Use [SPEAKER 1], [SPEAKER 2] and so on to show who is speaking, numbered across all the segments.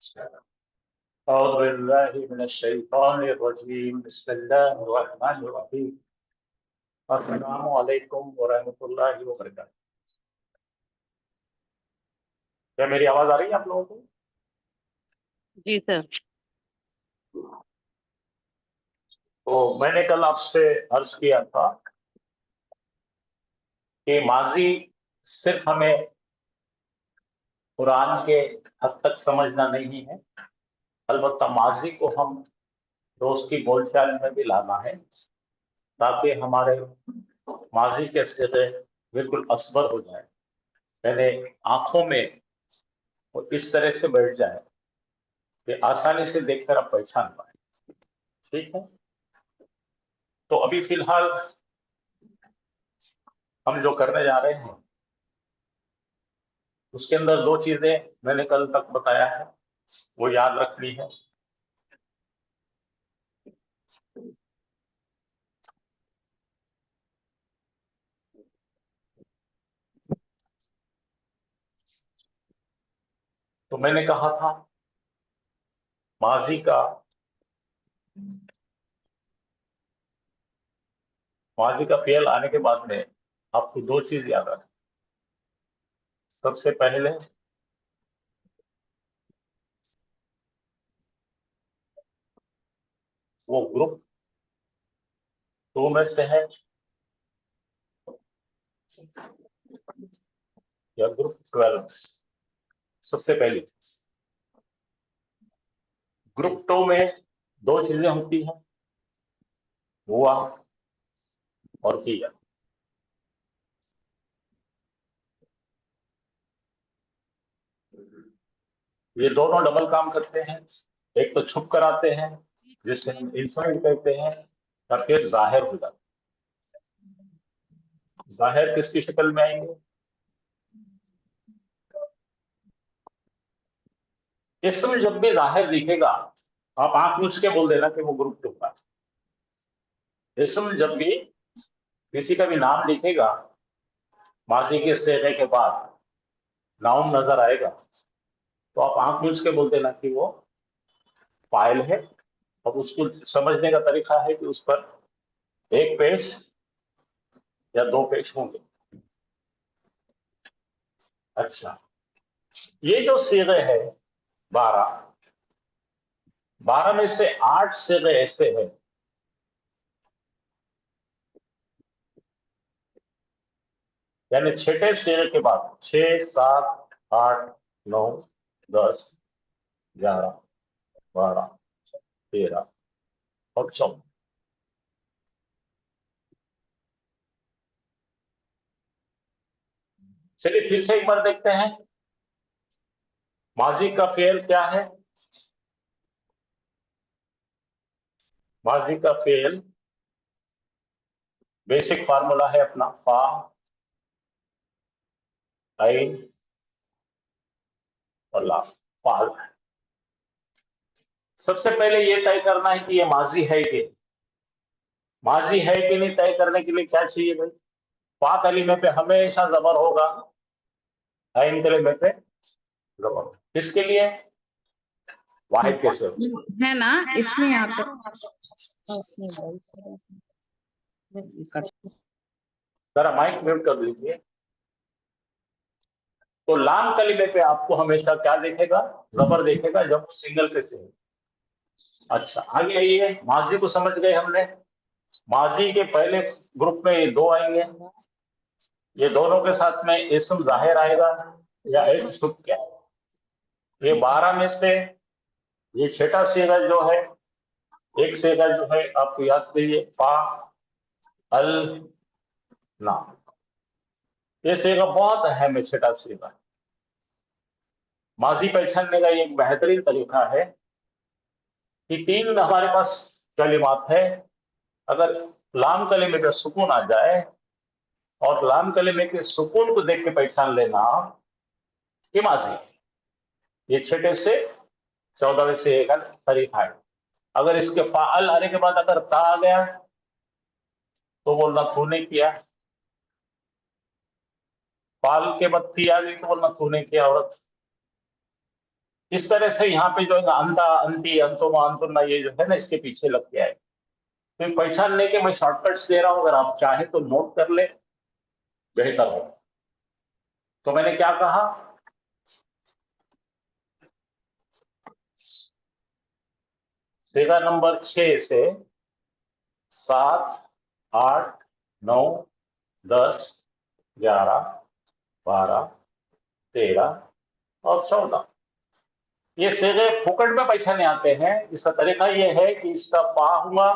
[SPEAKER 1] أعوذ بالله من الشيطان الرجيم بسم الله الرحمن الرحيم السلام علیکم ورحمۃ اللہ وبرکاتہ۔ کیا میری آواز آ رہی ہے آپ لوگوں کو؟
[SPEAKER 2] جی سر۔
[SPEAKER 1] تو میں نے کل آپ سے عرض کیا تھا کہ ماضی صرف ہمیں قرآن کے حد تک سمجھنا نہیں ہے، البتہ ماضی کو ہم روز کی بول چال میں بھی لانا ہے تاکہ ہمارے ماضی کے صیغے بالکل اصبر ہو جائے، یعنی آنکھوں میں وہ اس طرح سے بیٹھ جائے کہ آسانی سے دیکھ کر آپ پہچان پائیں۔ ٹھیک ہے، تو ابھی فی الحال ہم جو کرنے جا رہے ہیں اس کے اندر دو چیزیں میں نے کل تک بتایا ہے، وہ یاد رکھنی ہے۔ تو میں نے کہا تھا ماضی کا فعل آنے کے بعد میں آپ کو دو چیز یاد رکھیں۔ سب سے پہلے وہ گروپ 2 میں سے ہے یا گروپ 12 میں سے؟ سب سے پہلی چیز، گروپ 2 میں دو چیزیں ہوتی ہیں، ہوا اور کیا۔ یہ دونوں ڈبل کام کرتے ہیں، ایک تو چھپ کر آتے ہیں جس سے ہم انسائڈ کہتے ہیں، اور پھر ظاہر ہو جاتے ہیں۔ ظاہر کس کی شکل میں آئیں گے؟ اسم جب بھی ظاہر دکھے گا آپ آنکھ مچھ کے بول دینا کہ وہ گروپ 2 کا ہے۔ اسم جب بھی کسی کا بھی نام لکھے گا ماضی کے صیغے کے بعد ناؤن نظر آئے گا تو آپ آنکھ مچھ کے بول دینا کہ وہ فاعل ہے، اور اس کو سمجھنے کا طریقہ ہے کہ اس پر ایک پیج یا 2 پیج ہوں گے۔ اچھا، یہ جو صیغے ہے 12 میں سے 8 صیغے ایسے ہیں یعنی چھٹے صیغے کے بعد 6 7 8 9 10 11 12 13 اور 14۔ چلیے پھر سے ایک بار دیکھتے ہیں ماضی کا فعل کیا ہے۔ ماضی کا فعل بیسک فارمولا ہے اپنا، فا عین اور لام، فعل۔ سب سے پہلے یہ طے کرنا ہے کہ یہ ماضی ہے کہ نہیں۔ طے کرنے کے لیے کیا چاہیے بھائی؟ فا کلمے پہ ہمیشہ زبر ہوگا، عین کلمے پہ زبر ہوگا۔ کس کے لیے؟ واحد کے سے
[SPEAKER 2] ہے نا، اس میں آپ
[SPEAKER 1] ذرا مائک میوٹ کر دیجیے۔ تو لام کلمے پہ آپ کو ہمیشہ کیا دیکھے گا؟ زبر دیکھے گا جب سنگل پہ سے۔ اچھا آگے آئیے، ماضی کو سمجھ گئے ہم نے۔ ماضی کے پہلے گروپ میں یہ 2 آئیں گے، یہ دونوں کے ساتھ میں اسم ظاہر آئے گا یا اسم چھپ کیا ہے۔ یہ 12 میں سے یہ چھٹا صیغہ جو ہے، ایک صیغہ جو ہے آپ کو یاد کریے، فا ال نا، یہ صیغہ بہت اہم ہے، چھٹا صیغہ۔ ماضی پہچاننے کا یہ ایک بہترین طریقہ ہے کہ 3 ہمارے پاس کلمات ہے، اگر لام کلمے پہ سکون آ جائے اور لام کلمے کے سکون کو دیکھ کے پہچان لینا کہ ماضی ہے، یہ چھٹے سے 14 سے ایک طریقہ ہے۔ اگر اس کے فاعل آنے کے بعد اگر تا آ گیا تو بولنا تو نے کیا، فعل کے بعد تی آ گئی تو بولنا تو نے کیا عورت۔ इस तरह से यहाँ पे जो है ना अंता, अंति, अंतोमा, अंतुना ये जो है ना इसके पीछे लग के आए। तो पहचानने के मैं शॉर्टकट्स दे रहा हूं, अगर आप चाहें तो नोट कर ले, बेहतर हो। तो मैंने क्या कहा, सेगा नंबर 6 से 7, 8, 9, 10, 11, 12, 13 और 14 ये सेगे फुकट में पहचाने आते हैं। इसका तरीका ये है कि इसका पा होगा,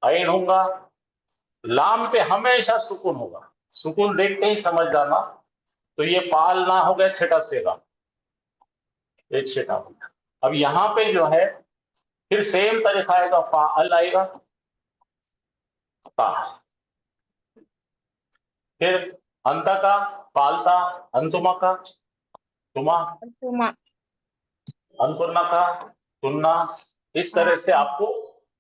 [SPEAKER 1] ऐन होगा, लाम पे हमेशा सुकून होगा। सुकून देखते ही समझ जाना। तो ये फाल ना हो गया छठा सेगा, ये छठा हो गया। अब यहां पे जो है फिर सेम तरीका आएगा, फाल आएगा, ता, फिर अंत का, पालता, अंतुमा का, तुमा, अंतुन्ना का, तुन्ना। इस तरह से आपको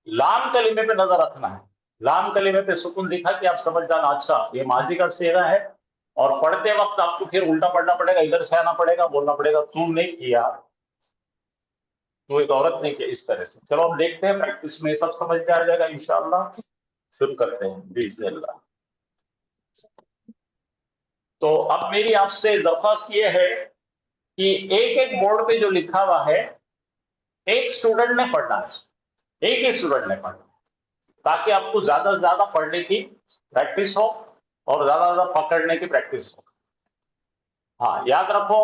[SPEAKER 1] लाम कलीमे पे नजर रखना है। लाम कलीमे पे सुकून दिखा कि आप समझ जाना, अच्छा ये माजी का सेगा है। और पढ़ते वक्त आपको फिर उल्टा पढ़ना पड़ेगा, इधर से आना पड़ेगा, बोलना पड़ेगा तू नहीं किया, तू एक औरत नहीं किया, इस तरह से। चलो हम देखते हैं, प्रैक्टिस में सब समझ में आ जाएगा इंशाअल्लाह। शुरू करते हैं बिस्मिल्लाह। तो अब मेरी आपसे दरख्वास्त ये है कि एक एक बोर्ड पे जो लिखा हुआ है एक स्टूडेंट ने पढ़ना है, एक ही स्टूडेंट ने पढ़ना, ताकि आपको ज्यादा से ज्यादा पढ़ने की प्रैक्टिस हो और ज्यादा से ज्यादा पकड़ने की प्रैक्टिस हो। हाँ याद रखो,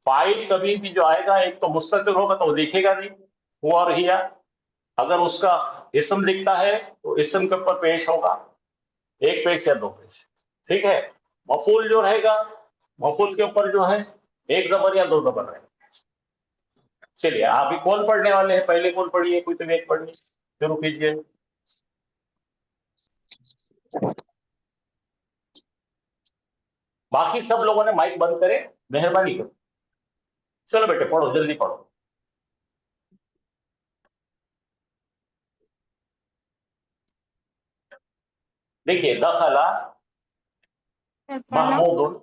[SPEAKER 1] फाइल कभी भी जो आएगा एक तो मुस्तकिल होगा तो वो दिखेगा नहीं, हुआ और हिया। अगर उसका इसम दिखता है तो इसम के ऊपर पेश होगा, एक पेज या दो पेज, ठीक है। मफूल जो रहेगा, मफूल के ऊपर जो है एक जबर या दो जबर रहेगा। चलिए अभी कौन पढ़ने वाले हैं, पहले कौन पढ़िए, कोई तो एक पढ़िए, शुरू कीजिए। बाकी सब लोगों ने माइक बंद करे, मेहरबानी करो। चलो बेटे पढ़ो, जल्दी पढ़ो। देखिए दखला महमूदुन,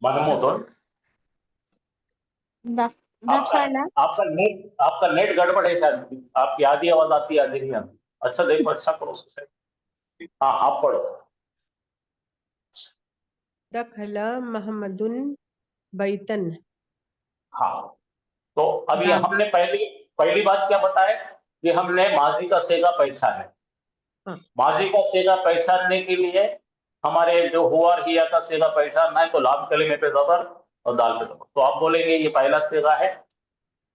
[SPEAKER 1] महमूदुन। आपका नेट गड़बड़ है शायद, आपकी आधी आवाज आती है आधी नहीं आती। अच्छा देखो, अच्छा प्रोसेस है। हाँ आप पढ़ो।
[SPEAKER 3] दखला मोहम्मदुन बैतन।
[SPEAKER 1] हाँ तो अभी हमने पहली बात क्या बताया कि हमने माजी का सेगा पहचाना है। माजी का सेगा पहचानने के लिए हमारे जो हुआ और हिया का सेगा पहचानना है, तो लाम कलीमे पे जबर और दाल पे जबर। तो आप बोलेंगे ये पहला सेगा है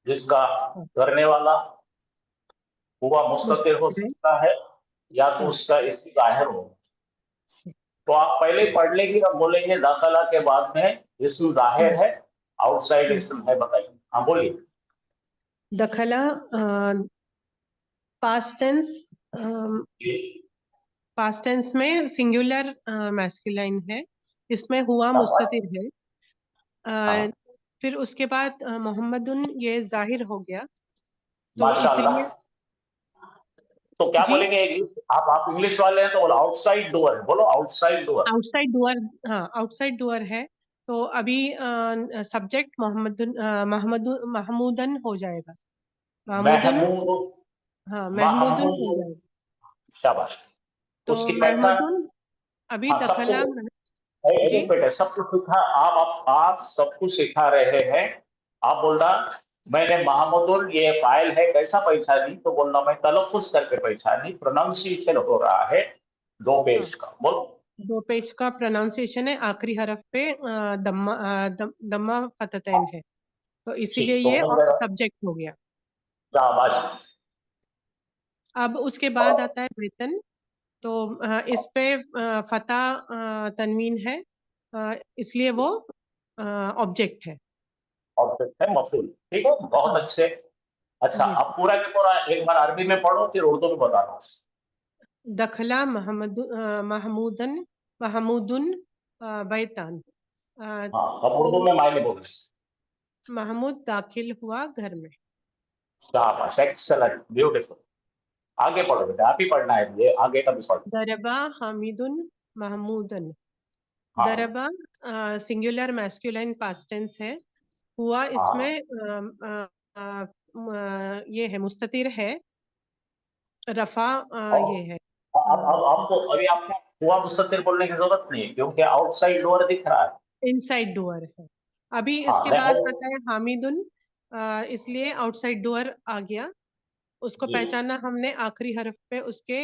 [SPEAKER 1] जिसका करने वाला हुआ मुस्तकिल हो सकता है या तो उसका इसकी जाहिर हो। तो आप पहले पढ़ लेंगे, अब बोलेंगे दाखला के बाद में इसम जाहिर है, आउटसाइड इसम है, बताइए। हाँ बोलिए।
[SPEAKER 3] दखला पास्ट टेंस, पास्ट टेंस में सिंगुलर मैस्कुलाइन है, इसमें हुआ मुस्ततिर है। फिर उसके बाद मोहम्मदुन ये जाहिर हो गया, तो इसलिए
[SPEAKER 1] तो क्या बोलेंगे, आप इंग्लिश वाले हैं तो बोलो आउटसाइड डोर है, बोलो आउटसाइड डोर।
[SPEAKER 3] आउटसाइड डोर, हाँ आउटसाइड डोर है। तो अभी सब्जेक्ट महमूदन हो जाएगा,
[SPEAKER 1] महमूद,
[SPEAKER 3] हाँ महमूदन हो जाएगा।
[SPEAKER 1] शाबाश।
[SPEAKER 3] तो
[SPEAKER 1] उसकी
[SPEAKER 3] महमूदन अभी दखला जी
[SPEAKER 1] बेटे सब कुछ सिखा, आप सब कुछ सिखा रहे हैं। आप बोलना मैंने महमूदुल ये फाइल है कैसा पहचानी, तो बोलना मैं तलफ़ुज़ करके पहचानी, प्रोनाउंसिएशन हो रहा है 2 पेज का, बोलो
[SPEAKER 3] 2 पेज का प्रोनाउंसिएशन है, आखिरी हरफ पे दम्मा फततैन है, तो इसीलिए ये सब्जेक्ट हो गया।
[SPEAKER 1] शाबाश।
[SPEAKER 3] अब उसके बाद आता है वेतन, तो इस पे फता तनवीन है, इसलिए वो ऑब्जेक्ट है,
[SPEAKER 1] ऑब्जेक्ट है, मफूल। ठीक है, बहुत अच्छे। अच्छा अब पूरा की पूरा एक बार अरबी में पढ़ो, फिर उर्दू में बताना।
[SPEAKER 3] दखला महमूदन बैतान।
[SPEAKER 1] अब उर्दू में मायने बोलो।
[SPEAKER 3] महमूद दाखिल हुआ घर में।
[SPEAKER 1] शाबाश, एक्सेलेंट, ब्यूटीफुल। आगे पढ़ो बेटा, आप ही पढ़ना है, ये आगे का भी पढ़ो।
[SPEAKER 3] दरबा हामिदुन महमूदन। दरबा सिंगुलर मैस्कुलाइन पास्ट टेंस है, हुआ
[SPEAKER 1] हाँ
[SPEAKER 3] इसमें ये है मुस्ततिर है, रफा ये है
[SPEAKER 1] अब आपको अभी आपको हुआ मुस्ततिर बोलने की जरूरत नहीं है क्योंकि आउटसाइड डोर दिख रहा है।
[SPEAKER 3] इनसाइड डोअर है। अभी
[SPEAKER 1] हाँ
[SPEAKER 3] इसके बाद
[SPEAKER 1] देखो
[SPEAKER 3] आता है हामिदुन, इसलिए आउटसाइड डोअर आ गया, उसको
[SPEAKER 1] जी
[SPEAKER 3] पहचाना हमने आखिरी हर्फ पे उसके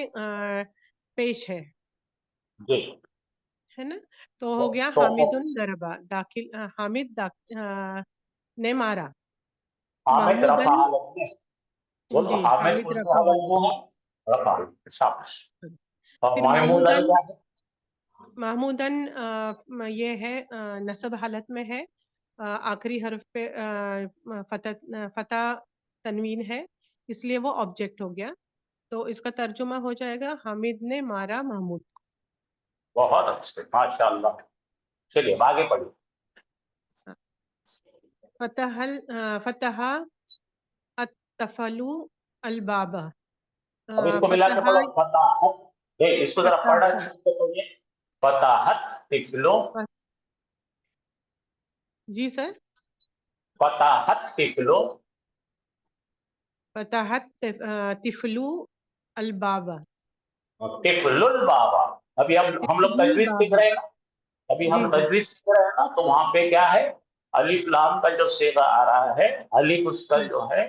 [SPEAKER 3] पेश
[SPEAKER 1] जी।
[SPEAKER 3] है ना। तो हो गया
[SPEAKER 1] तो
[SPEAKER 3] हामिदुन दरबा, दाखिल हामिद ने मारा।
[SPEAKER 1] हामिद रफा
[SPEAKER 3] महमूदन,
[SPEAKER 1] हालत में बोलो,
[SPEAKER 3] जी
[SPEAKER 1] हामिद
[SPEAKER 3] हामिद
[SPEAKER 1] कौन सी
[SPEAKER 3] रफा
[SPEAKER 1] हालत
[SPEAKER 3] हालत
[SPEAKER 1] में है? रफा हालत, शाबाश।
[SPEAKER 3] में।
[SPEAKER 1] और
[SPEAKER 3] फिर
[SPEAKER 1] महमूदन
[SPEAKER 3] महमूदन,
[SPEAKER 1] क्या है?
[SPEAKER 3] महमूदन ये है नसब हालत में है, आखिरी हर्फ पे फतह तनवीन है, इसलिए वो ऑब्जेक्ट हो गया। तो इसका तर्जुमा हो जाएगा हामिद ने मारा महमूद को।
[SPEAKER 1] बहुत अच्छे, माशाल्लाह। चलिए अब आगे पढ़िए।
[SPEAKER 3] फतह अत्तफलु अलबाबा,
[SPEAKER 1] अब इसको मिला के
[SPEAKER 3] फतह
[SPEAKER 1] पढ़ो, फताहत। इसको जरा पढ़ना
[SPEAKER 3] फतह
[SPEAKER 1] ठीक से पढ़िए। फताहत तिफलो,
[SPEAKER 3] जी सर,
[SPEAKER 1] फताहत तिफलो,
[SPEAKER 3] फतहत तिफलु अलबाबा,
[SPEAKER 1] तिफलुल बाबा। अभी हम लोग
[SPEAKER 3] तिफलुल
[SPEAKER 1] तजवीज सीख
[SPEAKER 3] बाबा,
[SPEAKER 1] रहे हैं ना, अभी
[SPEAKER 3] जी
[SPEAKER 1] हम
[SPEAKER 3] जी
[SPEAKER 1] तजवीज सीख रहे हैं ना, तो वहां पे क्या है, अलिफ लाम का जो सेगा आ रहा है, अलिफ उसका जो है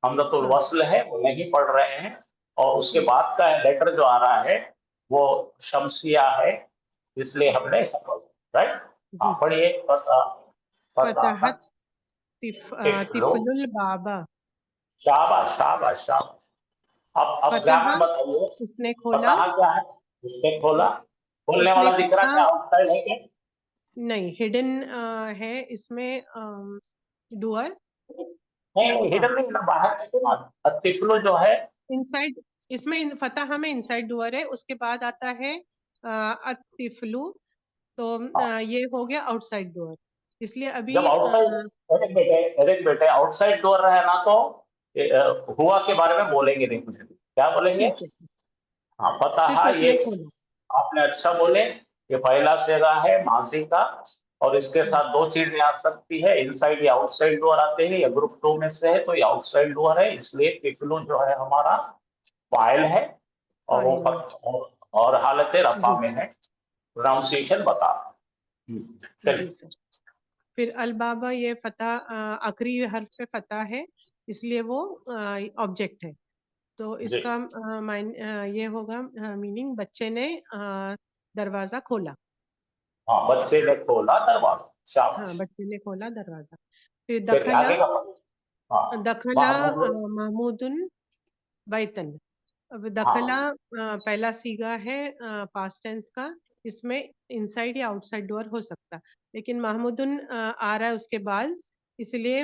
[SPEAKER 1] हमजतुल
[SPEAKER 3] हाँ
[SPEAKER 1] वस्ल है, वो नहीं पढ़ रहे हैं। और उसके
[SPEAKER 3] जी
[SPEAKER 1] बाद का लेटर जो आ रहा है वो शमसिया है, इसलिए हमने ऐसा पढ़ा, राइट। हाँ
[SPEAKER 3] जी सर।
[SPEAKER 1] पढ़िए।
[SPEAKER 3] फतहत
[SPEAKER 1] फताहत तिफलो,
[SPEAKER 3] तिफलुल बाबा,
[SPEAKER 1] शाबाश शाबाश शाबाश। अब ध्यान
[SPEAKER 3] फतह
[SPEAKER 1] से बताइए,
[SPEAKER 3] उसने खोला,
[SPEAKER 1] फताहा क्या है? उसने खोला, खोलने
[SPEAKER 3] उसने
[SPEAKER 1] वाला दिख रहा है
[SPEAKER 3] खोला,
[SPEAKER 1] क्या? आउटसाइड है क्या?
[SPEAKER 3] नहीं हिडन है इसमें डुअर,
[SPEAKER 1] नहीं
[SPEAKER 3] हाँ
[SPEAKER 1] हिडन नहीं ना, बाहर से ना। तिफलो जो है,
[SPEAKER 3] इनसाइड, इसमें फतह में इनसाइड डुअर है, उसके बाद आता है अतिफलू, तो ये हो गया आउटसाइड डोर, इसलिए अभी
[SPEAKER 1] जब आउटसाइड, एक बेटे आउटसाइड डोर रहे ना तो हुआ के बारे में बोलेंगे नहीं कुछ भी। क्या बोलेंगे?
[SPEAKER 3] ठीक है,
[SPEAKER 1] हाँ
[SPEAKER 3] सिर्फ
[SPEAKER 1] फताहा, ये
[SPEAKER 3] उसने खोला,
[SPEAKER 1] आपने अच्छा बोले। ये पहला सेगा है माजी का, और इसके साथ दो चीजें आ सकती है, इनसाइड या आउटसाइड डोर आते हैं, या ग्रुप 2 में से है तो ये आउटसाइड डोर है, इसलिए तिफलू जो है हमारा फाइल है। और वो
[SPEAKER 3] फाइल है,
[SPEAKER 1] और हालत रफा
[SPEAKER 3] जी
[SPEAKER 1] में है। प्रोनाउंसिएशन बता।
[SPEAKER 3] जी
[SPEAKER 1] चलिए।
[SPEAKER 3] सर। फिर अलबाबा, ये फतह आखिरी हर्फ पे फतह है, इसलिए वो ऑब्जेक्ट है। तो
[SPEAKER 1] जी
[SPEAKER 3] इसका ये होगा मीनिंग बच्चे ने दरवाजा खोला,
[SPEAKER 1] हाँ, बच्चे ने खोला दरवाजा,
[SPEAKER 3] हाँ
[SPEAKER 1] शाबाश।
[SPEAKER 3] बच्चे ने खोला दरवाजा। फिर
[SPEAKER 1] चलिए
[SPEAKER 3] दखला,
[SPEAKER 1] आगे का पढ़िए। हाँ
[SPEAKER 3] दखला
[SPEAKER 1] महमूद,
[SPEAKER 3] महमूदुन बैतन। अब दखला
[SPEAKER 1] हाँ
[SPEAKER 3] पहला सीगा है पास्ट टेंस का, इसमें इनसाइड या आउटसाइड डोर हो सकता, लेकिन महमूदुन आ रहा है उसके बाद, इसलिए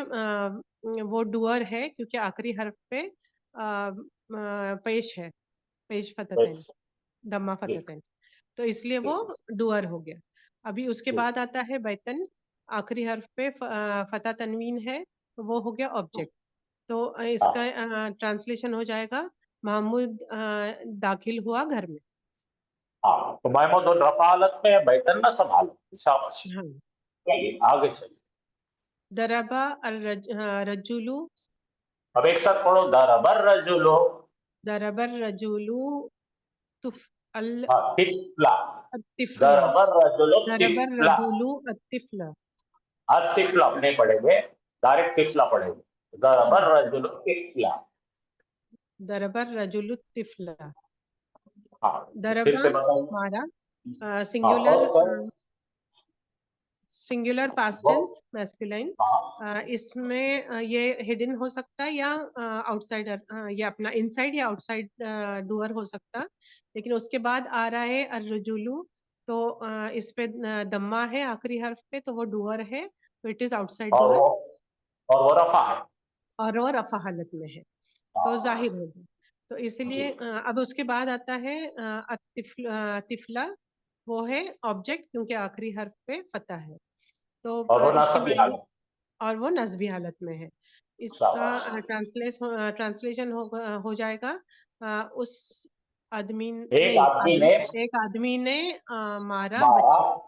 [SPEAKER 3] वो डुअर है क्योंकि आखिरी हर्फ पे पेश है, पेश फतहतैन,
[SPEAKER 1] बस,
[SPEAKER 3] दम्मा
[SPEAKER 1] जी
[SPEAKER 3] फतहतैन, तो इसलिए वो
[SPEAKER 1] जी
[SPEAKER 3] डुअर हो गया। अभी उसके
[SPEAKER 1] जी
[SPEAKER 3] बाद आता है बैतन, आखिरी हर्फ पे फतह तनवीन है, तो वो हो गया ऑब्जेक्ट। तो इसका
[SPEAKER 1] हाँ
[SPEAKER 3] ट्रांसलेशन हो जाएगा महमूद दाखिल हुआ घर में।
[SPEAKER 1] हाँ, तो महमूद और रफा हालत में है, बैतन ना सब हालत में, शाबाश।
[SPEAKER 3] हाँ,
[SPEAKER 1] चलिए आगे चलिए।
[SPEAKER 3] दरबा रजुलू,
[SPEAKER 1] अब एक साथ पढ़ो, दरबर रजुलो,
[SPEAKER 3] दरबर रजुलू तुफ अल
[SPEAKER 1] हाँ तिफला,
[SPEAKER 3] तिफला,
[SPEAKER 1] दरबर रजुलो
[SPEAKER 3] दरबर
[SPEAKER 1] तिफला।
[SPEAKER 3] रजुलू अतिफला,
[SPEAKER 1] तिफला नहीं पढ़ेंगे, डायरेक्ट तिफला पढ़ेंगे, दरबर रजुलो तिफला।
[SPEAKER 3] दरबर रजुलू तिफला,
[SPEAKER 1] हाँ फिर
[SPEAKER 3] दरबा
[SPEAKER 1] से बताइए।
[SPEAKER 3] मारा,
[SPEAKER 1] हाँ
[SPEAKER 3] सिंगुलर,
[SPEAKER 1] फर्स्ट
[SPEAKER 3] सिंगुलर पास्ट
[SPEAKER 1] वो,
[SPEAKER 3] टेंस मैस्कुलाइन।
[SPEAKER 1] हाँ
[SPEAKER 3] इसमें ये हिडन हो सकता है या आउटसाइडर, या अपना इनसाइड या आउटसाइड डुअर हो सकता, लेकिन उसके बाद आ रहा है अर्रजुलू, तो इस पे दम्मा है आखिरी हर्फ पे, तो वो डुअर है, तो इट इज आउटसाइड
[SPEAKER 1] और
[SPEAKER 3] डुअर,
[SPEAKER 1] वो रफा है।
[SPEAKER 3] और वो रफा हालत में है, तो
[SPEAKER 1] हाँ
[SPEAKER 3] जाहिर होगा। तो
[SPEAKER 1] जी,
[SPEAKER 3] इसलिए अब उसके बाद आता है तिफला, वो है ऑब्जेक्ट क्योंकि आखिरी हर्फ पे फतह है, तो
[SPEAKER 1] और वो
[SPEAKER 3] इसके
[SPEAKER 1] नासबी
[SPEAKER 3] मायने,
[SPEAKER 1] हालत,
[SPEAKER 3] और वो नस्बी हालत में है।
[SPEAKER 1] शाबाश।
[SPEAKER 3] इसका ट्रांसलेशन हो जाएगा उस आदमी
[SPEAKER 1] एक
[SPEAKER 3] नहीं,
[SPEAKER 1] आदमी ने
[SPEAKER 3] एक आदमी ने मारा
[SPEAKER 1] मारा,
[SPEAKER 3] बच्चे को।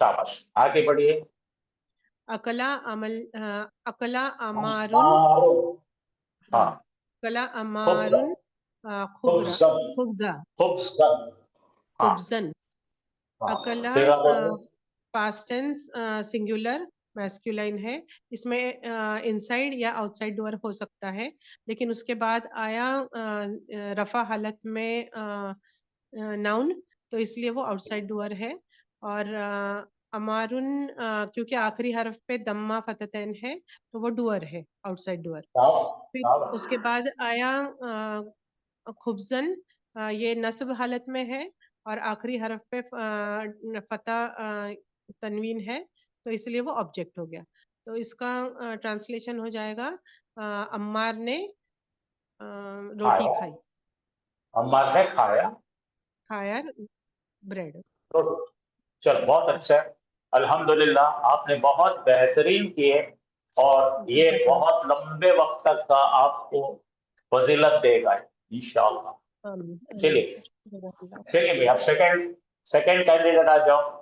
[SPEAKER 1] शाबाश। आगे बढ़िए।
[SPEAKER 3] अकला अमल अकला अमारुन
[SPEAKER 1] हाँ
[SPEAKER 3] अकला अमारुन खुबरा
[SPEAKER 1] खुब्ज़न
[SPEAKER 3] खुब्जा
[SPEAKER 1] खुब्ज़न हाँ
[SPEAKER 3] खुब्जन
[SPEAKER 1] हाँ
[SPEAKER 3] अकला
[SPEAKER 1] फिर आप बोलो।
[SPEAKER 3] पास्ट टेंस सिंगुलर मैस्कुलाइन है। इसमें इनसाइड या आउटसाइड डोर हो सकता है, लेकिन उसके बाद आया रफा हालत में नाउन, तो इसलिए वो आउटसाइड डोर है। और अमारुन क्योंकि आखिरी हर्फ पे दम्मा फततैन है, तो वो डुअर है, आउटसाइड डुअर। फिर उसके बाद आया खुब्जन, ये नस्ब हालत में है और आखिरी हर्फ पे फता तनवीन है, तो इसलिए वो ऑब्जेक्ट हो गया। तो इसका ट्रांसलेशन हो जाएगा अम्मार ने रोटी
[SPEAKER 1] खाया,
[SPEAKER 3] खाई,
[SPEAKER 1] अम्मार ने खाया
[SPEAKER 3] खाया ब्रेड।
[SPEAKER 1] रोटी। चलो बहुत अच्छा है, अल्हम्दुलिल्लाह आपने बहुत बेहतरीन किए और ये बहुत लंबे वक्त तक का आपको फजीलत देगा इंशाअल्लाह। चलिए चलिए भाई, अब सेकंड सेकंड कैंडिडेट आ जाओ।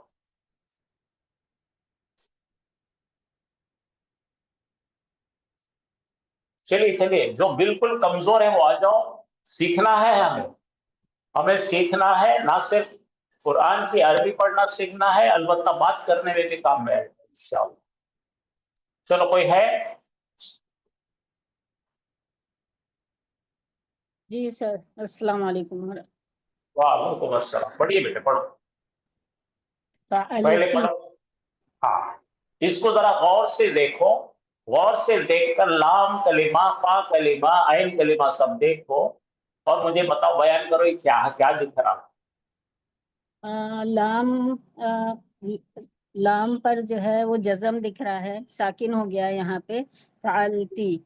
[SPEAKER 1] चलिए चलिए, जो बिल्कुल कमजोर है वो आ जाओ। सीखना है हमें, हमें सीखना है, ना सिर्फ कुरान की अरबी पढ़ना सीखना है, अलबत्ता बात करने में भी काम है इंशाअल्लाह। चलो कोई है?
[SPEAKER 2] जी सर, अस्सलाम वालेकुम।
[SPEAKER 1] वालेकुम अस्सलाम। पढ़िए बेटे पढ़ो, पहले
[SPEAKER 2] फ़अलती,
[SPEAKER 1] पढ़ो। हाँ, इसको जरा गौर से देखो, गौर से देखकर लाम कलिमा, फा कलिमा, आइन कलिमा सब देखो और मुझे बताओ, बयान करो ये क्या क्या दिख रहा है।
[SPEAKER 2] लाम लाम पर जो है वो जज़म दिख रहा है, साकिन हो गया यहाँ पे। फ़अलती,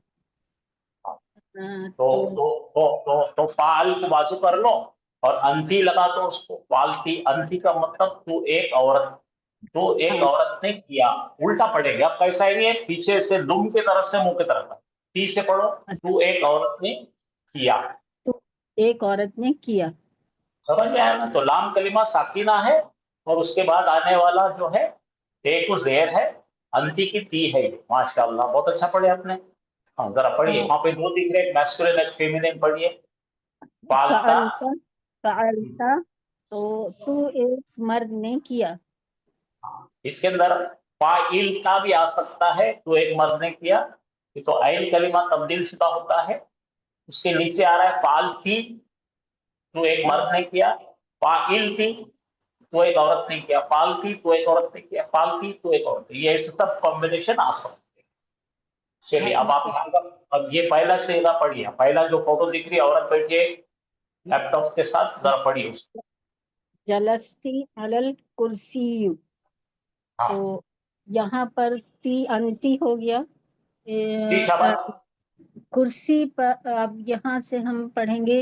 [SPEAKER 1] तो
[SPEAKER 2] तो
[SPEAKER 1] फाल को बाजू कर लो और अंती लगा दो उसको। फालती, अंती का मतलब तू एक औरत, तो एक
[SPEAKER 2] हाँ,
[SPEAKER 1] औरत ने किया। उल्टा पढ़ेगा, अब कैसा है ये, पीछे से दुम की तरफ से मुंह की तरफ। ती से पढ़ो, तू एक औरत ने किया।
[SPEAKER 2] तो एक औरत ने किया।
[SPEAKER 1] समझ में आया ना? तो लाम कलिमा साकिना है और उसके बाद आने वाला जो है एक उस देर है, अंती की ती है ये। माशाअल्लाह बहुत अच्छा पढ़े आपने। हाँ जरा पढ़िए, वहां पे दो दिख रहे, मैस्कुलिन एक फेमिनिन, पढ़िए। पालता,
[SPEAKER 2] फ़अलता, फ़अलता, तो तू एक मर्द ने किया।
[SPEAKER 1] इसके अंदर फाइलता भी आ सकता है, तो एक मर्द ने किया, ये तो आइन कलिमा तब्दील शुदा होता है। उसके नीचे आ रहा है फालती, तो एक मर्द ने किया। फाइल थी, तो एक औरत ने किया। फालती, तो एक औरत ने किया। फालती, तो एक औरत, ये सब कॉम्बिनेशन आ सकते हैं। चलिए अब आप ध्यान कर, अब ये पहला सीधा पढ़िए, पहला जो फोटो दिख रही है औरत बैठी है लैपटॉप के साथ, जरा पढ़िए उसको।
[SPEAKER 2] जलस्ती अलल कुर्सी,
[SPEAKER 1] हाँ
[SPEAKER 2] तो यहाँ पर ती अंती हो गया।
[SPEAKER 1] ठीक
[SPEAKER 2] ए,
[SPEAKER 1] है।
[SPEAKER 2] कुर्सी पर अब यहाँ से हम पढ़ेंगे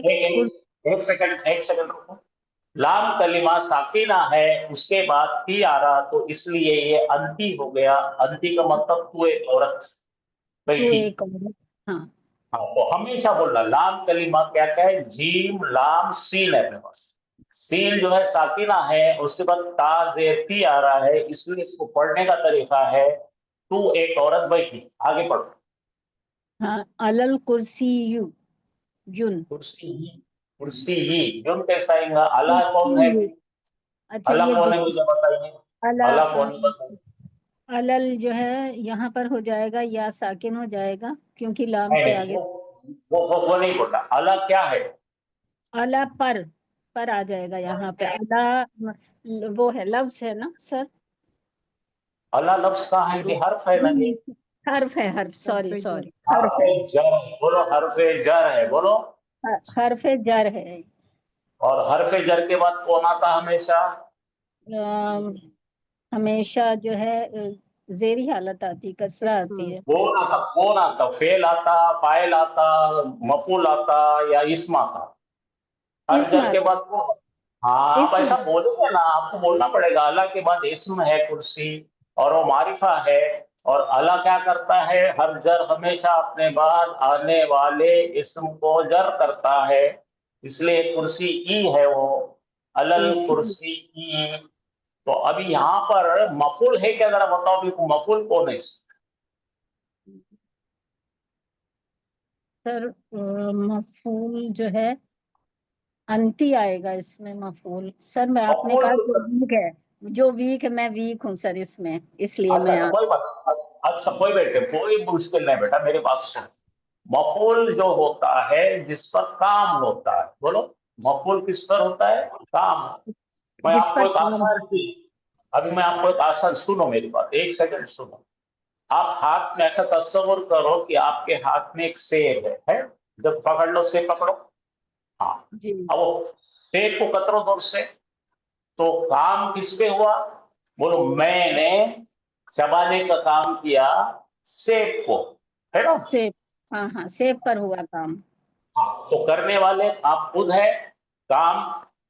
[SPEAKER 1] एक सेकंड, एक सेकंड रुको। लाम कलिमा साकिना है, उसके बाद पी आ रहा, तो इसलिए ये अंती हो गया। अंती का मतलब तू एक औरत
[SPEAKER 2] तो
[SPEAKER 1] बैठी।
[SPEAKER 2] एक औरत। हाँ,
[SPEAKER 1] हाँ तो हमेशा बोलना, लाम कलिमा क्या क्या है, जीम लाम सीन है अपने पास। सीन जो है साकिना है, उसके बाद ता जेर ती आ रहा है, इसलिए इसको पढ़ने का तरीका है तू एक औरत बैठी। आगे पढ़ो।
[SPEAKER 2] हाँ, अलल कुर्सी यू, युन,
[SPEAKER 1] कुर्सी ही, कुर्सी ही, जुन कैसा आएगा? अल्लाह कौन
[SPEAKER 2] कुर्सी
[SPEAKER 1] है?
[SPEAKER 2] यू। अच्छा,
[SPEAKER 1] अल्लाह
[SPEAKER 2] ये
[SPEAKER 1] कौन है
[SPEAKER 2] देखिए,
[SPEAKER 1] मुझे बताइए।
[SPEAKER 2] अला
[SPEAKER 1] अल्लाह कौन है बताइए।
[SPEAKER 2] अलल जो है यहाँ पर हो जाएगा या साकिन हो जाएगा, क्योंकि लाम के
[SPEAKER 1] नहीं
[SPEAKER 2] आगे
[SPEAKER 1] वो नहीं बोला। अल्लाह क्या है?
[SPEAKER 2] अला पर आ जाएगा यहाँ पे। अला वो है, लफ्ज है ना सर?
[SPEAKER 1] अल्लाह लफ्ज कहाँ है कि हर्फ है?
[SPEAKER 2] नहीं
[SPEAKER 1] नहीं,
[SPEAKER 2] नहीं, हर्फ है, हर्फ, सॉरी सॉरी, हर्फ
[SPEAKER 1] हर्फ
[SPEAKER 2] है।
[SPEAKER 1] जर, बोलो हर्फ जर है, बोलो।
[SPEAKER 2] हर्फ जर है।
[SPEAKER 1] और हर्फ जर के बाद कौन आता हमेशा?
[SPEAKER 2] अम, हमेशा जो है जेरी हालत आती, कसरा आती
[SPEAKER 3] इसम
[SPEAKER 2] है।
[SPEAKER 1] कौन आता? कौन आता? फेल आता, फाइल आता, मफूल आता या इसम आता? हर
[SPEAKER 2] इसम
[SPEAKER 1] जर के
[SPEAKER 2] आता
[SPEAKER 1] बाद कौन? हाँ आप
[SPEAKER 2] इसम
[SPEAKER 1] ऐसा बोलोगे ना, आपको बोलना पड़ेगा अल्लाह के बाद इसम है कुर्सी, और वो मारिफा है। और अल्लाह क्या करता है, हर जर हमेशा अपने बाद आने वाले इसम को जर करता है, इसलिए कुर्सी ई है वो। अलल
[SPEAKER 2] कुर्सी।
[SPEAKER 1] कुर्सी ई, تو ابھی یہاں پر مفعول ہے کیا ذرا بتاؤ بھی مفعول کون ہے
[SPEAKER 2] سر مفعول جو ہے انتی آئے گا اس میں مفعول. سر میں آپ نے کہا جو ویک ہے، جو ویک ہے میں ویک ہوں سر اس میں، اس لیے میں
[SPEAKER 1] کوئی بات اچھا کوئی بیٹے کوئی مشکل نہیں بیٹا میرے پاس سن. مفعول جو ہوتا ہے جس پر کام ہوتا ہے، بولو مفعول کس پر ہوتا ہے؟ کام. میں
[SPEAKER 2] جس
[SPEAKER 1] آپ کو
[SPEAKER 2] پر
[SPEAKER 1] ایک آسان چیز ابھی میں آپ کو ایک آسان سنو میری بات ایک سیکنڈ سنو. آپ ہاتھ میں ایسا تصور کرو کہ آپ کے ہاتھ میں ایک سیب ہے جب پکڑ لو سیب پکڑو. ہاں
[SPEAKER 2] جی
[SPEAKER 1] اب وہ سیب کو کترو دور سے تو کام کس پہ ہوا؟ بولو میں نے چبانے کا کام کیا سیب کو، ہے نا؟
[SPEAKER 2] سیب، ہاں ہاں سیب پر ہوا کام.
[SPEAKER 1] ہاں تو کرنے والے آپ خود ہے، کام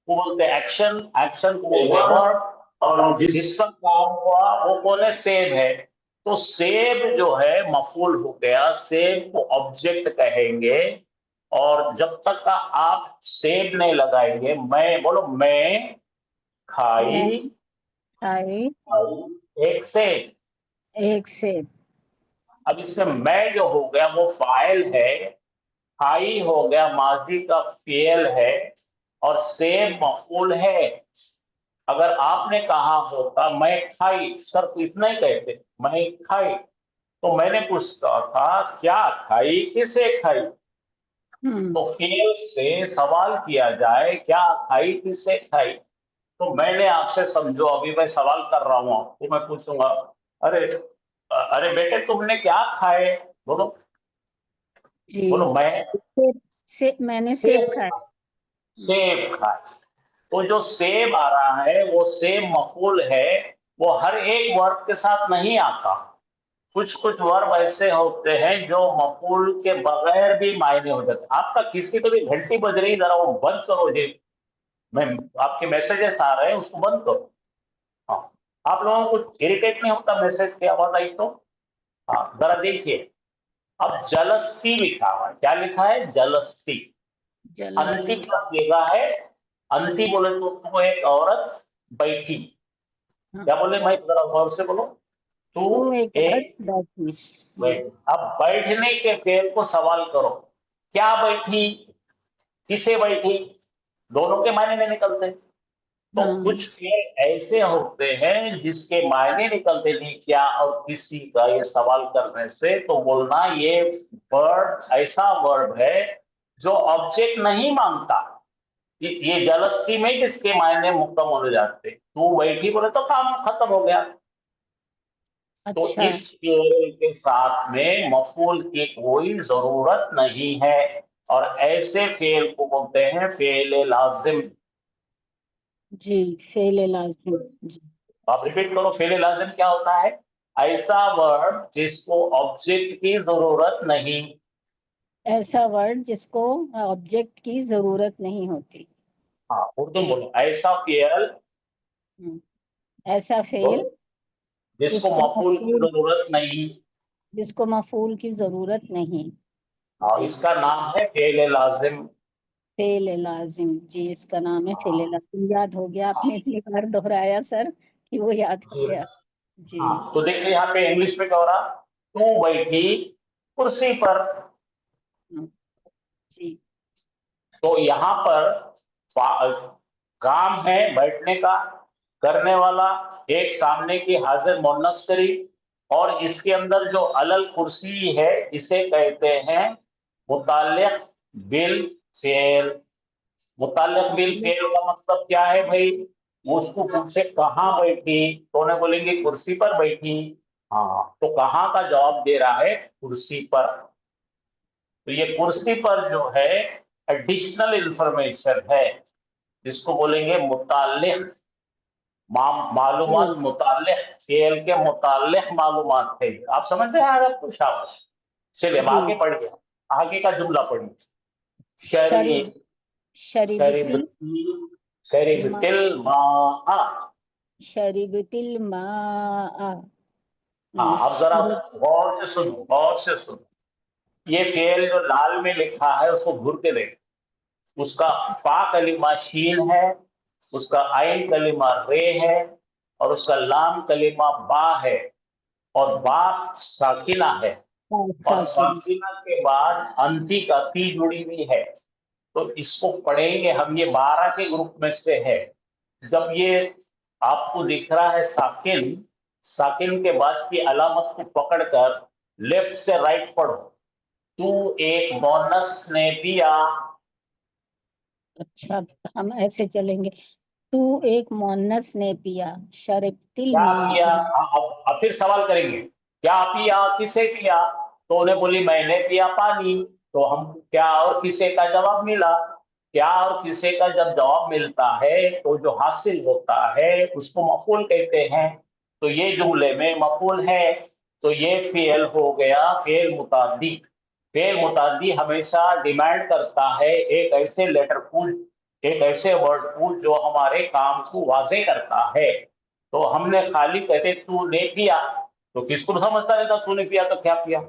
[SPEAKER 1] کو بولتے ایکشن، ایکشن کو بولتے ورب، اور جس کا کام ہوا وہ کون ہے؟ سیب ہے. تو سیب جو ہے مفعول ہو گیا، سیب کو آبجیکٹ کہیں گے. اور جب تک کا آپ سیب نہیں لگائیں گے، میں بولو میں
[SPEAKER 2] میں
[SPEAKER 1] کھائی
[SPEAKER 2] کھائی
[SPEAKER 1] ایک سیب.
[SPEAKER 2] ایک سیب.
[SPEAKER 1] اب اس میں جو ہو گیا وہ فاعل ہے، کھائی ہو گیا ماضی کا فعل ہے، اور سیب مفعول ہے. اگر آپ نے کہا ہوتا میں کھائی، سر تو اتنا ہی کہتے میں کھائی، تو میں نے پوچھتا تھا کیا کھائی، کسے کھائی؟ تو فعل سے سوال کیا جائے کیا کھائی، کسے کھائی. تو میں نے آپ سے سمجھو ابھی میں سوال کر رہا ہوں آپ کو، میں پوچھوں گا ارے ارے بیٹے تم نے کیا کھائے؟ بولو
[SPEAKER 2] جی
[SPEAKER 1] بولو میں
[SPEAKER 2] میں نے سیب کھایا.
[SPEAKER 1] سیب کھائے. تو جو سیب آ رہا ہے وہ سیب مفعول ہے، وہ ہر ایک ورب کے ساتھ نہیں آتا. کچھ ورب ایسے ہوتے ہیں جو مفعول کے بغیر بھی معنی ہو جاتے. آپ کا کسی کو بھی گھنٹی بج رہی ذرا وہ بند کرو جی، میں آپ کے میسجز آ رہے ہیں اس کو بند کرو. ہاں آپ لوگوں کو اریٹیٹ نہیں ہوتا میسج کی آواز آئی تو؟ ہاں ذرا دیکھیے اب جلستی لکھا ہوا ہے، کیا لکھا ہے؟ جلستی. انتی کا صیغہ ہے، انتی بولے تو ایک عورت بیٹھی. کیا بولے میں ذرا غور سے بولو، تو
[SPEAKER 2] ایک
[SPEAKER 1] ایک بیٹھی. اب بیٹھنے کے فعل کو سوال کرو، کیا بیٹھی، کسے بیٹھی، دونوں کے معنی میں نکلتے. تو کچھ فعل ایسے ہوتے ہیں جس کے معنی نکلتے نہیں کیا اور کسی کا، یہ سوال کرنے سے تو بولنا یہ ورڈ ایسا ورڈ ہے جو آبجیکٹ نہیں مانگتا. یہ جلستی میں جس کے معنی مکمل ہو جاتے، تو بیٹھی بولے تو کام ختم ہو گیا. تو
[SPEAKER 2] اچھا
[SPEAKER 1] اس فعل کے ساتھ میں مفعول کی کوئی ضرورت نہیں ہے، اور ایسے فعل کو بولتے ہیں فعل لازم.
[SPEAKER 2] جی فعل لازم. جی
[SPEAKER 1] آپ ریپیٹ کرو، فعل لازم کیا ہوتا ہے؟ ایسا ورڈ جس کو آبجیکٹ کی ضرورت نہیں.
[SPEAKER 2] ایسا ورڈ جس کو آبجیکٹ کی ضرورت نہیں ہوتی.
[SPEAKER 1] ہاں اردو بولو، ایسا فعل
[SPEAKER 2] ایسا فعل
[SPEAKER 1] جس کو مفعول کی ضرورت نہیں.
[SPEAKER 2] جس کو مفعول کی ضرورت نہیں.
[SPEAKER 1] ہاں
[SPEAKER 2] جی
[SPEAKER 1] اس کا نام ہے فعل لازم.
[SPEAKER 2] فعل لازم، جی اس کا نام ہے فعل لازم. یاد ہو گیا، آپ نے اتنی بار دہرایا سر کہ وہ یاد ہو گیا. جی
[SPEAKER 1] تو دیکھیے یہاں پہ انگلش میں کیا ہو رہا، تو بیٹھی کرسی پر.
[SPEAKER 2] جی
[SPEAKER 1] تو یہاں پر کام ہے بیٹھنے کا، کرنے والا ایک سامنے کی حاضر مؤنث شریف، اور اس کے اندر جو علل کرسی ہے اسے کہتے ہیں متعلق بالفعل. متعلق بالفعل کا مطلب کیا ہے بھائی؟ اس کو پوچھے کہاں بیٹھی تو انہیں بولیں گے کرسی پر بیٹھی. ہاں تو کہاں کا جواب دے رہا ہے؟ کرسی پر. تو یہ کرسی پر جو ہے ایڈیشنل انفارمیشن ہے جس کو بولیں گے متعلق. معلومات متعلق، فعل کے متعلق معلومات تھے. آپ سمجھتے ہیں اگر کچھ آواز؟ چلیے اب آگے پڑھیے، آگے کا جملہ پڑھیے. شریب شربت الماء.
[SPEAKER 2] شربت الماء.
[SPEAKER 1] ہاں اب ذرا غور سے سنو، غور سے سنو. یہ فعل جو لال میں لکھا ہے اس کو گھر کے دیکھ. اس کا فا کلمہ شین ہے، اس کا عین کلمہ رے ہے، और उसका लाम कलीमा बा है और बा साकिना है और
[SPEAKER 2] साकिन
[SPEAKER 1] साकिना के बाद अंती का ती जुड़ी हुई है। तो इसको पढ़ेंगे हम, ये 12 के ग्रुप में से है। जब ये आपको दिख रहा है साकिन, साकिन के बाद की अलामत को पकड़कर लेफ्ट से राइट पढ़ो। तू एक बोनस ने पिया,
[SPEAKER 2] अच्छा हम ऐसे चलेंगे। तू एक मोनस ने पिया शरबतिल
[SPEAKER 1] क्या
[SPEAKER 2] मा।
[SPEAKER 1] पिया? अब फिर सवाल करेंगे, क्या पिया, किसे पिया? तो उन्हें बोली मैंने पिया पानी। तो हम क्या और किसे का जवाब मिला। क्या और किसे का जब जवाब मिलता है तो जो हासिल होता है उसको मफूल कहते हैं। तो ये जुमले में मफूल है। तो ये फेल हो गया, फेल मुताद्दी। फेल मुताद्दी हमेशा डिमांड करता है एक ऐसे लेटर पुल, एक ऐसे वर्ड पुल जो हमारे काम को वाजे करता है। तो हमने खाली कहते तूने पिया, तो किसको समझता रहता तूने पिया तो क्या पिया।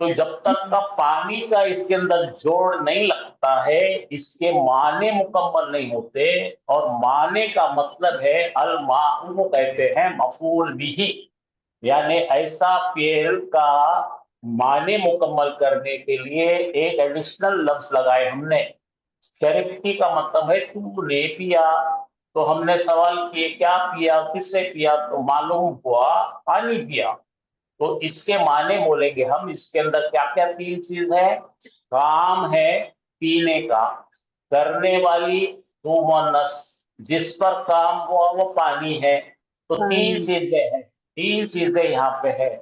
[SPEAKER 1] तो जब तक का पानी का इसके अंदर जोड़ नहीं लगता है इसके माने मुकम्मल नहीं होते। और माने का मतलब है अल माऊ को कहते हैं मफूल बिही, यानी ऐसा फेल का माने मुकम्मल करने के लिए एक एडिशनल लफ्ज लगाए हमने। शरीफती का मतलब है तूने पिया। तो हमने सवाल किए क्या पिया, किससे पिया, तो मालूम हुआ पानी पिया। तो इसके माने बोलेंगे हम, इसके अंदर क्या क्या तीन चीज है। काम है पीने का, करने वाली तू मुअन्नस, जिस पर काम हुआ वो पानी है। तो तीन
[SPEAKER 2] पानी
[SPEAKER 1] चीजें हैं, तीन चीजें यहाँ पे है।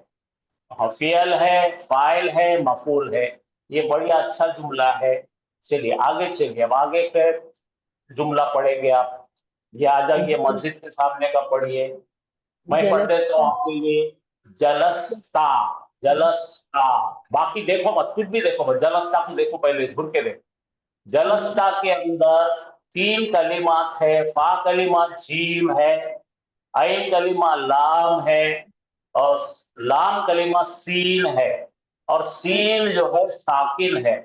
[SPEAKER 1] फेल है, फाइल है, मफूल है। ये बढ़िया अच्छा जुमला है। चलिए आगे चलिए, अब आगे के जुमला पढ़ेंगे आप। ये आ जाइए मस्जिद के सामने का पढ़िए। मैं पढ़ देता हूँ
[SPEAKER 2] जलस्ता
[SPEAKER 1] आपके लिए। जलस्ता, जलस्ता। बाकी देखो मत, कुछ भी देखो मत, जलस्ता को देखो, पहले घुर के देखो। जलस्ता के अंदर तीन कलिमात है। फा कलिमा जीम है, ऐन कलिमा लाम है और लाम कलिमा सीन है। और सीन जो है साकिन है।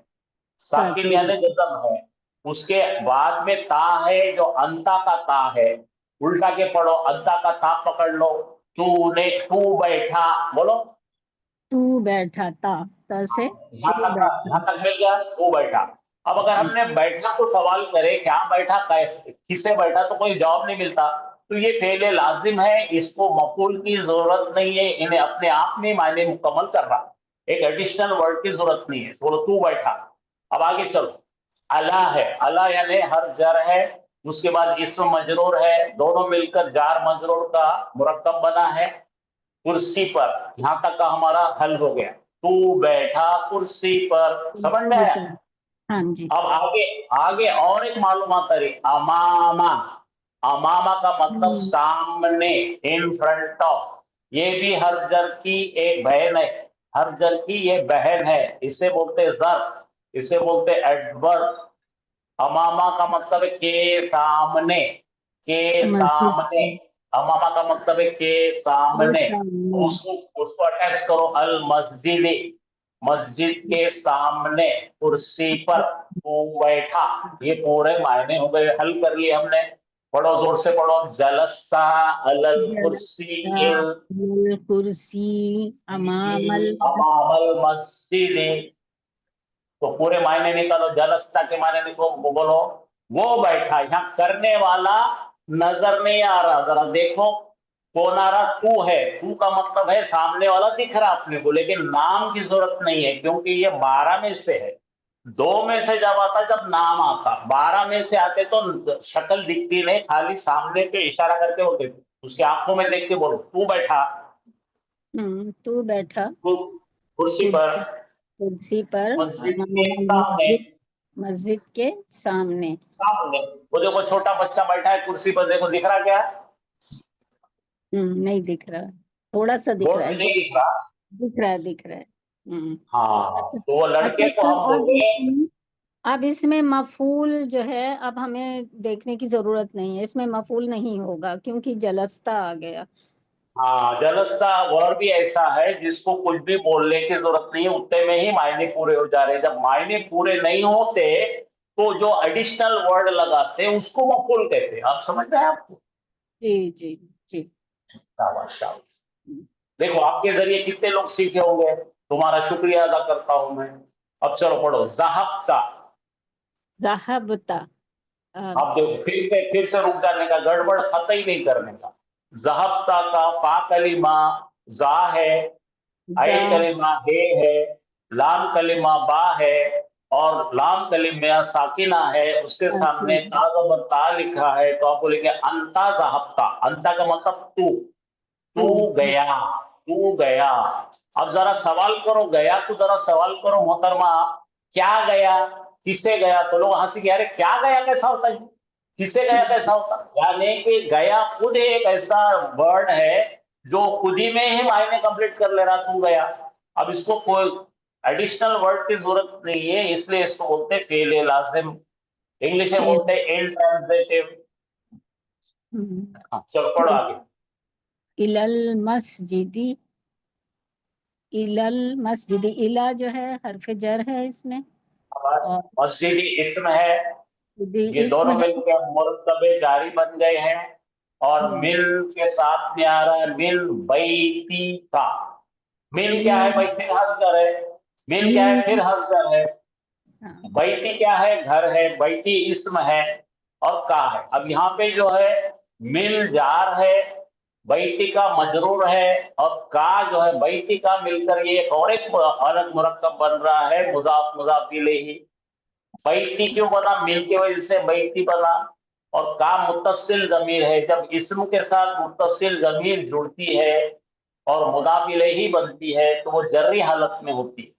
[SPEAKER 1] साकिन
[SPEAKER 2] साकिन
[SPEAKER 1] यानी जज़म है। उसके बाद में ता है जो अंता का ता है। उल्टा के पढ़ो, अंता का ता पकड़ लो। तूने, तू बैठा, बोलो।
[SPEAKER 2] तू बैठा था ता से तू बैठा।
[SPEAKER 1] यहाँ तक मिल गया, तू बैठा। अब अगर हमने बैठा को सवाल करे क्या बैठा, कैसे, किससे बैठा, तो कोई जवाब नहीं मिलता। तो ये फेले लाजिम है, इसको मफूल की जरूरत नहीं है, इन्हें अपने आप में मायने मुकम्मल कर रहा। एक एडिशनल वर्ड की जरूरत नहीं है। बोलो तू बैठा। अब आगे चलो। अला है, अला यानी हर जर है, उसके बाद इस्म मजरूर है, दोनों मिलकर जार मजरूर का मुरक्कब बना है। कुर्सी पर, यहां तक का हमारा हल हो गया। तू बैठा कुर्सी पर, समझ में आया।
[SPEAKER 2] हाँ जी।
[SPEAKER 1] अब आगे, आगे और एक मालूमात है, अमामा। अमामा का मतलब सामने, इन फ्रंट ऑफ। ये भी हर जर की एक बहन है, हर जर की ये बहन है। इसे बोलते जर्फ, इसे बोलते एडवर्ब। अमामा का मतलब है के सामने, के
[SPEAKER 2] मस्जिद
[SPEAKER 1] सामने। अमामा का मतलब है के
[SPEAKER 2] के
[SPEAKER 1] सामने। तो
[SPEAKER 2] सामने।
[SPEAKER 1] उसको उसको अटैच करो, अल मस्जिद, मस्जिद के सामने कुर्सी पर वो बैठा। ये पूरे मायने हो गए, हल कर लिए हमने। पढ़ो, जोर से पढ़ो। जलसा अलल कुर्सी,
[SPEAKER 2] कुर्सी अमामल
[SPEAKER 1] अमामल मस्जिद। तो पूरे मायने निकालो, जलस्ता के मायने निकालो, बोलो वो बैठा। यहाँ करने वाला नजर नहीं आ रहा, जरा देखो कौन आ रहा, तू है। तू का मतलब है सामने वाला दिख रहा अपने को, लेकिन नाम की जरूरत नहीं है क्योंकि ये 12 में से है। 2 में से जब आता जब नाम आता, 12 में से आते तो शक्ल दिखती नहीं, खाली सामने पे इशारा करके बोलते, उसकी आंखों में देख के बोलो तू बैठा
[SPEAKER 2] तू बैठा
[SPEAKER 1] कुर्सी पर,
[SPEAKER 2] कुर्सी पर
[SPEAKER 1] मस्जिद के सामने।
[SPEAKER 2] मस्जिद के सामने।
[SPEAKER 1] सामने वो देखो छोटा बच्चा बैठा है कुर्सी पर, देखो दिख रहा क्या?
[SPEAKER 2] नहीं दिख रहा, थोड़ा सा दिख
[SPEAKER 1] बोर्ड
[SPEAKER 2] रहा
[SPEAKER 1] पे
[SPEAKER 2] है,
[SPEAKER 1] नहीं दिख रहा।
[SPEAKER 2] दिख रहा है, दिख रहा है।
[SPEAKER 1] हाँ,
[SPEAKER 2] अच्छा।
[SPEAKER 1] तो वो लड़के
[SPEAKER 2] अच्छा
[SPEAKER 1] को हम
[SPEAKER 2] सर,
[SPEAKER 1] बोले।
[SPEAKER 2] अब इसमें मफूल जो है, अब हमें देखने की जरूरत नहीं है, इसमें मफूल नहीं होगा क्योंकि जलस्ता आ गया।
[SPEAKER 1] हाँ, जलस्ता वर्ड भी ऐसा है जिसको कुछ भी बोलने की जरूरत नहीं है, उतने में ही मायने पूरे हो जा रहे हैं। जब मायने पूरे नहीं होते तो जो एडिशनल वर्ड लगाते हैं उसको मफूल कहते हैं। आप समझ रहे हैं आपको?
[SPEAKER 2] जी जी जी।
[SPEAKER 1] शाबाश शाबाश। देखो आपके जरिए कितने लोग सीखे होंगे, तुम्हारा शुक्रिया अदा करता हूं मैं। अब चलो पढ़ो, ज़हबता।
[SPEAKER 2] ज़हबता,
[SPEAKER 1] अब देखो फिर से रुक जाने का, गड़बड़ कतई नहीं करने का। ज़हबता का फा कलिमा जा है, आइन कलिमा है, लाम कलिमा बा है, और लाम कलिमा साकिना है, उसके सामने ता लिखा है, तो आप बोलेंगे अंता ज़हबता। अंता का मतलब तू गया, तू गया। अब जरा सवाल करो, गया तो जरा सवाल करो मोहतरमा, क्या गया, किसे गया? तो लोग हंसी के, अरे क्या गया कैसा होता है, किसे गया कैसा होता? यानी कि गया खुद एक ऐसा वर्ड है जो खुद ही में ही मायने कंप्लीट कर ले रहा, तू गया। अब इसको कोई एडिशनल वर्ड की जरूरत नहीं है, इसलिए इसको बोलते हैं फेल लाजिम, इंग्लिश में बोलते हैं इंट्रांजिटिव। चलो पढ़ो आगे।
[SPEAKER 2] इलल मस्जिदी, इलल मस्जिदी, इला जो है हर्फ जर है इसमें, और
[SPEAKER 1] मस्जिद इस्म है, ये
[SPEAKER 2] इसम
[SPEAKER 1] दोनों
[SPEAKER 2] है।
[SPEAKER 1] मिलकर मुरतबे जारी बन गए हैं, और मिल के साथ में आ रहा है मिल बैती का। मिल क्या है भाई, फिर हर्फ जर है। मिल क्या है, फिर हर्फ जर है। बैती क्या है, घर है। बैती इस्म है और का है। अब यहाँ पे जो है मिल जार है, बैती का मजरूर है, और का जो है बैती का मिलकर ये और एक अलग मुरक्कब बन रहा है, मुजाफ मुजाफ इलैही। बैती क्यों बना, मिल की वजह से बैती बना। और का मुत्तसिल जमीर है, जब इस्म के साथ मुत्तसिल जमीर जुड़ती है और मुजाफ इलैही बनती है तो वो जर्री हालत में होती है।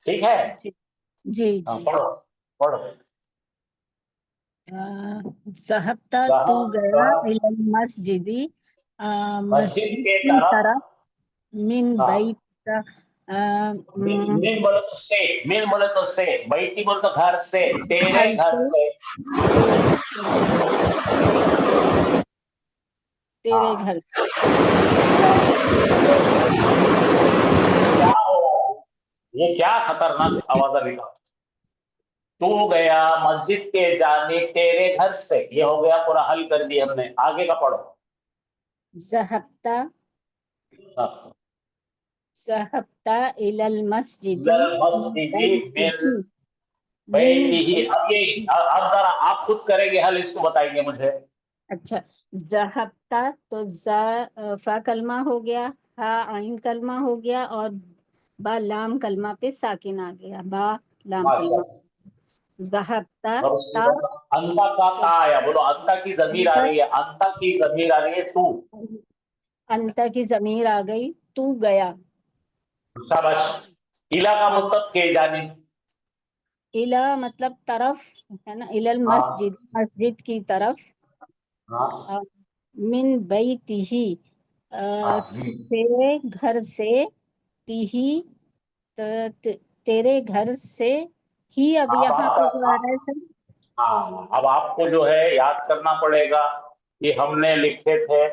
[SPEAKER 1] ठीक है,
[SPEAKER 2] जी
[SPEAKER 1] हाँ
[SPEAKER 2] जी।
[SPEAKER 1] पढ़ो पढ़ो।
[SPEAKER 2] ज़हबता, तू गया, इलल मस्जिदी,
[SPEAKER 1] मस्जिद
[SPEAKER 2] मस्जिद
[SPEAKER 1] के
[SPEAKER 2] की
[SPEAKER 1] तरफ।
[SPEAKER 2] तरफ, मिन
[SPEAKER 1] हाँ,
[SPEAKER 2] बैत,
[SPEAKER 1] मिन बोले तो से, मिन बोले तो से, बैती बोले तो घर से, तेरे घर से।
[SPEAKER 2] तेरे घर से।
[SPEAKER 1] क्या हो रहा है? ये क्या खतरनाक आवाज अभी का। तू गया मस्जिद के जानिब तेरे घर से, ये हो गया पूरा, हल कर दिया हमने। आगे का पढ़ो।
[SPEAKER 2] ज़हबता,
[SPEAKER 1] हाँ।
[SPEAKER 2] ज़हबता इलल मस्जिदी,
[SPEAKER 1] लल मस्जिदी मिन
[SPEAKER 2] मिन
[SPEAKER 1] बैतिही। अब ये अब जरा आप खुद करेंगे हल, इसको बताएंगे मुझे।
[SPEAKER 2] अच्छा, ज़हबता तो फा कलमा हो गया, हा आइन कलमा हो गया, और बा लाम कलमा पे साकिन आ गया, बा लाम कलमा। ज़हबता
[SPEAKER 1] और उसके
[SPEAKER 2] ता,
[SPEAKER 1] बाद अंता का ता आया, बोलो अंता की जमीर आ रही है, अंता की जमीर आ रही है तू।
[SPEAKER 2] अंता की जमीर आ गई, तू गया।
[SPEAKER 1] शाबाश। इला का मतलब के जानिब।
[SPEAKER 2] इला मतलब तरफ, है ना, इलल
[SPEAKER 1] हाँ
[SPEAKER 2] मस्जिद, मस्जिद की तरफ।
[SPEAKER 1] हाँ
[SPEAKER 2] मिन बैतिही,
[SPEAKER 1] हाँ।
[SPEAKER 2] से घर से, तिही, तेरे घर से ही। अब
[SPEAKER 1] अब
[SPEAKER 2] यहाँ पे जो आ
[SPEAKER 1] आप,
[SPEAKER 2] रहा है सर,
[SPEAKER 1] हाँ अब आपको जो है याद करना पड़ेगा कि हमने लिखे थे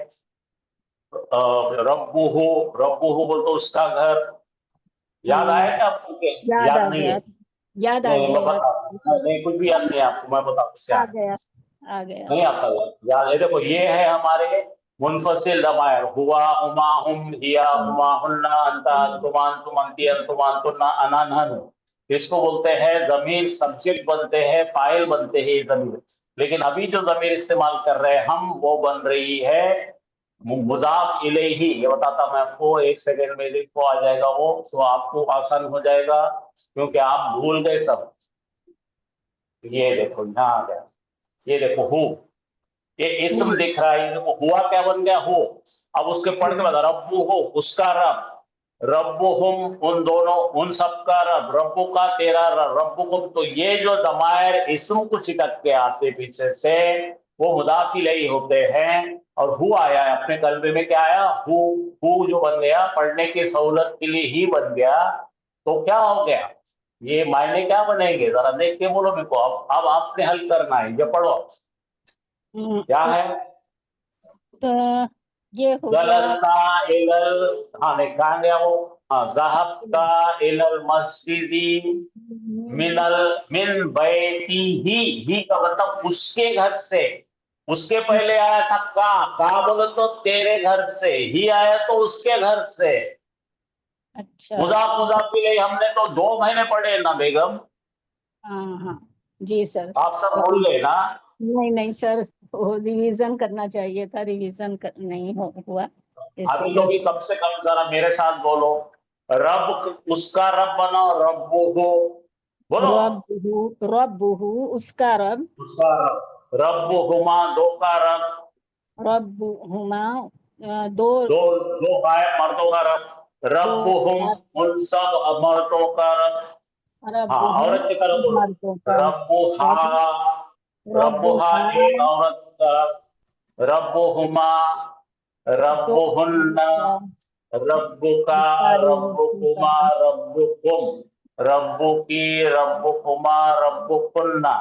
[SPEAKER 1] रब्बुहु, रब्बुहु बोल तो उसका घर। याद आया क्या आपको के?
[SPEAKER 2] याद आ
[SPEAKER 1] याद नहीं
[SPEAKER 2] गया,
[SPEAKER 1] है?
[SPEAKER 2] याद आ
[SPEAKER 1] नहीं
[SPEAKER 2] गया,
[SPEAKER 1] मैं
[SPEAKER 2] याद
[SPEAKER 1] बता, नहीं कुछ भी याद नहीं है आपको, मैं बताऊँ क्या
[SPEAKER 2] आ
[SPEAKER 1] है।
[SPEAKER 2] गया, आ गया।
[SPEAKER 1] नहीं आता याद है। देखो ये है हमारे मुनफसिल ज़मायर, हुआ, हुमा, हुम, हिया, हुमा, हुन्ना, अंता, अंतुमान, तुम, अंती, अंतुमान, तुन्ना, अना, नहनु। इसको बोलते हैं जमीर, सब्जेक्ट बनते हैं, फाइल बनते हैं ये जमीर। लेकिन अभी जो जमीर इस्तेमाल कर रहे हैं हम, वो बन रही है मुजाफ इलैही। ये बताता मैं आपको, एक सेकंड में लिखो आ जाएगा वो, तो आपको आसान हो जाएगा, क्योंकि आप भूल गए सब। ये देखो यहाँ आ गया, ये देखो हु, ये इस्म दिख रहा है, देखो हुआ क्या बन गया, हो। अब उसके पढ़ के बाद रब्बु हो, उसका रब, रब्बुहुम उन दोनों, उन सबका रब, रब्बु का तेरा रब, रब्बुकुम। तो ये जो जमायर इस्म को चिटक के आते पीछे से, वो मुदाफ इलैही होते हैं। और हु आया है, अपने कलबे में क्या आया, हु जो बन गया, पढ़ने की सहूलत के लिए ही बन गया। तो क्या हो गया, ये मायने क्या बनेंगे, जरा देख के बोलो मेरे को। अब आपने हल करना है, ये पढ़ो क्या है।
[SPEAKER 2] तो ये हो गया।
[SPEAKER 1] जलस्ता इलल, हाँ नहीं कहाँ गया वो, हाँ ज़हबता इलल मस्जिदी मिनल मिन बैती ही का मतलब उसके घर से। اس کے پہلے آیا تھا کا بولے تو تیرے گھر سے، ہی آیا تو اس کے گھر سے.
[SPEAKER 2] اچھا
[SPEAKER 1] مضاف الیہ ہم نے تو 2 مہینے پڑھے نا بیگم،
[SPEAKER 2] ہاں ہاں جی سر.
[SPEAKER 1] آپ سب بھول گئے نا.
[SPEAKER 2] نہیں سر، وہ ریویژن کرنا چاہیے تھا، ریویژن نہیں ہوا اس
[SPEAKER 1] ابھی تو
[SPEAKER 2] وجہ
[SPEAKER 1] بھی
[SPEAKER 2] سے.
[SPEAKER 1] کم سے کم ذرا میرے ساتھ بولو. رب اس کا رب بناؤ، رب ہو بولو.
[SPEAKER 2] رب اس کا رب،
[SPEAKER 1] اس کا رب ہما 2 کا رب،
[SPEAKER 2] رب ہما دو
[SPEAKER 1] دو مردوں کا رب، رب ہم ان سب مردوں کا رب.
[SPEAKER 2] رب
[SPEAKER 1] ہاں عورت کی طرف بولو.
[SPEAKER 2] مردوں کا
[SPEAKER 1] رب ہا ایک عورت کا، رب ہما، رب
[SPEAKER 2] دو
[SPEAKER 1] ہن، رب کا، رب کما، رب کم، رب کی، رب کما، رب کننا،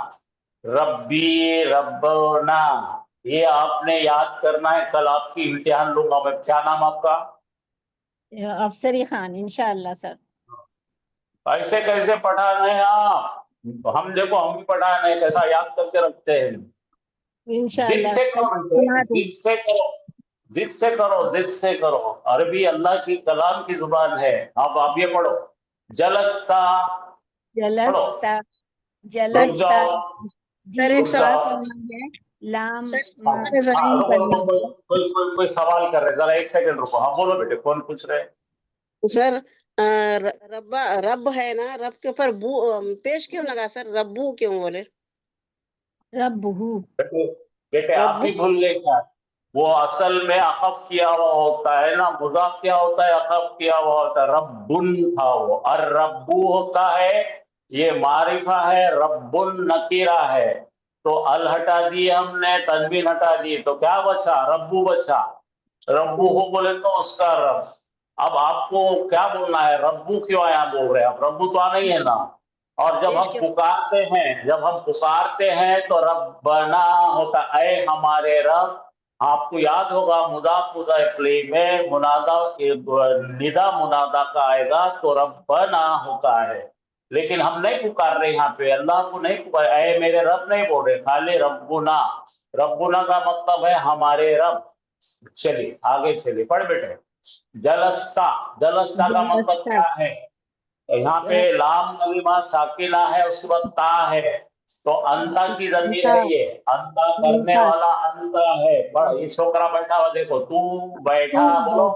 [SPEAKER 1] ربی، ربنا. یہ آپ نے یاد کرنا ہے، کل آپ کی امتحان لوں گا میں. کیا نام آپ کا؟
[SPEAKER 2] افسری خان. انشاءاللہ سر.
[SPEAKER 1] ایسے کیسے پڑھانا ہے آپ؟ ہم دیکھو ہم بھی پڑھانا ہے، کیسا یاد کر کے رکھتے ہیں. ضد
[SPEAKER 2] انشاءاللہ
[SPEAKER 1] سے کرو، ضد سے کرو، ضد سے کرو، ضد سے کرو. عربی اللہ کی کلام کی زبان ہے. آپ یہ پڑھو. جلستا پڑھو.
[SPEAKER 2] جلستا،
[SPEAKER 1] رک
[SPEAKER 2] جلستا
[SPEAKER 1] جاؤ،
[SPEAKER 2] جیم
[SPEAKER 1] رک
[SPEAKER 2] کا
[SPEAKER 1] جاؤ.
[SPEAKER 2] کرنا ہے، لام
[SPEAKER 1] ہاں رکو، کوئی سوال کر رہے، ذرا 1 سیکنڈ رکو. ہاں بولو بیٹے، کون پوچھ رہے؟
[SPEAKER 4] سر رب ہے نا، رب کے اوپر بو پیش کیوں لگا سر؟ ربو کیوں بولے؟
[SPEAKER 2] رب
[SPEAKER 1] بیٹے آپ بھی بھول گئے کیا؟ وہ اصل میں عقف کیا ہوا ہوتا ہے نا. مضاف کیا ہوتا ہے؟ عقف کیا ہوا ہوتا ہے. ربن تھا وہ، اور ربو ہوتا ہے یہ معرفہ ہے، ربن نکیرہ ہے. تو ال ہٹا دی ہم نے، تنوین ہٹا دی، تو کیا بچا؟ ربو بچا. ربو ہو بولے تو اس کا رب. اب آپ کو کیا بولنا ہے؟ ربو کیوں آیا بول رہے ہیں آپ؟ ربو تو آنا ہی ہے نا. اور جب ہم پکارتے ہیں تو ربنا ہوتا، اے ہمارے رب. آپ کو یاد ہوگا مضاف مضاف الیہ میں ندا منادا کا آئے گا تو ربنا ہوتا ہے. لیکن ہم نہیں پکار رہے یہاں پہ، اللہ کو نہیں پکار، اے میرے رب نہیں بول رہے، خالی ربنا. ربنا کا مطلب ہے ہمارے رب. چلیے آگے چلیے، پڑھ بیٹے. جلستا، جلستا کا مطلب کیا ہے؟ یہاں پہ لام کلمہ ساکنہ ہے، اس کے بعد تا ہے، تو انتا کی ضمیر ہے. یہ انتا کرنے والا انتا ہے. یہ چھوکرا بیٹھا ہوا دیکھو، تو بیٹھا بولو.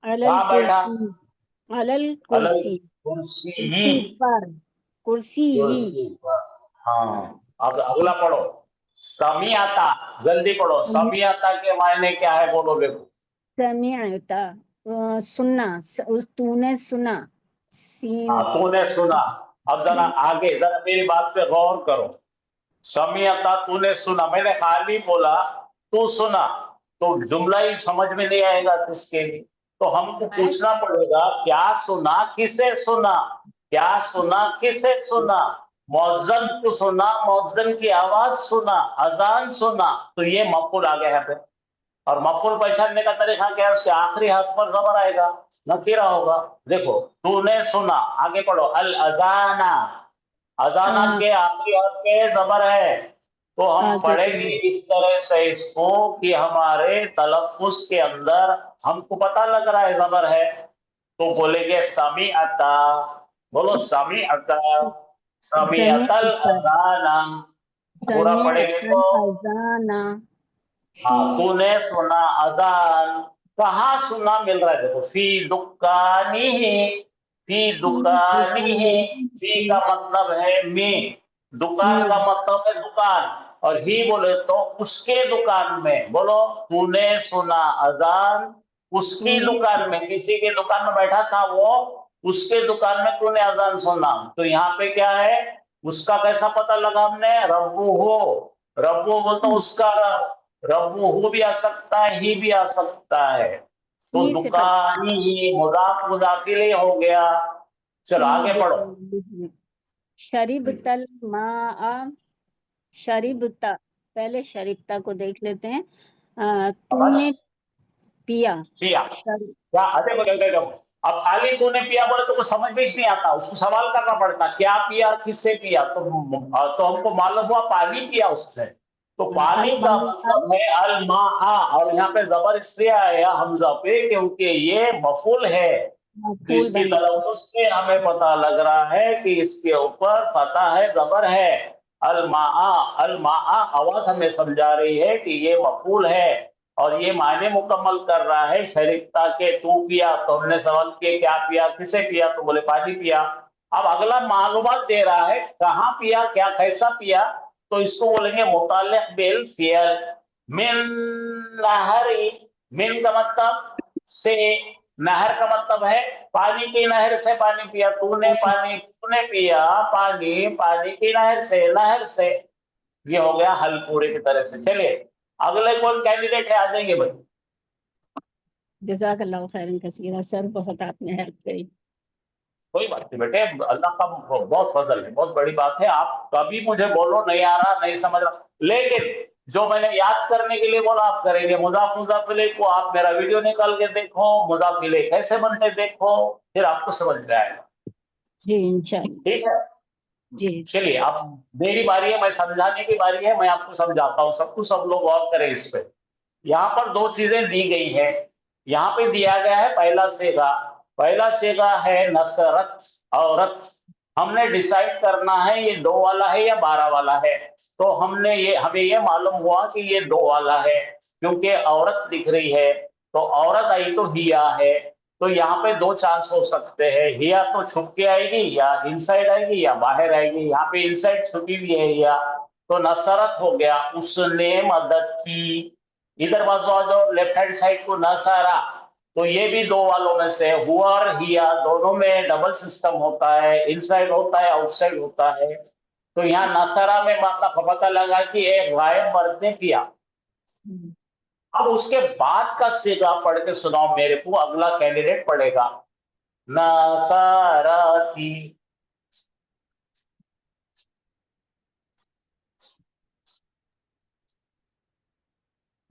[SPEAKER 1] کہاں بیٹھا؟
[SPEAKER 2] کرسی پر، کرسی
[SPEAKER 1] ہاں. اب اگلا پڑھو. سمیعتا، جلدی پڑھو. سمیعتا کے معنی کیا ہے بولو دیکھو.
[SPEAKER 2] سمیعتا سننا، تو نے سنا. سین
[SPEAKER 1] ہاں تو نے سنا. اب ذرا آگے، ذرا میری بات پہ غور کرو. سمیعتا تو نے سنا، میں نے خالی بولا تو سنا تو جملہ ہی سمجھ میں نہیں آئے گا کس کے لیے. تو ہم کو پوچھنا پڑے گا کیا سنا، کسے سنا. کیا سنا، کسے سنا. مؤذن کو سنا، مؤذن کی آواز سنا، اذان سنا. تو یہ مفعول آ گیا ہے پھر. اور مفعول پہچاننے کا طریقہ کیا ہے؟ اس کے آخری حرف پر زبر آئے گا، نکیرہ ہوگا. دیکھو تو نے سنا، آگے پڑھو. الاذان، اذانہ کے آخری حرف پہ زبر ہے. تو ہم پڑھیں گے اس طرح سے اس کو کہ ہمارے تلفظ کے اندر ہم کو پتہ لگ رہا ہے زبر ہے. تو بولیں گے سمیعتا، بولو سمیعتا، سمیعت الاذان. پورا پڑھیں گے تو ہاں تو نے سنا اذان. کہاں سنا مل رہا ہے دیکھو. فی دکانی، فی دکانی. فی کا مطلب ہے میں، دکان کا مطلب ہے دکان، اور ہی بولے تو اس کے دکان میں. بولو تو نے سنا اذان اس کی دکان میں. کسی کے دکان میں بیٹھا تھا وہ، اس کے دکان میں تو نے اذان سنا. تو یہاں پہ کیا ہے، اس کا کیسا پتہ لگا ہم نے؟ ربو ہو. ربو ہو تو اس کا رب. ربو ہو بھی آ سکتا ہے، ہی بھی آ سکتا ہے. تو دکانی ہی مضاف مضاف الیہ ہو گیا. چلو آگے پڑھو.
[SPEAKER 2] شریبتا الماء، شریبتا، پہلے شریبتا کو دیکھ لیتے ہیں. تو نے پیا.
[SPEAKER 1] پیا. دیکھو اب خالی تو نے پیا بولے تو کچھ سمجھ میں نہیں آتا، اس کو سوال کرنا پڑتا کیا پیا، کس سے پیا. تو ہم کو معلوم ہوا پانی پیا اس نے. तो पानी का मतलब है अल-मा-आ, और यहाँ पे जबर इसलिए आया हमजा पे क्योंकि ये मफूल है, तो
[SPEAKER 2] मफूल
[SPEAKER 1] इसकी
[SPEAKER 2] बना।
[SPEAKER 1] तलफ्फुज़ से हमें पता लग रहा है कि इसके ऊपर फतह है, जबर है। अल-मा-आ, अल-मा-आ आवाज हमें समझा रही है कि ये मफूल है और ये मायने मुकम्मल कर रहा है शरीकता के। तू पिया, तो हमने सवाल किया क्या पिया, किसे पिया, तो बोले पानी पिया। अब अगला मालूमात दे रहा है कहाँ पिया, क्या कैसा पिया, तो इसको बोलेंगे मुताल्लिक़ बिल फ़िअल। मिन नहरी, मिन का मतलब से, नहर का मतलब है पानी की नहर से पानी पिया, तूने पिया पानी, पानी की नहर से। ये हो गया हल पूरे की तरह से। चलिए अगले कौन कैंडिडेट है, आ जाइए भाई।
[SPEAKER 2] जज़ाकल्लाहु खैरन कसीरा सर, बहुत आपने हेल्प करी।
[SPEAKER 1] कोई बात नहीं बेटे, अल्लाह का बहुत फजल है, बहुत बड़ी बात है। आप कभी मुझे बोलो नहीं आ रहा, नहीं समझ रहा, लेकिन जो मैंने याद करने के लिए बोला आप करेंगे। मुज़ाफ मुज़ाफ इलैह को आप मेरा वीडियो निकाल के देखो, मुज़ाफ इलैह कैसे बनते देखो, फिर आपको समझ में आएगा।
[SPEAKER 2] जी इंशाअल्लाह।
[SPEAKER 1] ठीक है,
[SPEAKER 2] जी
[SPEAKER 1] चलिए अब मेरी बारी है, मैं समझाने की बारी है, मैं आपको समझाता हूँ सब कुछ। सब लोग गौर करें इस पे। यहाँ पर दो चीजें दी गई है। यहाँ पे दिया गया है पहला सेगा है नसरत, औरत। हमने डिसाइड करना है ये 2 वाला है या 12 वाला है। तो हमें ये मालूम हुआ कि ये 2 वाला है, क्योंकि औरत दिख रही है, तो औरत आई तो हिया है। तो यहाँ पे 2 चांस हो सकते हैं, हिया तो छुप के आएगी या इनसाइड आएगी या बाहर आएगी। यहाँ पे इनसाइड छुपी हुई है हिया, तो नसरत हो गया, उसने मदद की। इधर बाजू आ जाओ, लेफ्ट हैंड साइड को नसारा, तो ये भी 2 वालों में से। हुआ और हिया दोनों में डबल सिस्टम होता है, इनसाइड होता है, आउटसाइड होता है। तो यहाँ नसारा में मतलब पता लगा कि एक गायब मर्द ने किया। अब उसके बाद का सीगा पढ़ के सुनाओ मेरे को, अगला कैंडिडेट पढ़ेगा। नसाराती,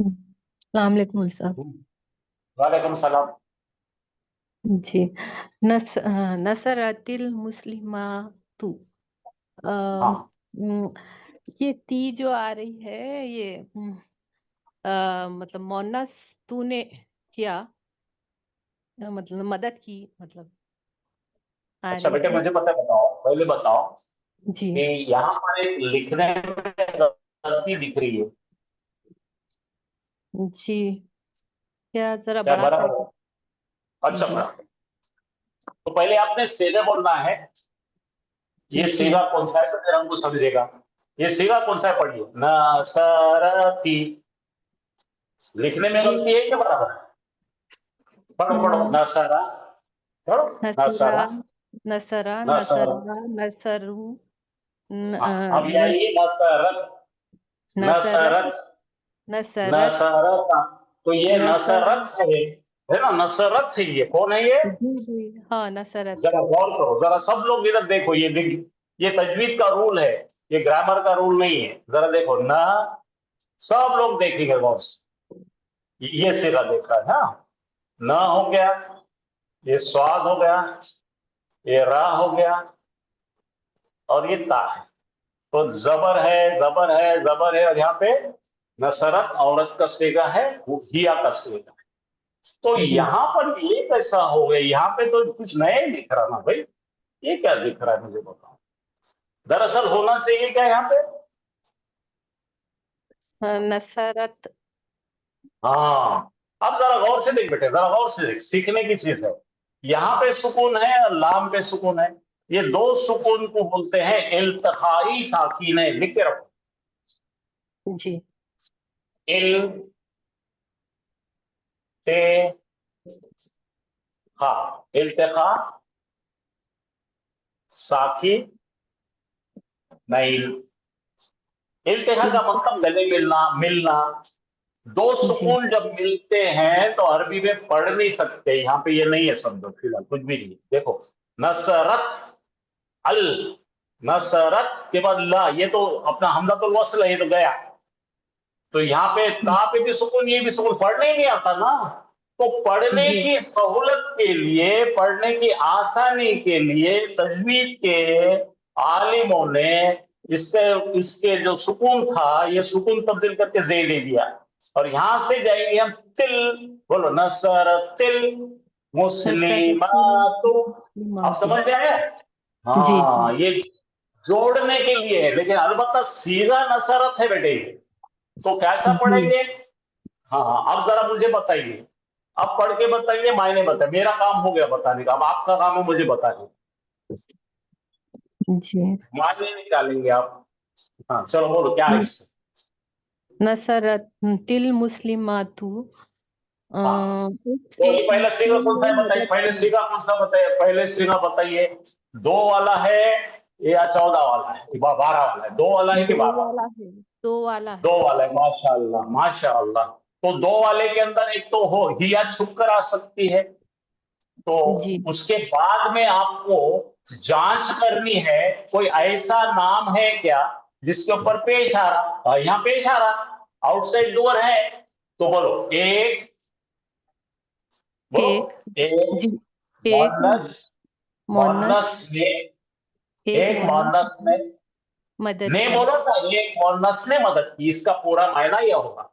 [SPEAKER 5] अस्सलाम वालेकुम साहब।
[SPEAKER 1] वालेकुम सलाम।
[SPEAKER 5] जी, नसरतिल मुस्लिमातु।
[SPEAKER 1] हाँ
[SPEAKER 5] ये ती जो आ रही है ये मतलब मोनस तूने किया, मतलब मदद की, मतलब आ
[SPEAKER 1] अच्छा
[SPEAKER 5] रही
[SPEAKER 1] बेटे,
[SPEAKER 5] है।
[SPEAKER 1] मुझे पहले बताओ
[SPEAKER 5] जी
[SPEAKER 1] कि यहाँ पर एक लिखने में गलती दिख रही है,
[SPEAKER 5] जी, क्या जरा
[SPEAKER 1] क्या
[SPEAKER 5] बड़ा
[SPEAKER 1] बराबर
[SPEAKER 5] कर।
[SPEAKER 1] है? अच्छा
[SPEAKER 5] जी
[SPEAKER 1] बराबर। तो पहले आपने सीधे बोलना है। ये
[SPEAKER 5] जी
[SPEAKER 1] सीगा कौन सा है, तो फिर हमको समझेगा। ये सीगा कौन सा है, पढ़िए। नसरती, लिखने में
[SPEAKER 5] ये
[SPEAKER 1] गलती है क्या बराबर है? पढ़ो नसरा, पढ़ो
[SPEAKER 5] नसरा,
[SPEAKER 1] नसरा,
[SPEAKER 5] नसरा,
[SPEAKER 1] नसरा।
[SPEAKER 5] नसरा, नसरू,
[SPEAKER 1] हाँ अब ये आइए नसरत,
[SPEAKER 5] नसरत,
[SPEAKER 1] नसरत,
[SPEAKER 5] नसरत,
[SPEAKER 1] नसरत। तो ये
[SPEAKER 5] नसर।
[SPEAKER 1] नसरत है ना, नसरत है। ये कौन है ये?
[SPEAKER 5] जी जी, हाँ नसरत।
[SPEAKER 1] जरा गौर करो, जरा सब लोग इधर देखो, ये तजवीद का रूल है, ये ग्रामर का रूल नहीं है। जरा देखो ना, सब लोग देखेंगे गौर से। ये सिरा देखा है ना, ना हो गया, ये स्वाद हो गया, ये रा हो गया, और ये ता है। तो जबर है, जबर है, जबर है, और यहाँ पे नसरत औरत का सेगा है, हिया का सेगा है। तो
[SPEAKER 5] जी
[SPEAKER 1] यहाँ पर ये कैसा हो गया? यहाँ पे तो कुछ नया ही दिख रहा ना भाई, ये क्या दिख रहा है मुझे बताओ। दरअसल होना चाहिए क्या यहाँ पे?
[SPEAKER 5] नसरत।
[SPEAKER 1] हाँ, अब जरा गौर से देख बेटे, जरा गौर से देख, सीखने की चीज है। यहाँ पे सुकून है और लाम पे सुकून है। ये 2 सुकून को बोलते हैं इल्तिकाई साकीने। लिख के रखो,
[SPEAKER 5] जी
[SPEAKER 1] इल ते खा, इल्तिका साकी नहीं। इल्तिका का मतलब गले मिलना। 2
[SPEAKER 5] जी
[SPEAKER 1] सुकून जब मिलते हैं तो अरबी में पढ़ नहीं सकते। यहाँ पे ये नहीं है, समझो फिलहाल कुछ भी नहीं। देखो नसरत, अल, नसरत के बाद ला, ये तो अपना हमज़तुल वस्ल है, ये तो गया। तो यहाँ पे ता पे भी सुकून, ये भी सुकून, पढ़ने ही नहीं आता ना। तो पढ़ने
[SPEAKER 5] जी
[SPEAKER 1] की सहूलत के लिए, पढ़ने की आसानी के लिए तजवीज के आलिमों ने इसके जो सुकून था ये सुकून तब्दील करके जे दे दिया और यहां से जाएंगे हम तिल, बोलो नसरतिल मुस्लिमातु। आप समझ गए?
[SPEAKER 5] जी,
[SPEAKER 1] हाँ, ये जोड़ने के लिए है, लेकिन अलबत्ता सीधा नसरत है बेटे। तो कैसा पढ़ेंगे? हाँ, अब जरा मुझे बताइए, अब पढ़ के बताइए, मायने बताइए। मेरा काम हो गया बताने का, अब आपका काम है मुझे बताने।
[SPEAKER 5] जी।
[SPEAKER 1] मायने निकालेंगे आप। हाँ चलो बोलो क्या है इसमें।
[SPEAKER 5] नसरतिल मुस्लिमातु
[SPEAKER 1] तो ये पहला सीगा कौन सा है बताइए, पहले सीगा कौन सा बताइए, पहले सीगा बताइए। 2 वाला है या 14 वाला है, 12 वाला है? 2 वाला है कि 12 वाला?
[SPEAKER 5] है, 2 वाला है।
[SPEAKER 1] 2 वाला है, माशाअल्लाह माशाअल्लाह। तो 2 वाले के अंदर एक तो हो हिया छुप कर आ सकती है, तो
[SPEAKER 5] जी।
[SPEAKER 1] उसके बाद में आपको जांच करनी है कोई ऐसा नाम है क्या जिसके ऊपर पेश आ रहा। यहाँ पेश आ रहा, आउटसाइड डोर है, तो बोलो एक, बोलो एक
[SPEAKER 5] जी, एक
[SPEAKER 1] मोनस,
[SPEAKER 5] मोनस
[SPEAKER 1] मोनस ने,
[SPEAKER 5] एक
[SPEAKER 1] एक
[SPEAKER 5] मोनस
[SPEAKER 1] मोनस ने,
[SPEAKER 5] मदद
[SPEAKER 1] ने
[SPEAKER 5] की,
[SPEAKER 1] बोलो ना, एक मोनस ने मदद की, इसका पूरा मायना यह होगा।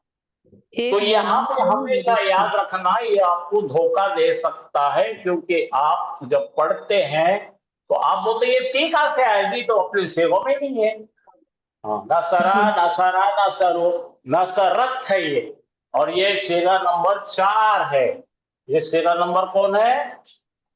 [SPEAKER 5] एक
[SPEAKER 1] तो यहाँ
[SPEAKER 5] मोनस
[SPEAKER 1] पे
[SPEAKER 5] ने
[SPEAKER 1] हमेशा
[SPEAKER 5] मदद की।
[SPEAKER 1] याद रखना, ये आपको धोखा दे सकता है, क्योंकि आप जब पढ़ते हैं तो आप बोलते ये ती कहां से आएगी, तो अपने सेवों में नहीं है। हाँ, नसरा नसरा नसरो, नसरत है ये, और ये सेगा नंबर 4 है। ये सेगा नंबर कौन है?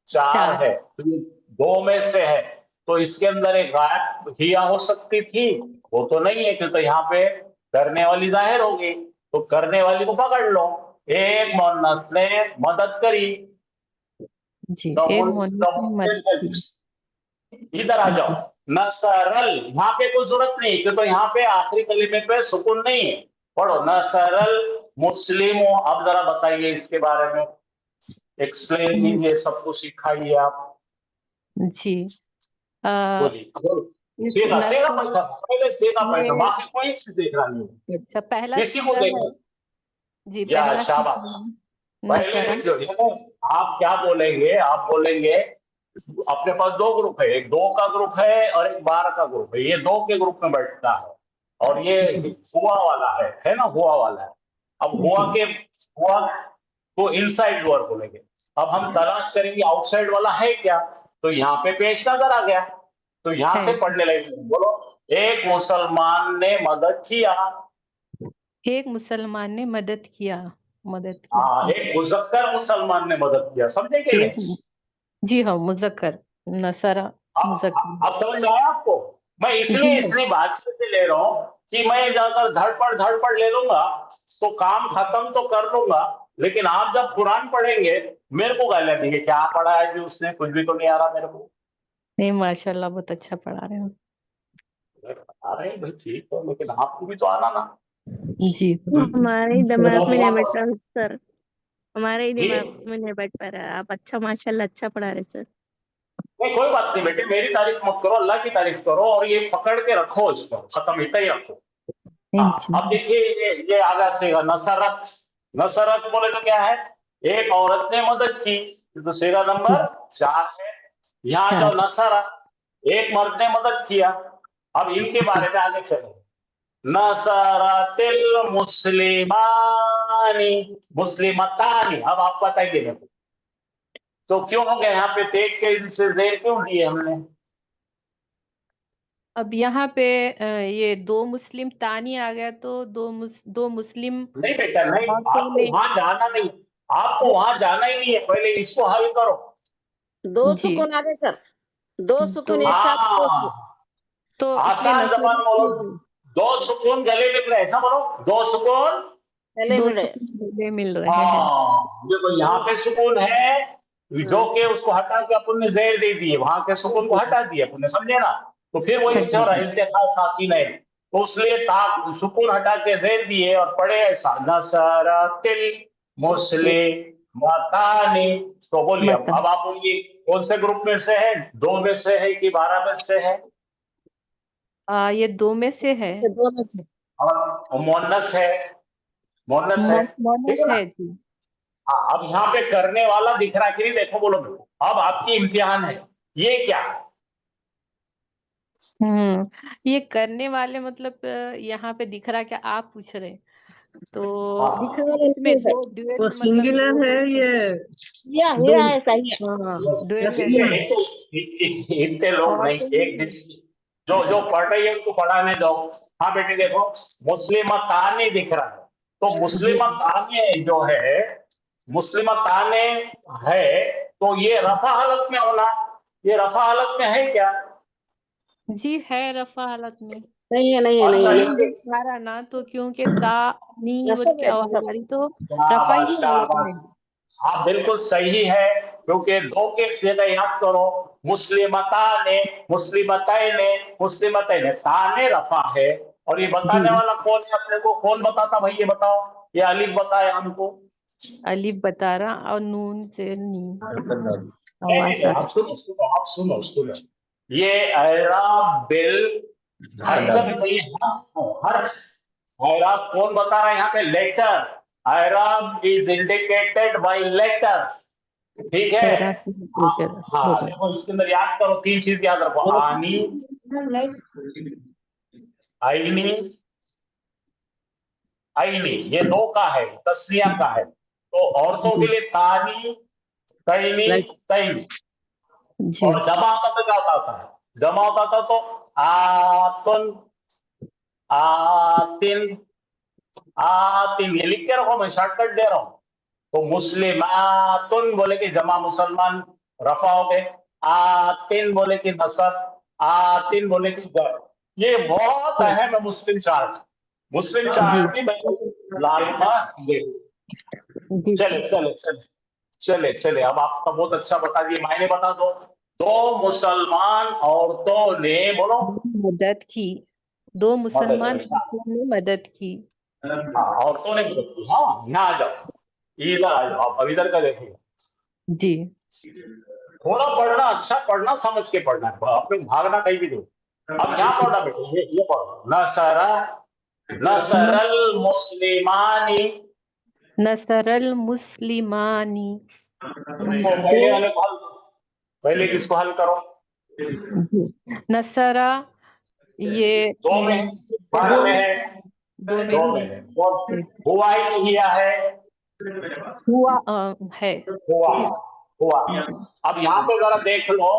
[SPEAKER 1] 4
[SPEAKER 5] 4
[SPEAKER 1] है। तो ये 2 में से है, तो इसके अंदर एक गायब हिया हो सकती थी, वो तो नहीं है, क्योंकि यहाँ पे करने वाली जाहिर होगी, तो करने वाली को पकड़ लो। एक मोहन्नस ने मदद करी,
[SPEAKER 5] जी,
[SPEAKER 1] तो
[SPEAKER 5] एक मोनस ने मदद की।
[SPEAKER 1] इधर आ जाओ। नसरल, यहाँ पे कोई जरूरत नहीं, क्योंकि यहाँ पे आखिरी कलीमे पे सुकून नहीं है। पढ़ो नसरल मुस्लिमों। अब जरा बताइए इसके बारे में, एक्सप्लेन कीजिए, सबको सिखाइए आप।
[SPEAKER 5] जी, अ,
[SPEAKER 1] बोलिए
[SPEAKER 5] इस
[SPEAKER 1] सीधा सीधा
[SPEAKER 5] नसर
[SPEAKER 1] पैसा, पहले सीधा पैसा,
[SPEAKER 5] ये
[SPEAKER 1] बाकी कोई चीज देख रहा नहीं है,
[SPEAKER 5] अच्छा पहला
[SPEAKER 1] किसी को
[SPEAKER 5] सीगा है।
[SPEAKER 1] देखो।
[SPEAKER 5] जी,
[SPEAKER 1] या
[SPEAKER 5] पहला
[SPEAKER 1] शाबाश,
[SPEAKER 5] सीगा है,
[SPEAKER 1] पहले
[SPEAKER 5] नसरा।
[SPEAKER 1] से जो देखो, आप क्या बोलेंगे, आप बोलेंगे अपने पास 2 ग्रुप है, एक 2 का ग्रुप है और एक 12 का ग्रुप है। ये 2 के ग्रुप में बैठता है, और ये
[SPEAKER 5] जी,
[SPEAKER 1] हुआ वाला है ना, हुआ वाला है। अब हुआ
[SPEAKER 5] जी,
[SPEAKER 1] के हुआ को इनसाइड डोर बोलेंगे। अब हम तलाश करेंगे आउटसाइड वाला है क्या, तो यहाँ पे पेश नजर आ गया, तो यहाँ
[SPEAKER 5] है।
[SPEAKER 1] से पढ़ने लगेंगे। बोलो एक मुसलमान ने मदद किया।
[SPEAKER 5] एक मुसलमान ने मदद किया, मदद किया।
[SPEAKER 1] हाँ, एक मुजक्कर मुसलमान ने मदद किया, समझे कि
[SPEAKER 5] एक
[SPEAKER 1] नहीं?
[SPEAKER 5] जी हाँ, मुज़क्कर, नसरा मुज़क्कर।
[SPEAKER 1] अब समझ में आया आपको? मैं
[SPEAKER 5] जी
[SPEAKER 1] इसलिए
[SPEAKER 5] हाँ,
[SPEAKER 1] इतनी बातचीत से ले रहा हूं कि मैं ज्यादा धड़पड़ ले लूंगा तो काम खत्म तो कर लूंगा, लेकिन आप जब कुरान पढ़ेंगे मेरे को गालियां देंगे, क्या पढ़ा है जी उसने, कुछ भी तो नहीं आ रहा मेरे को।
[SPEAKER 5] नहीं माशाल्लाह बहुत अच्छा पढ़ा रहे हो।
[SPEAKER 1] आ रहे हैं भाई, ठीक है, लेकिन आपको भी तो आना ना।
[SPEAKER 5] जी,
[SPEAKER 6] हमारे ही
[SPEAKER 5] माशाल्लाह।
[SPEAKER 6] दिमाग में नहीं बैठ
[SPEAKER 1] तो
[SPEAKER 6] रहा सर, हमारे ही
[SPEAKER 1] जी
[SPEAKER 6] दिमाग में नहीं बैठ पा रहा। आप अच्छा माशाल्लाह अच्छा पढ़ा रहे सर।
[SPEAKER 1] नहीं, कोई बात नहीं बेटे, मेरी तारीफ मत करो, अल्लाह की तारीफ करो, और ये पकड़ के रखो, इसको खत्म इतना ही रखो। हाँ, अब देखिए ये आगा सेगा नसरत। नसरत बोले तो क्या है? एक औरत ने मदद की, तो सेगा नंबर 4 है। यहाँ जो
[SPEAKER 5] 4
[SPEAKER 1] नसरा, एक मर्द ने मदद किया। अब इनके बारे में आगे चलो। नसरतिल मुस्लिमानी, मुस्लिमतानी। अब आप बताइए मेरे को, तो क्यों हो गया यहाँ पे तेज के से जेर क्यों दिए हमने?
[SPEAKER 5] अब यहाँ पे ये 2 मुस्लिम तानी आ गया तो 2 मुस्लिम
[SPEAKER 1] नहीं बेटा नहीं,
[SPEAKER 5] औरतों
[SPEAKER 1] आपको
[SPEAKER 5] ने
[SPEAKER 1] वहां जाना नहीं, आपको वहां जाना ही नहीं है, पहले इसको हल करो।
[SPEAKER 4] 2
[SPEAKER 5] जी,
[SPEAKER 4] सुकून आ गए सर, 2 सुकून
[SPEAKER 5] तो
[SPEAKER 4] एक साथ दो
[SPEAKER 1] हाँ,
[SPEAKER 4] सुकून।
[SPEAKER 5] तो इसलिए
[SPEAKER 1] आसान जबान
[SPEAKER 5] नसरत
[SPEAKER 1] बोलो,
[SPEAKER 5] ये हुई।
[SPEAKER 1] 2 सुकून गले मिल रहे, ऐसा बोलो, 2 सुकून।
[SPEAKER 4] गले
[SPEAKER 5] 2
[SPEAKER 4] मिले।
[SPEAKER 5] सुकून गले मिल रहे हैं।
[SPEAKER 1] हाँ, देखो यहाँ पे सुकून है, दो के उसको हटा के अपन ने जेर दे दिए, वहां के सुकून को हटा दिया अपन ने, समझे ना? तो फिर वही
[SPEAKER 5] हट
[SPEAKER 1] हो रहा है,
[SPEAKER 5] गई।
[SPEAKER 1] इल्तिखा साकिन है, तो इसलिए सुकून हटा के जेर दिए और पढ़े ऐसा नसरतिल मुस्लिमतानी। तो बोलिए,
[SPEAKER 5] मता
[SPEAKER 1] अब आप बोलिए कौन से ग्रुप में से है, 2 में से है कि 12 में से है?
[SPEAKER 5] ये 2 में से है।
[SPEAKER 4] 2 में से।
[SPEAKER 1] और मोनस है, मोनस है, ठीक
[SPEAKER 5] मोनस
[SPEAKER 1] है ना?
[SPEAKER 5] है जी।
[SPEAKER 1] हाँ, अब यहाँ पे करने वाला दिख रहा कि नहीं, देखो बोलो मेरे को। अब आपकी इम्तिहान है, ये क्या है?
[SPEAKER 5] یہ کرنے والے مطلب یہاں پہ دکھ رہا کیا آپ پوچھ رہے ہیں تو
[SPEAKER 4] دکھ رہا ہے
[SPEAKER 5] اس میں
[SPEAKER 4] ایسے
[SPEAKER 5] دو ڈویل
[SPEAKER 7] وہ
[SPEAKER 5] مطلب
[SPEAKER 7] سنگولر
[SPEAKER 5] دو
[SPEAKER 7] ہے
[SPEAKER 4] یا
[SPEAKER 7] دو
[SPEAKER 4] ہیا ہے صحیح ہے
[SPEAKER 7] ہاں
[SPEAKER 5] ڈویل
[SPEAKER 7] یس
[SPEAKER 5] ہے
[SPEAKER 1] اتنے لوگ نہیں ایک جیسے جو پڑھ رہی ہے ان کو پڑھانے دو. ہاں بیٹے دیکھو مسلمتانے دکھ رہا ہے تو مسلمتانے جو ہے مسلمتانے ہے تو یہ رفع حالت میں ہونا. یہ رفع حالت میں ہے کیا؟
[SPEAKER 5] جی ہے رفع حالت میں
[SPEAKER 4] نہیں ہے نہیں ہے نہیں
[SPEAKER 1] اچھا
[SPEAKER 4] ہے
[SPEAKER 5] نہیں
[SPEAKER 1] اس کے
[SPEAKER 5] دکھا رہا نا تو کیونکہ تا نی بول
[SPEAKER 4] نصب
[SPEAKER 5] کے
[SPEAKER 4] ہے
[SPEAKER 5] آواز
[SPEAKER 4] نصب
[SPEAKER 5] آ رہی تو رفع ہی حالت میں ہے.
[SPEAKER 1] ہاں بالکل صحیح ہے کیونکہ دو کے صیغہ یاد کرو مسلمتانے مسلمتین تانے رفع ہے اور یہ بتانے
[SPEAKER 5] جی
[SPEAKER 1] والا کون ہے اپنے کو کون بتاتا بھائی یہ بتاؤ یہ الف بتایا ہم کو.
[SPEAKER 5] الف بتا رہا اور نون سے نی
[SPEAKER 1] نہیں
[SPEAKER 5] آواز آ
[SPEAKER 1] آپ سنو یہ اعراب بالحرکت نہیں ہے حرف. اعراب کون بتا رہا ہے یہاں پہ لیٹر. اعراب از انڈیکیٹڈ بائی لیٹر. ٹھیک ہے ہاں دیکھو اس کے اندر یاد کرو تین چیز یاد رکھو آنی آئینی آئینی یہ دو کا ہے تسنیہ کا ہے تو عورتوں کے لیے تانی تینی تینی
[SPEAKER 5] جی
[SPEAKER 1] اور جمع ہوتا تو کیا ہوتا تھا جمع ہوتا تھا تو آتن آتن آتن یہ لکھ کے رکھو میں شارٹ کٹ دے رہا ہوں تو مسلماتن بولے کہ جمع مسلمان رفع ہو گئے آتن بولے کہ نصب آتن بولے کہ جر. یہ بہت اہم ہے مسلم چارٹ میں لازمہ دیکھو.
[SPEAKER 5] جی
[SPEAKER 1] چلے اب آپ کا بہت اچھا بتا دیے معنی بتا دو. دو مسلمان عورتوں نے بولو
[SPEAKER 5] مدد کی دو مسلمان عورتوں نے مدد کی.
[SPEAKER 1] عورتوں نے مدد کی. ہاں یہاں آ جاؤ ادھر آ جاؤ آپ ادھر کا دیکھیے
[SPEAKER 5] جی
[SPEAKER 1] تھوڑا پڑھنا اچھا پڑھنا سمجھ کے پڑھنا ہے آپ نے بھاگنا کہیں بھی نہیں. اب یہاں پڑھنا بیٹے یہ پڑھو نصر المسلمانی.
[SPEAKER 5] نصر المسلمانی
[SPEAKER 1] پہلے والے کو حل کرو. پہلے کس کو حل کرو
[SPEAKER 5] نصرہ یہ
[SPEAKER 1] دو میں بارہ میں ہے
[SPEAKER 5] دو
[SPEAKER 1] دو
[SPEAKER 5] میں
[SPEAKER 1] میں ہے ہوا ہی کیا ہے
[SPEAKER 5] ہوا ہے
[SPEAKER 1] ہوا. اب یہاں پہ ذرا دیکھ لو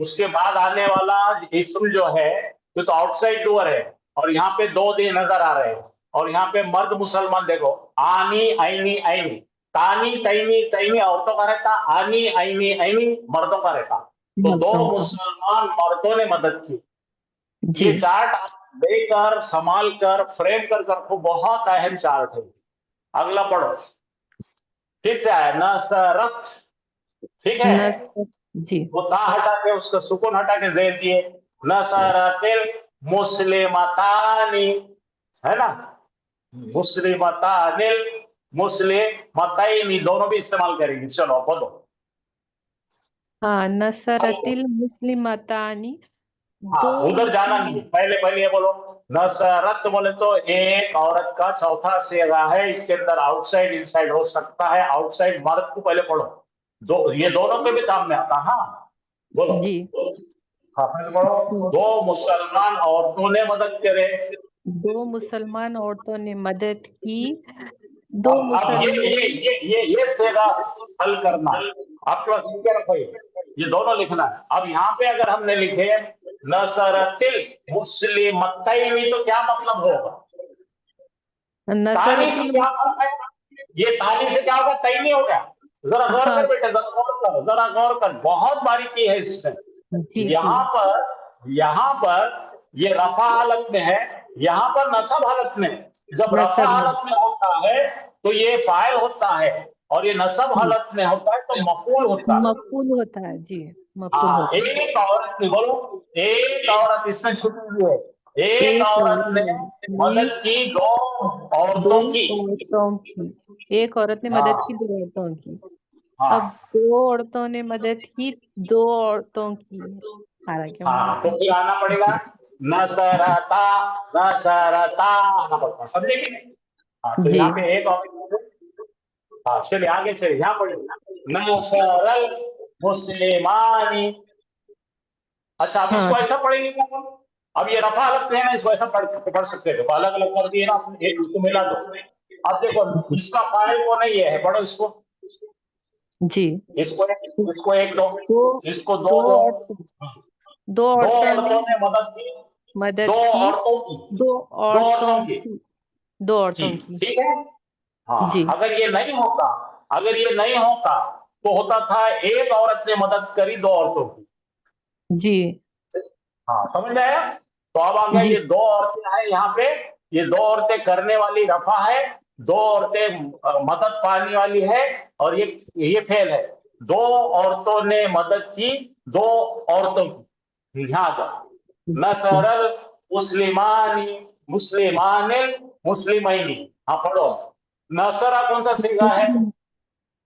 [SPEAKER 1] اس کے بعد آنے والا اسم جو ہے یہ تو آؤٹ سائڈ ڈور ہے اور یہاں پہ دو دن نظر آ رہے ہیں اور یہاں پہ مرد مسلمان دیکھو آنی آئینی آئینی تانی تینی تینی عورتوں کا رہتا آنی آئینی آئینی مردوں کا رہتا تو دو مسلمان عورتوں نے مدد کی. یہ چارٹ لے کر سنبھال کر فریم کر رکھو بہت اہم چارٹ ہے. اگلا پڑھو ٹھیک سے ہے نصرت ٹھیک ہے
[SPEAKER 5] جی
[SPEAKER 1] وہ تا ہٹا کے اس کا سکون ہٹا کے زیر دیے نصرت المسلمتانی ہے نا مسلمتان مسلمتین دونوں بھی استعمال کریں گے. چلو بولو
[SPEAKER 5] ہاں نصرت المسلمتانی دو
[SPEAKER 1] ادھر جانا نہیں پہلے یہ بولو نصرت بولے تو ایک عورت کا چوتھا صیغہ ہے اس کے اندر آؤٹ سائڈ ان سائڈ ہو سکتا ہے آؤٹ سائڈ مرد کو پہلے پڑھو یہ دونوں کے بھی کام میں آتا. ہاں بولو
[SPEAKER 5] جی
[SPEAKER 1] پڑھو دو مسلمان عورتوں نے مدد کرے.
[SPEAKER 5] دو مسلمان عورتوں نے مدد کی دو
[SPEAKER 1] اب
[SPEAKER 5] مسلمان
[SPEAKER 1] یہ صیغہ حل کرنا آپ کے پاس لکھ کے رکھو یہ دونوں لکھنا ہے. اب یہاں پہ اگر ہم نے لکھے نصرت المسلمتین تو کیا مطلب ہوگا تانی
[SPEAKER 5] نصرت
[SPEAKER 1] سے کیا فرق ہے یہ تانی سے کیا ہوگا تینی ہو گیا. ذرا غور کر بیٹے ذرا غور کر بہت باریکی ہے اس میں.
[SPEAKER 5] جی
[SPEAKER 1] یہاں پر یہ رفع حالت میں ہے یہاں پر نصب حالت میں. جب رفع
[SPEAKER 5] نصب
[SPEAKER 1] حالت میں ہوتا ہے تو یہ فاعل ہوتا ہے اور یہ نصب حالت میں ہوتا ہے تو مفعول ہوتا ہے.
[SPEAKER 5] مفعول ہوتا ہے جی مفعول ہوتا ہے.
[SPEAKER 1] ایک عورت نے بولو ایک عورت اس میں چھپی ہوئی ہے ایک عورت نے مدد کی دو عورتوں کی.
[SPEAKER 5] ایک عورت نے مدد کی دو عورتوں کی. اب دو عورتوں نے مدد کی دو عورتوں کی
[SPEAKER 1] تو پھر آنا پڑے گا نصرتا آنا پڑتا سمجھے کہ نہیں. تو یہاں پہ ایک عورت چلیے آگے چلیے یہاں پڑے نصر المسلمانی अच्छा, अब इसको ऐसा पढ़ेंगे क्या हम? अब ये रफा अलग है ना, इसको ऐसा पढ़ सकते हैं, अलग अलग कर दिए ना, एक इसको मिला दो। अब देखो इसका फाइल को नहीं है, पढ़ो इसको,
[SPEAKER 5] जी।
[SPEAKER 1] इसको एक दो,
[SPEAKER 5] दो
[SPEAKER 1] इसको
[SPEAKER 5] दो
[SPEAKER 1] दो,
[SPEAKER 5] दो
[SPEAKER 1] दो
[SPEAKER 5] औरतों
[SPEAKER 1] औरतों ने मदद की,
[SPEAKER 5] मदद
[SPEAKER 1] दो
[SPEAKER 5] की,
[SPEAKER 1] औरतों की,
[SPEAKER 5] दो
[SPEAKER 1] दो
[SPEAKER 5] औरतों
[SPEAKER 1] औरतों की,
[SPEAKER 5] की, दो औरतों की।
[SPEAKER 1] ठीक है। हाँ,
[SPEAKER 5] जी
[SPEAKER 1] अगर ये नहीं होता तो होता था एक औरत ने मदद करी दो औरतों की।
[SPEAKER 5] जी
[SPEAKER 1] हाँ, समझ में आया? तो अब आ गया,
[SPEAKER 5] जी
[SPEAKER 1] ये दो औरतें हैं यहाँ पे, ये दो औरतें करने वाली रफा है, दो औरतें मदद पाने वाली है, और ये फेल है। दो औरतों ने मदद की दो औरतों की। यहाँ जाओ, नसरल मुस्लिमानी मुस्लिमानिल मुस्लिमैनी। हाँ पढ़ो, नसरा कौन सा सीगा है?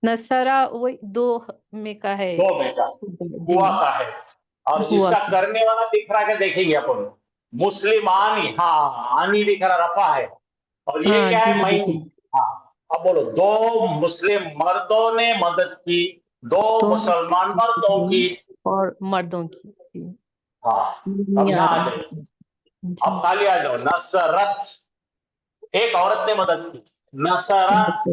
[SPEAKER 5] नसरा वही दो में का है।
[SPEAKER 1] दो में का,
[SPEAKER 5] जी
[SPEAKER 1] हुआ का है, और
[SPEAKER 5] हुआ
[SPEAKER 1] इसका करने वाला दिख रहा है, देखेंगे अपन, मुस्लिमानी, हाँ आनी दिख रहा, रफा है, और ये
[SPEAKER 5] हाँ
[SPEAKER 1] क्या है?
[SPEAKER 5] जी
[SPEAKER 1] मैनी। हाँ, अब बोलो, दो मुस्लिम मर्दों ने मदद की दो
[SPEAKER 5] तो
[SPEAKER 1] मुसलमान मर्दों की।
[SPEAKER 5] और मर्दों की। जी
[SPEAKER 1] हाँ, अब
[SPEAKER 5] नहीं आ
[SPEAKER 1] यहाँ आ
[SPEAKER 5] रहा
[SPEAKER 1] जाइए,
[SPEAKER 5] जी
[SPEAKER 1] अब खाली आ जाओ, नसरत, एक औरत ने मदद की, नसरा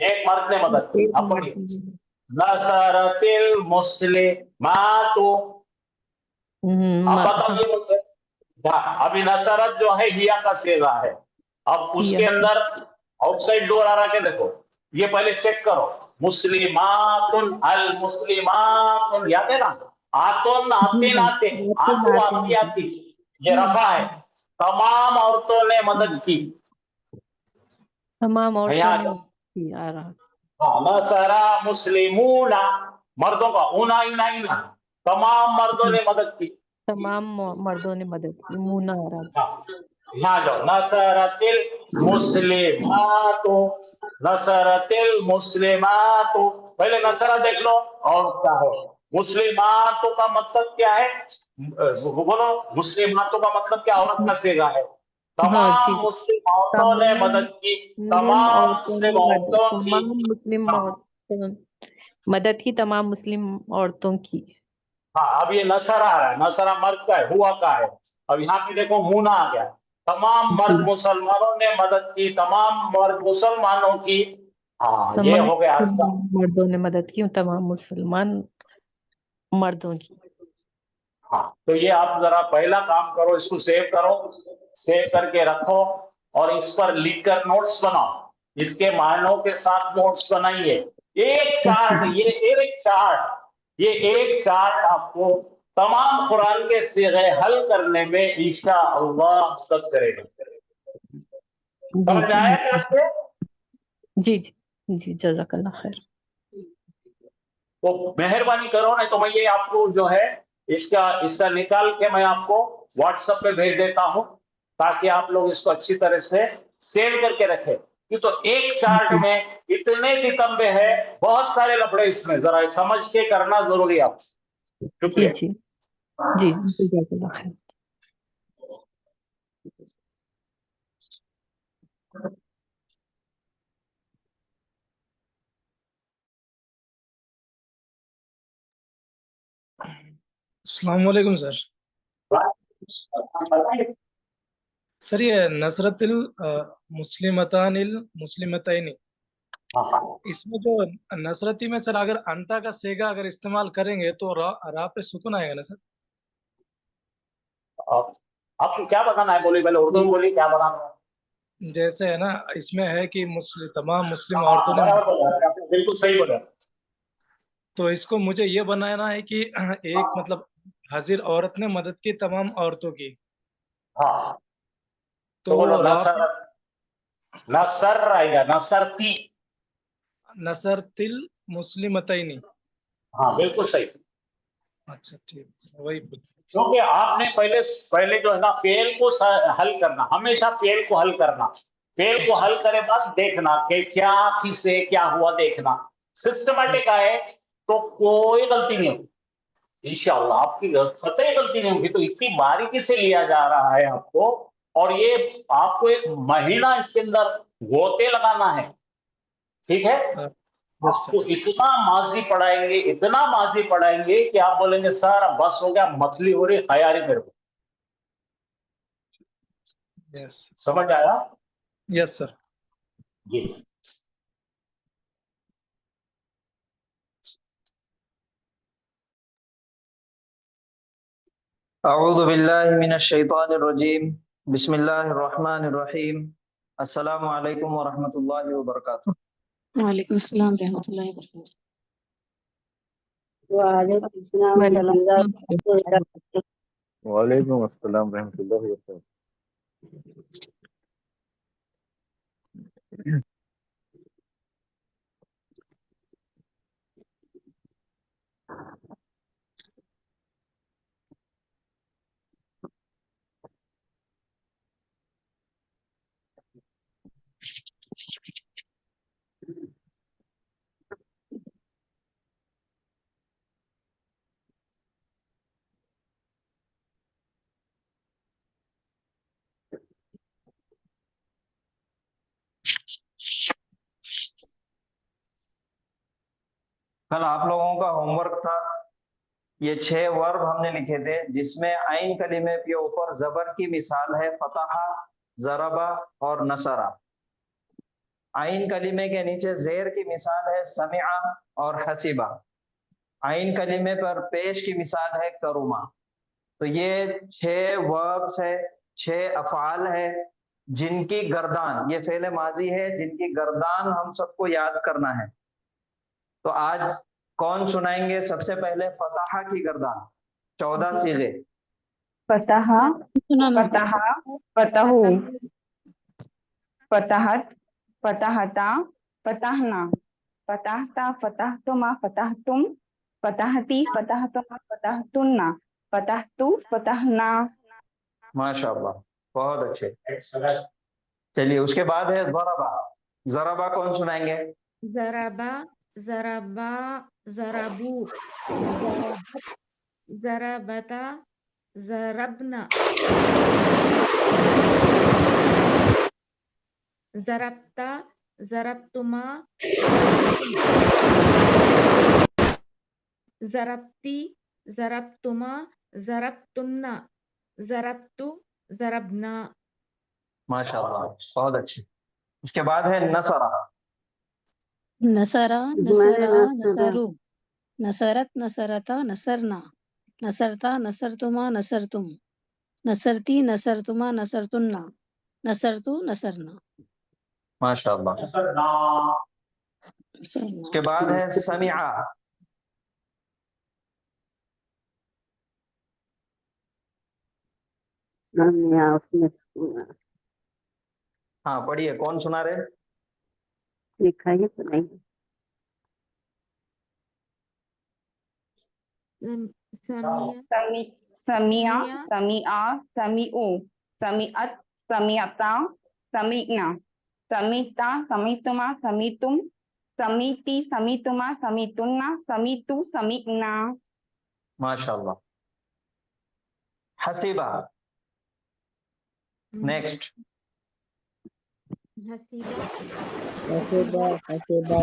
[SPEAKER 1] एक मर्द ने मदद की। अब पढ़िए, नसरतिल मुस्लिमातु। अब बताओ ये बोलते हैं, अभी नसरत जो है हिया का सेगा है, अब उसके अंदर आउटसाइड डोर आ रहा है, देखो ये पहले चेक करो, मुस्लिमातुन अल मुस्लिमातुन, याद है ना, आतुन आतिन आते, आतु आती आती, ये रफा है, तमाम औरतों ने मदद की।
[SPEAKER 5] तमाम औरतों
[SPEAKER 1] यहाँ
[SPEAKER 5] ने की आ रहा।
[SPEAKER 1] हाँ, नसरा मुस्लिमूना, मर्दों का, ऊना इना इना, तमाम मर्दों ने मदद की।
[SPEAKER 5] तमाम मर्दों ने मदद की, मुना आ रहा।
[SPEAKER 1] हाँ, यहाँ जाओ, नसरतिल मुस्लिमातो, नसरतिल मुस्लिमातो, पहले नसरा देख लो और क्या है, मुस्लिमातो का मतलब क्या है? बोलो, मुस्लिमातो का मतलब क्या? औरत का सेगा है।
[SPEAKER 5] हाँ जी,
[SPEAKER 1] तमाम मुस्लिम औरतों ने
[SPEAKER 5] तमाम
[SPEAKER 1] मदद की,
[SPEAKER 5] मुस्लिम
[SPEAKER 1] तमाम
[SPEAKER 5] औरतों
[SPEAKER 1] मुस्लिम
[SPEAKER 5] ने मदद,
[SPEAKER 1] औरतों की।
[SPEAKER 5] तमाम मुस्लिम
[SPEAKER 1] हाँ,
[SPEAKER 5] औरतों मदद की, तमाम मुस्लिम औरतों की।
[SPEAKER 1] हाँ, अब ये नसरा आ रहा है, नसरा मर्द का है, हुआ का है। अब यहाँ पे देखो मुना आ गया, तमाम मर्द
[SPEAKER 5] जी
[SPEAKER 1] मुसलमानों ने मदद की, तमाम मर्द मुसलमानों की। हाँ, ये
[SPEAKER 5] तमाम
[SPEAKER 1] हो गया आज का।
[SPEAKER 5] मर्दों ने मदद की, तमाम मुसलमान मर्दों की।
[SPEAKER 1] हाँ, तो ये आप जरा पहला काम करो, इसको सेव करो, सेव करके रखो, और इस पर लिखकर नोट्स बनाओ, इसके मायनों के साथ नोट्स बनाइए। एक चार्ट, ये एक चार्ट आपको तमाम कुरान के सीगे हल करने में इंशाअल्लाह मदद करेगा।
[SPEAKER 5] जी
[SPEAKER 1] समझ आया क्या
[SPEAKER 5] जी
[SPEAKER 1] आपको?
[SPEAKER 5] जी जी जी जज़ाकल्लाह खैर।
[SPEAKER 1] तो मेहरबानी करो, नहीं तो मैं ये आपको जो है इसका निकाल के मैं आपको व्हाट्सएप पे भेज देता हूं, ताकि आप लोग इसको अच्छी तरह से सेव करके रखें। कि तो एक चार्ट में इतने सितंबे हैं, बहुत सारे लफड़े इसमें, जरा समझ के करना जरूरी है आपको।
[SPEAKER 5] जी
[SPEAKER 1] शुक्रिया।
[SPEAKER 5] जी जी जज़ाकल्लाह खैर।
[SPEAKER 7] अस्सलाम वालेकुम सर। सर ये नसरतिल मुस्लिमतानिल मुस्लिमतैनी, इसमें जो नसरती में सर अगर अंता का सेगा अगर इस्तेमाल करेंगे तो रा पे सुकून आएगा ना सर?
[SPEAKER 1] आपको क्या बताना है? बोलिए, पहले उर्दू में बोलिए, क्या बताना है?
[SPEAKER 7] जैसे है ना, इसमें है कि तमाम मुस्लिम
[SPEAKER 1] हाँ,
[SPEAKER 7] औरतों ने,
[SPEAKER 1] बराबर बोला आपने, बिल्कुल सही बोला।
[SPEAKER 7] तो इसको मुझे ये बनाना है कि एक मतलब हाजिर औरत ने मदद की तमाम औरतों की,
[SPEAKER 1] हाँ,
[SPEAKER 7] तो
[SPEAKER 1] तो बोलो
[SPEAKER 7] रा पे
[SPEAKER 1] नसर आएगा, नसरती।
[SPEAKER 7] नसरतिल मुस्लिमतैनी।
[SPEAKER 1] हाँ, बिल्कुल सही।
[SPEAKER 7] अच्छा ठीक है, वही
[SPEAKER 1] क्योंकि आपने पहले जो है ना, फेल को हल करना, हमेशा फेल को हल करना, फेल को हल करे बाद देखना कि क्या किसे क्या हुआ, देखना सिस्टमेटिक आए तो कोई गलती नहीं होगी इंशाअल्लाह, आपकी सतह गलती नहीं होगी। तो इतनी बारीकी से लिया जा रहा है आपको, और ये आपको एक महीना इसके अंदर गोते लगाना है, ठीक है।
[SPEAKER 7] यस
[SPEAKER 1] आपको इतना माजी पढ़ाएंगे, इतना माजी पढ़ाएंगे कि आप बोलेंगे सर अब बस हो गया, मतली हो रही, खयारी मेरे को।
[SPEAKER 7] यस
[SPEAKER 1] समझ आया?
[SPEAKER 7] Yes sir.
[SPEAKER 1] जी।
[SPEAKER 8] अऊज़ु बिल्लाहि मिनश शैतानिर रजीम। बिस्मिल्लाहिर रहमानिर रहीम। अस्सलामु अलैकुम व रहमतुल्लाहि व बरकातुहू।
[SPEAKER 6] वालेकुम अस्सलाम रहमतुल्लाहि व बरकातहू।
[SPEAKER 9] वालेकुम अस्सलाम रहमतुल्लाहि व बरकातहू।
[SPEAKER 8] कल आप लोगों का होमवर्क था, ये 6 वर्ब हमने लिखे थे जिसमें आइन कलीमे के ऊपर जबर की मिसाल है फतहा, जरबा और नसरा। आइन कलीमे के नीचे जेर की मिसाल है समिआ और हसीबा। आइन कलीमे पर पेश की मिसाल है करुमा। तो ये 6 वर्ब्स है, 6 अफआल है जिनकी गर्दान, ये फेले माजी है जिनकी गर्दान हम सबको याद करना है। तो आज कौन सुनाएंगे सबसे पहले फतहा की गर्दान? 14 सीगे।
[SPEAKER 10] फतहा, फतहा, फतहु, फतहत, फतहता, फतहना, फतहता, फतहतुमा, फतहतुम, फतहती, फतहतुमा, फतहतुन्ना, फतहतु, फतहना।
[SPEAKER 8] माशाअल्लाह, बहुत अच्छे। चलिए उसके बाद है ज़रबा। ज़रबा कौन सुनाएंगे?
[SPEAKER 11] ज़रबा, ज़रबा, ज़रबू, ज़रबत, ज़रबता, ज़रबना, ज़रबता, ज़रबतुमा, ज़रबती, ज़रबतुमा, ज़रबतुन्ना, ज़रबतु, ज़रबना।
[SPEAKER 8] माशाअल्लाह, बहुत अच्छे। उसके बाद है नसरा।
[SPEAKER 6] नसरा, नसरा, नसरु, नसरत, नसरता, नसरना, नसरता, नसरतुमा, नसरतुम, नसरती, नसरतुमा, नसरतुन्ना, नसरतु, नसरना।
[SPEAKER 8] माशाअल्लाह।
[SPEAKER 1] नसरना।
[SPEAKER 8] उसके बाद है समिआ। हाँ पढ़िए, कौन सुना रहे?
[SPEAKER 10] लिखाइए सुनाइए।
[SPEAKER 11] समिया,
[SPEAKER 10] समिया, समिआ, समिउ, समिअत, समिअता, समिअना, समिता, समितुमा, समितुम, समिति, समितुमा, समितुन्ना, समितु, समिअना।
[SPEAKER 8] माशाअल्लाह। हसीबा। नेक्स्ट।
[SPEAKER 11] हसीबा,
[SPEAKER 5] हसीबा, हसीबा,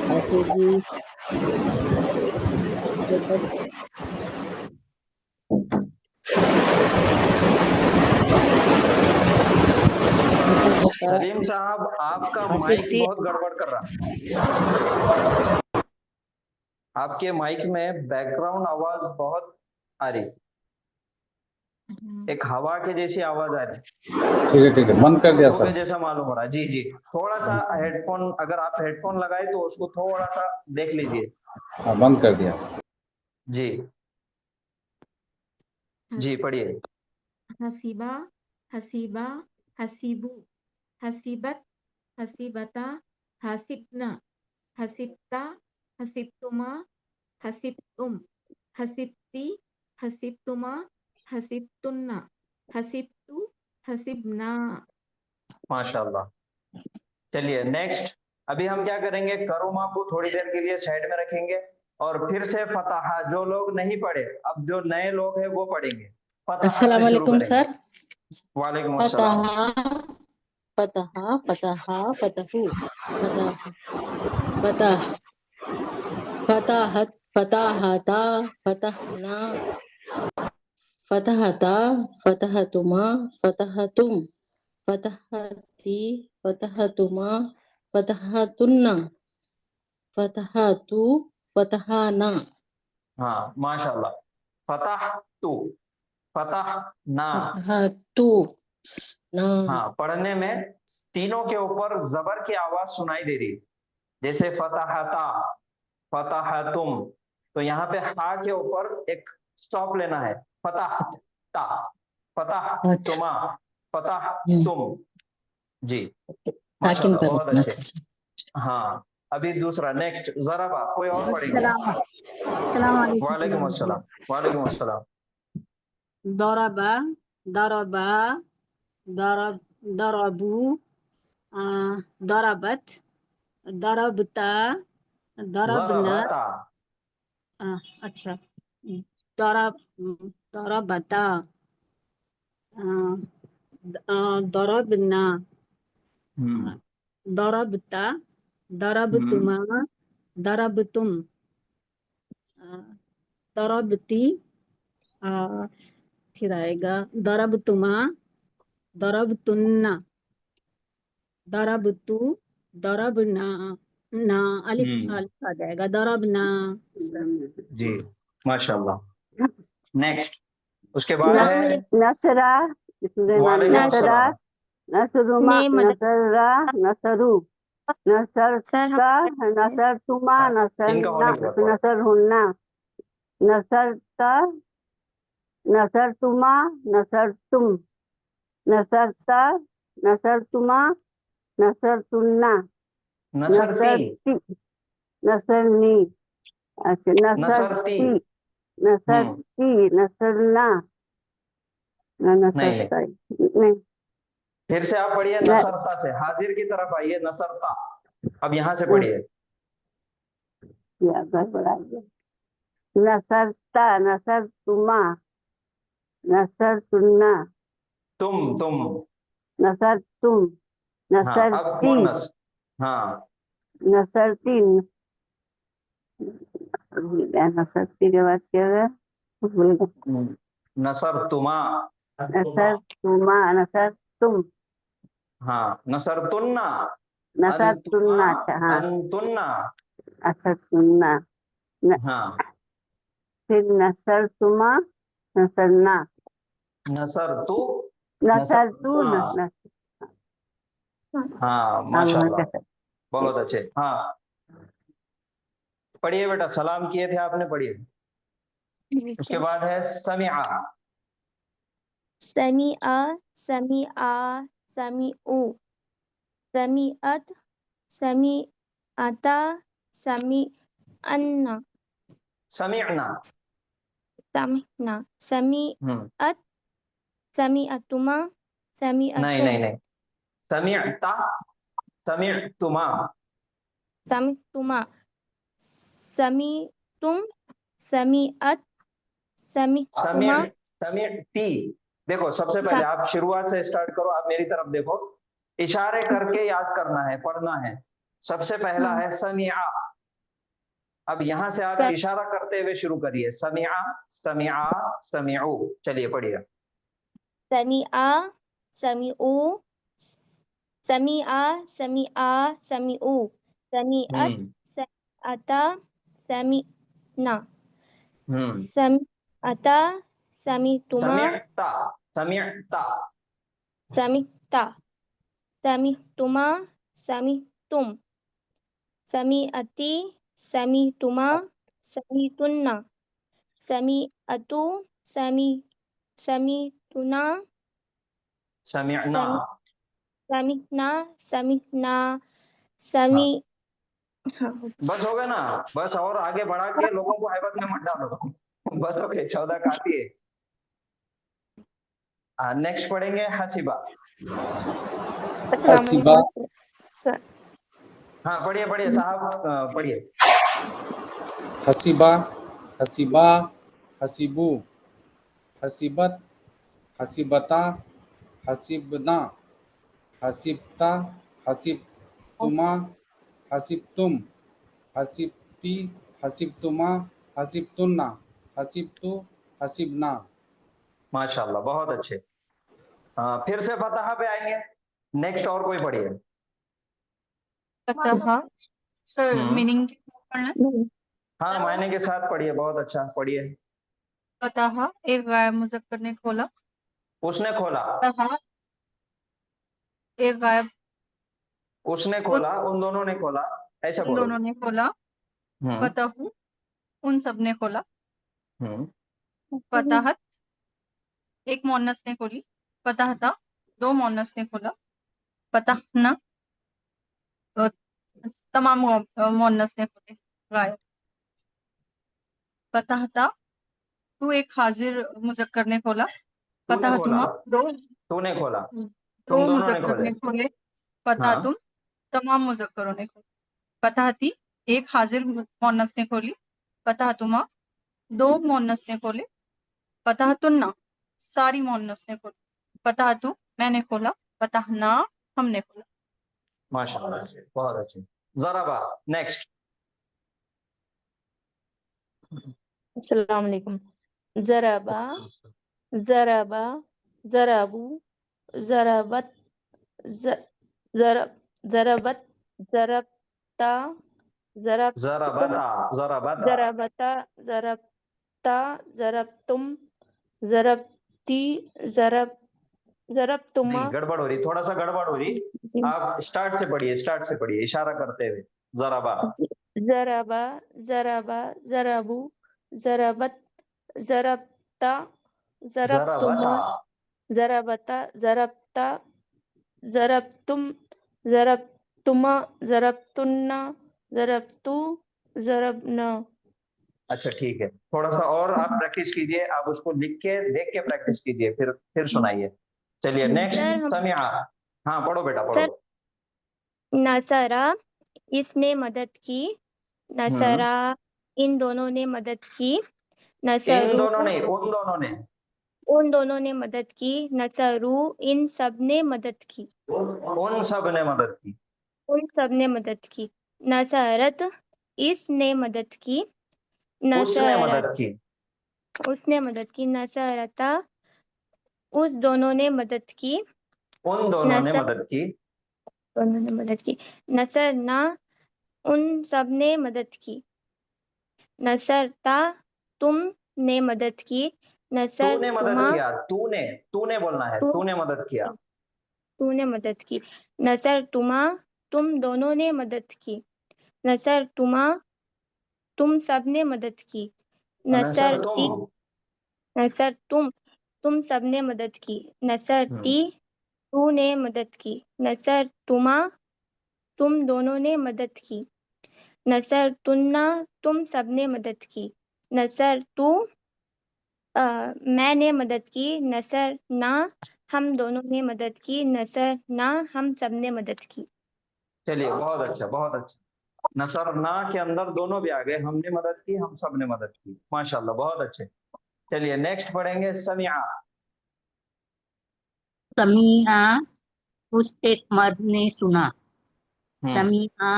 [SPEAKER 5] हसीबी,
[SPEAKER 8] सलीम साहब आपका माइक बहुत गड़बड़ कर रहा है। आपके माइक में बैकग्राउंड आवाज बहुत आ रही, एक हवा के जैसी आवाज आ रही।
[SPEAKER 9] ठीक है, बंद कर दिया सर।
[SPEAKER 8] जैसा मालूम हो रहा है। जी जी, थोड़ा सा हेडफोन, अगर आप हेडफोन लगाए तो उसको थोड़ा सा देख लीजिए।
[SPEAKER 9] हाँ, बंद कर दिया।
[SPEAKER 8] जी जी पढ़िए।
[SPEAKER 11] हसीबा, हसीबा, हसीबू, हसीबत, हसीबता, हसीबना, हसीबता, हसीबतुमा, हसीबतुम, हसीबती, हसीबतुमा, हसीबतुन्ना, हसीबतु, हसीबना।
[SPEAKER 8] माशाल्लाह। चलिए नेक्स्ट। अभी हम क्या करेंगे, करुमा को थोड़ी देर के लिए साइड में रखेंगे और फिर से फतहा, जो लोग नहीं पढ़े, अब जो नए लोग हैं वो पढ़ेंगे।
[SPEAKER 5] अस्सलाम वालेकुम सर।
[SPEAKER 8] वालेकुम अस्सलाम।
[SPEAKER 5] फतहा, फतहा, फतहा, फतहु, फतहा, فتح فتحت فتحتا فتحنا فتحتا فتحتما فتحتم فتحتی فتحتما فتحتن فتحتو فتحنا.
[SPEAKER 8] हाँ माशाल्लाह. फतह तू, फतह ना.
[SPEAKER 5] فتحتو نا.
[SPEAKER 8] हाँ, पढ़ने में तीनों के ऊपर जबर की आवाज सुनाई दे रही है. जैसे फतहता, फतहतुम, तो यहाँ पे हा के ऊपर एक स्टॉप लेना है. फतहता, फतहतुमा, फतहतुम. जी
[SPEAKER 5] साकिन
[SPEAKER 8] माशाल्लाह,
[SPEAKER 5] पर
[SPEAKER 8] बहुत
[SPEAKER 5] रुकना
[SPEAKER 8] अच्छे.
[SPEAKER 5] था.
[SPEAKER 8] हाँ, अभी दूसरा नेक्स्ट जराबा, कोई और पढ़ेंगे? वालेकुम अस्सलाम. वालेकुम अस्सलाम.
[SPEAKER 2] दरबा दरबा दरब दरबू दरबत दरबता दरबना.
[SPEAKER 8] जरबता.
[SPEAKER 2] अच्छा दरब दरबता दरबना दरबता दरबतुमा दरबतुम दरबती फिर आएगा दरबतुमा दरबतुन्ना दरबतु दरबना ना अलिफ अलिफ आ जाएगा दरबना.
[SPEAKER 8] जी माशाल्लाह. नेक्स्ट उसके बाद है
[SPEAKER 4] नसरा
[SPEAKER 8] वालेकुम
[SPEAKER 4] नसरा
[SPEAKER 8] अस्सलाम.
[SPEAKER 4] नसरुमा
[SPEAKER 6] नहीं, मदद-
[SPEAKER 4] नसरा नसरू नसरता नसरतुमा
[SPEAKER 8] इनका होने के बाद
[SPEAKER 4] नसरहुन्ना नसरता नसरतुमा नसरतुम नसरता नसरतुमा नसरतुन्ना
[SPEAKER 8] नसरती,
[SPEAKER 4] नसरनी. अच्छा
[SPEAKER 8] नसरती.
[SPEAKER 4] नसरती नसरना नसरता नहीं.
[SPEAKER 8] फिर से आप पढ़िए नसरता से, हाजिर की तरफ आइए. नसरता, अब यहाँ से पढ़िए.
[SPEAKER 4] या गड़बड़ा गया. नसरता नसरतुमा नसरतुन्ना
[SPEAKER 8] तुम.
[SPEAKER 4] नसरतुम
[SPEAKER 8] हाँ, अब
[SPEAKER 4] नसरती
[SPEAKER 8] बोनस. हाँ,
[SPEAKER 4] नसरती भूल गया. नसरती के बाद क्या है भूल गया.
[SPEAKER 8] नसरतुमा.
[SPEAKER 4] नसरतुमा नसरतुम
[SPEAKER 8] हाँ, नसरतुन्ना.
[SPEAKER 4] नसरतुन्ना. अच्छा हाँ
[SPEAKER 8] अंतुन्ना.
[SPEAKER 4] अच्छा सुनना.
[SPEAKER 8] हाँ,
[SPEAKER 4] फिर नसरतुमा नसरना
[SPEAKER 8] नसरतु.
[SPEAKER 4] नसरतु
[SPEAKER 8] नसरतुमा. हाँ माशाल्लाह, बहुत अच्छे. हाँ पढ़िए बेटा, सलाम किए थे आपने, पढ़िए. उसके बाद है समिआ.
[SPEAKER 6] समीआ समीआ समीउ समीअत समीअता समीअन्ना
[SPEAKER 8] समिअना.
[SPEAKER 6] समीअना समीअत समीअतुमा
[SPEAKER 8] नहीं
[SPEAKER 6] समीअतुम
[SPEAKER 8] नहीं नहीं, समिअता समिअतुमा.
[SPEAKER 6] समीअतुमा समीअतुम समीअत समीअतुमा
[SPEAKER 8] समिअती. देखो सबसे पहले आप शुरुआत से स्टार्ट करो. आप मेरी तरफ देखो, इशारे करके याद करना है, पढ़ना है. सबसे पहला है समिआ. अब यहाँ से आप इशारा करते हुए शुरू करिए. समिआ समिआ समिउ. चलिए पढ़िए.
[SPEAKER 6] समीआ समीउ समीआ समीआ समीउ समीअत समीअता समीअना समीअता समीअतुमा
[SPEAKER 8] समिअता समिअता
[SPEAKER 6] समीअता समीअतुमा समीअतुम समीअती समीअतुमा समीअतुन्ना समीअतु समीअतुना
[SPEAKER 8] समिअना.
[SPEAKER 6] समीअना समीअना समी
[SPEAKER 8] बस हो गया ना, बस. और आगे बढ़ा के लोगों को हैबत में मत डालो. बस हो गए, 14 काफी है. नेक्स्ट पढ़ेंगे हसीबा.
[SPEAKER 9] हसीबा.
[SPEAKER 8] हाँ पढ़िए पढ़िए साहब, पढ़िए.
[SPEAKER 9] हसीबा हसीबा हसीबू हसीबत हसीबता हसीबना हसीबता हसीबतुमा हसीबतुम हसीबती, हसीबतुमा, हसीबतुन्ना, हसीबतु, हसीबना।
[SPEAKER 8] माशाल्लाह, बहुत अच्छे। फिर से फतहा पे आएंगे। नेक्स्ट और कोई पढ़िए।
[SPEAKER 12] फतहा सर मीनिंग पढ़ना है?
[SPEAKER 8] हाँ, मायने के साथ पढ़िए, बहुत अच्छा पढ़िए।
[SPEAKER 12] फतहा एक गायब मुज़क्कर ने खोला।
[SPEAKER 8] उसने खोला,
[SPEAKER 12] फतहा एक गायब,
[SPEAKER 8] उसने खोला, उन दोनों ने खोला, ऐसा
[SPEAKER 12] उन
[SPEAKER 8] बोलो।
[SPEAKER 12] दोनों ने खोला।
[SPEAKER 8] हम्म
[SPEAKER 12] फतहु उन सब ने खोला।
[SPEAKER 8] हम्म
[SPEAKER 12] फतहत एक मोन्नस ने खोली। फतहता दो मोन्नस ने खोला। फतहना तमाम मोन्नस ने खोले गायब। फतहता तू एक हाजिर मुज़क्कर ने खोला।
[SPEAKER 8] तूने खोला,
[SPEAKER 12] फतहतुमा
[SPEAKER 8] तूने खोला,
[SPEAKER 12] दो
[SPEAKER 8] तुम दोनों ने
[SPEAKER 12] मुज़क्कर
[SPEAKER 8] खोले।
[SPEAKER 12] ने खोले।
[SPEAKER 8] हाँ,
[SPEAKER 12] फतहतुम तमाम मुज़क्करों ने खोले। फतहती एक हाजिर मोन्नस ने खोली। फतहतुमा दो मोन्नस ने खोले। फतहतुन्ना सारी मोन्नस ने खोली। फतहतु मैंने खोला। फतहना हमने खोला।
[SPEAKER 8] माशाल्लाह, बहुत अच्छे। ज़राबा नेक्स्ट।
[SPEAKER 6] अस्सलाम वालेकुम। ज़राबा ज़राबा ज़राबू ज़राबत ज़रब ज़रबत ज़रबता ज़रबतुम
[SPEAKER 8] ज़राबता,
[SPEAKER 6] ज़रबता ज़रबता ज़रबतुम ज़रबती ज़रबतुमा।
[SPEAKER 8] नहीं, गड़बड़ हो रही, थोड़ा सा गड़बड़ हो रही।
[SPEAKER 6] जी
[SPEAKER 8] आप स्टार्ट से पढ़िए, इशारा करते हुए। ज़राबा,
[SPEAKER 6] ज़रबा ज़रबा ज़रबू ज़रबत ज़रबता ज़रबतुमा
[SPEAKER 8] ज़रबता,
[SPEAKER 6] ज़रबता ज़रबता ज़रबतुम ज़रबतुमा ज़रबतुन्ना ज़रबतु ज़रबना।
[SPEAKER 8] अच्छा ठीक है, थोड़ा सा और आप प्रैक्टिस कीजिए, आप उसको लिख के देख के प्रैक्टिस कीजिए, फिर सुनाइए। चलिए
[SPEAKER 6] सर
[SPEAKER 8] नेक्स्ट
[SPEAKER 6] हम
[SPEAKER 8] समिया। हाँ पढ़ो बेटा,
[SPEAKER 6] सर
[SPEAKER 8] पढ़ो।
[SPEAKER 6] नसरा इसने मदद की। नसरा इन दोनों ने मदद की।
[SPEAKER 8] इन
[SPEAKER 6] नसरू
[SPEAKER 8] दोनों ने, उन दोनों ने,
[SPEAKER 6] उन दोनों ने मदद की। नसरू इन सब ने मदद की।
[SPEAKER 8] उन सब ने मदद की।
[SPEAKER 6] उन सब ने मदद की। नसरत इसने मदद की।
[SPEAKER 8] उसने
[SPEAKER 6] नसरत
[SPEAKER 8] मदद की।
[SPEAKER 6] उसने मदद की। नसरता उस दोनों ने मदद की।
[SPEAKER 8] उन दोनों ने
[SPEAKER 6] नसर
[SPEAKER 8] मदद की।
[SPEAKER 6] दोनों ने मदद की। नसरना उन सब ने मदद की। नसरता तुम ने मदद की। नसर
[SPEAKER 8] तूने मदद
[SPEAKER 6] तुमा
[SPEAKER 8] किया, तूने बोलना है,
[SPEAKER 6] तू
[SPEAKER 8] तूने मदद किया।
[SPEAKER 6] तूने मदद की। नसर तुमा तुम दोनों ने मदद की। नसर तुमा तुम सब ने मदद की।
[SPEAKER 8] नसर
[SPEAKER 6] नसरती
[SPEAKER 8] तुम,
[SPEAKER 6] नसर तुम सब ने मदद की। नसरती तू ने मदद की। नसर तुमा तुम दोनों ने मदद की। नसर तुन्ना तुम सब ने मदद की। नसर तू मैंने मदद की। नसर ना हम दोनों ने मदद की। नसर ना हम सब ने मदद की।
[SPEAKER 8] चलिए बहुत अच्छा, बहुत अच्छा। नसर ना के अंदर दोनों भी आ गए, हमने मदद की, हम सब ने मदद की, माशाल्लाह बहुत अच्छे। चलिए नेक्स्ट पढ़ेंगे समिया।
[SPEAKER 13] समिया उस एक मर्द ने सुना। समिया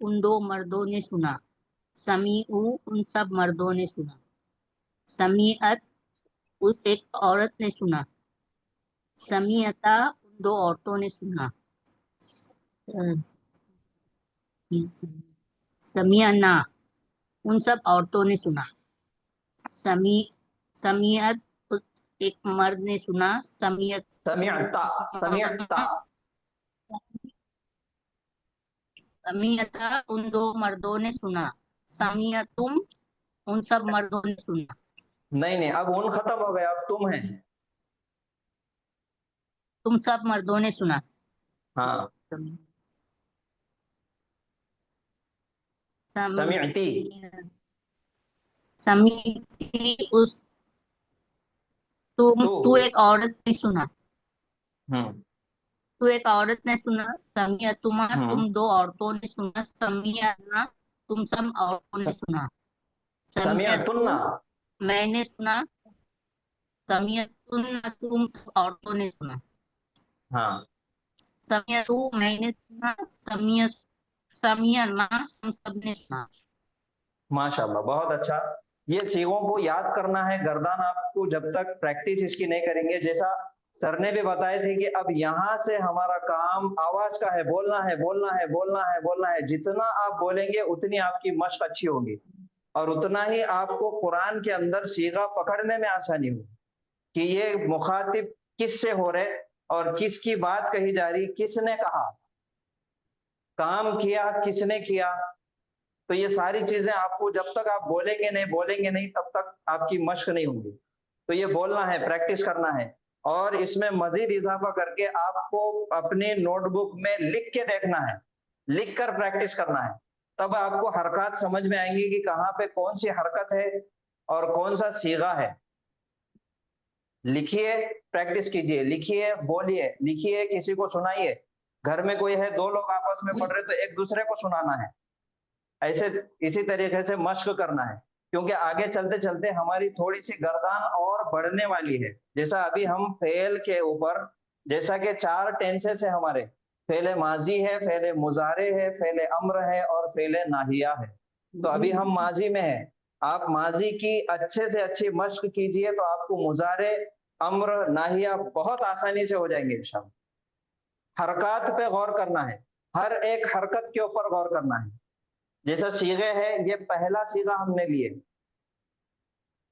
[SPEAKER 13] उन दो मर्दों ने सुना। समीउ उन सब मर्दों ने सुना। समीअत उस एक औरत ने सुना। समीअता उन दो औरतों ने सुना। समियाना उन सब औरतों ने सुना। समीअत उस एक मर्द ने सुना।
[SPEAKER 8] समिअता, समिअता,
[SPEAKER 13] समीअता उन दो मर्दों ने सुना। समीअतुम उन सब मर्दों ने सुना।
[SPEAKER 8] नहीं, अब उन खत्म हो गया, अब तुम है।
[SPEAKER 13] तुम सब मर्दों ने सुना।
[SPEAKER 8] हाँ, समिअती,
[SPEAKER 13] समीती उस तू एक औरत ने सुना। तू एक औरत ने सुना। समियतुमा तुम दो औरतों ने सुना। समियना तुम सब औरतों ने सुना। समियतु
[SPEAKER 8] समिअतुन्ना,
[SPEAKER 13] मैंने सुना। समियतुन्ना तुम सब औरतों ने सुना।
[SPEAKER 8] हाँ,
[SPEAKER 13] समियतु मैंने सुना। समियना हम सब ने सुना।
[SPEAKER 8] माशाल्लाह, बहुत अच्छा। ये सीगों को याद करना है, गर्दान आपको जब तक प्रैक्टिस इसकी नहीं करेंगे, जैसा सर ने भी बताए थे कि अब यहाँ से हमारा काम आवाज का है, बोलना है, बोलना है, बोलना है, बोलना है। जितना आप बोलेंगे उतनी आपकी मशक अच्छी होगी और उतना ही आपको कुरान के अंदर सीगा पकड़ने में आसानी होगी कि ये मुखातिब किससे हो रहे और किसकी बात कही जा रही, किसने कहा, काम किया किसने किया। तो ये सारी चीजें आपको जब तक आप बोलेंगे नहीं तब तक आपकी मशक नहीं होगी। तो ये बोलना है, प्रैक्टिस करना है और इसमें मजीद इजाफा करके आपको अपनी नोटबुक में लिख के देखना है, लिख कर प्रैक्टिस करना है। तब आपको हरकत समझ में आएंगी कि कहाँ पे कौन सी हरकत है और कौन सा सीगा है। लिखिए, प्रैक्टिस कीजिए, लिखिए, बोलिए, लिखिए, किसी को सुनाइए। घर में कोई है, दो लोग आपस में पढ़ रहे तो एक दूसरे को सुनाना है। ऐसे इसी तरीके से मश्क करना है, क्योंकि आगे चलते चलते हमारी थोड़ी सी गर्दान और बढ़ने वाली है। जैसा अभी हम फेल के ऊपर, जैसा कि 4 टेंसेस है हमारे, फेले माजी है, फेले मुजारे है, फेले अम्र है और फेले नाहिया है। तो अभी हम माजी में है। आप माजी की अच्छे से अच्छी मश्क कीजिए तो आपको मुजारे, अम्र, नाहिया बहुत आसानी से हो जाएंगे इंशाअल्लाह। हरकत पे गौर करना है, हर एक हरकत के ऊपर गौर करना है। जैसा सीगे है, ये पहला सीगा हमने लिए,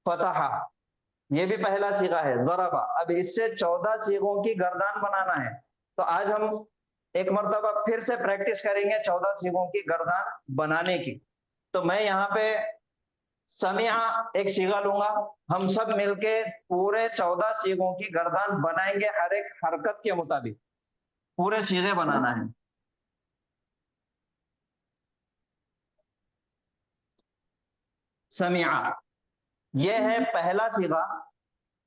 [SPEAKER 8] फतहा, ये भी पहला सीगा है, ज़रबा। अब इससे 14 सीगों की गर्दान बनाना है। तो आज हम एक मर्तबा फिर से प्रैक्टिस करेंगे 14 सीगों की गर्दान बनाने की। तो मैं यहाँ पे समिया एक सीगा लूंगा, हम सब मिलके पूरे 14 सीगों की गर्दान बनाएंगे, हर एक हरकत के मुताबिक पूरे सीगे बनाना है। समिया, ये है पहला सीगा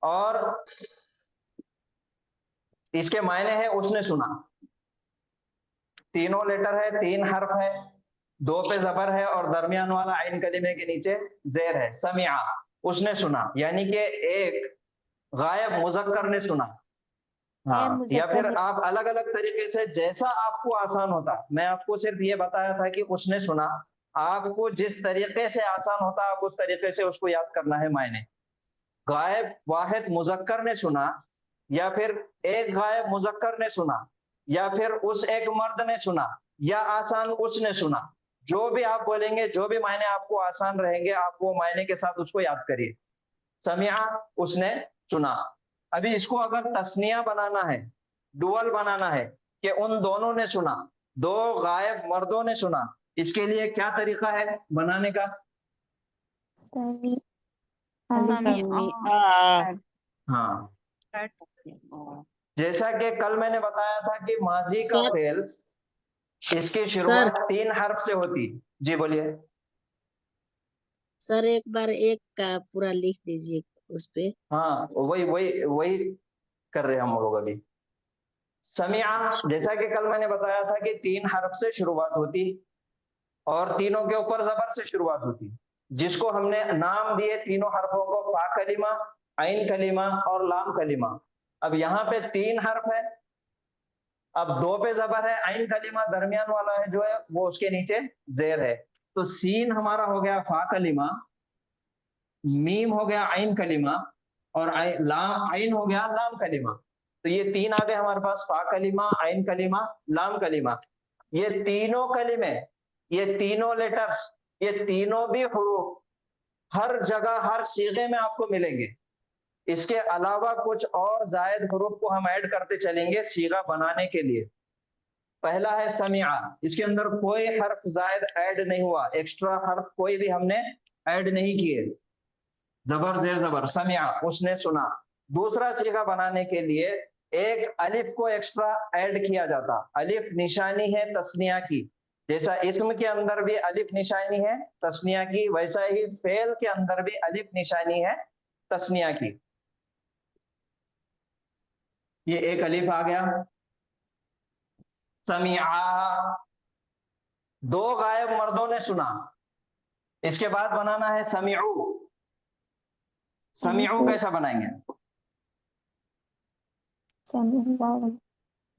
[SPEAKER 8] और इसके मायने है उसने सुना। तीनों लेटर है, 3 हर्फ है, 2 पे जबर है और दरमियान वाला आइन कलीमे के नीचे जेर है। समिया, उसने सुना, यानी कि एक गायब मुजक्कर ने सुना। हाँ, या फिर आप अलग अलग तरीके से, जैसा आपको आसान होता। मैं आपको सिर्फ ये बताया था कि उसने सुना, आपको जिस तरीके से आसान होता आप उस तरीके से उसको याद करना है। मायने गायब वाहिद मुजक्कर ने सुना, या फिर एक गायब मुजक्कर ने सुना, या फिर उस एक मर्द ने सुना, या आसान उसने सुना। जो भी आप बोलेंगे, जो भी मायने आपको आसान रहेंगे, आप वो मायने के साथ उसको याद करिए। समिया, उसने सुना। अभी इसको अगर तस्निया बनाना है, डुअल बनाना है कि उन दोनों ने सुना, 2 गायब मर्दों ने सुना, इसके लिए क्या तरीका है बनाने का? हाँ, जैसा कि कल मैंने बताया था कि माजी का फेल, इसकी शुरुआत 3 हर्फ से होती। जी बोलिए
[SPEAKER 14] सर, एक बार एक का पूरा लिख दीजिए उस पे।
[SPEAKER 8] हाँ, वही कर रहे हैं हम लोग अभी। समिया, जैसा कि कल मैंने बताया था कि 3 हर्फ से शुरुआत होती और तीनों के ऊपर जबर से शुरुआत होती, जिसको हमने नाम दिए तीनों हर्फों को, फा कलीमा, आइन कलीमा और लाम कलीमा। अब यहाँ पे 3 हर्फ है, अब 2 पे जबर है, आइन कलीमा दरमियान वाला है जो है वो उसके नीचे जेर है। तो सीन हमारा हो गया फा कलीमा, मीम हो गया आइन कलीमा और आइन हो गया लाम कलीमा। तो ये 3 आ गए हमारे पास, फा कलीमा, आइन कलीमा, लाम कलीमा। ये तीनों कलीमे, ये तीनों लेटर्स, ये तीनों भी हुरूफ हर जगह हर सीगे में आपको मिलेंगे। इसके अलावा कुछ और जायद हुरूफ को हम ऐड करते चलेंगे सीगा बनाने के लिए। पहला है समिया, इसके अंदर कोई हर्फ जायद ऐड नहीं हुआ, एक्स्ट्रा हर्फ कोई भी हमने ऐड नहीं किए, जबर जेर जबर। समिया, उसने सुना। दूसरा सीगा बनाने के लिए एक अलिफ को एक्स्ट्रा ऐड किया जाता। अलिफ निशानी है तस्निया की, जैसा इस्म के अंदर भी अलिफ निशानी है तस्निया की, वैसा ही फेल के अंदर भी अलिफ निशानी है तस्निया की। ये एक अलिफ आ गया। समिया, 2 गायब मर्दों ने सुना। इसके बाद बनाना है समिउ। समिउ कैसा बनाएंगे?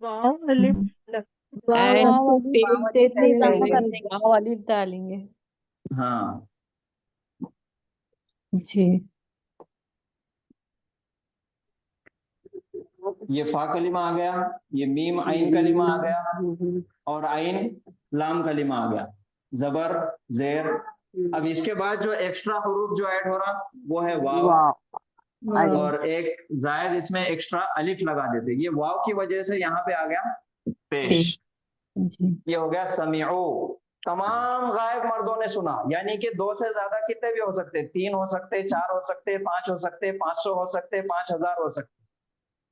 [SPEAKER 5] वाव अलिफ डालेंगे।
[SPEAKER 8] हाँ,
[SPEAKER 5] जी
[SPEAKER 8] ये फा कलिमा आ गया, ये मीम आइन कलिमा आ गया, और आइन लाम कलिमा आ गया, जबर जेर। अब इसके बाद जो एक्स्ट्रा हुरूफ जो ऐड हो रहा वो है वाव, और एक जायद इसमें एक्स्ट्रा अलिफ लगा देते। ये वाव की वजह से यहाँ पे आ गया पेश। ये हो गया समीउ। तमाम गायब मर्दों ने सुना, यानी कि 2 से ज्यादा कितने भी हो सकते, 3 हो सकते, 4 हो सकते, 5 हो सकते, 500 हो सकते, 5000 हो सकते,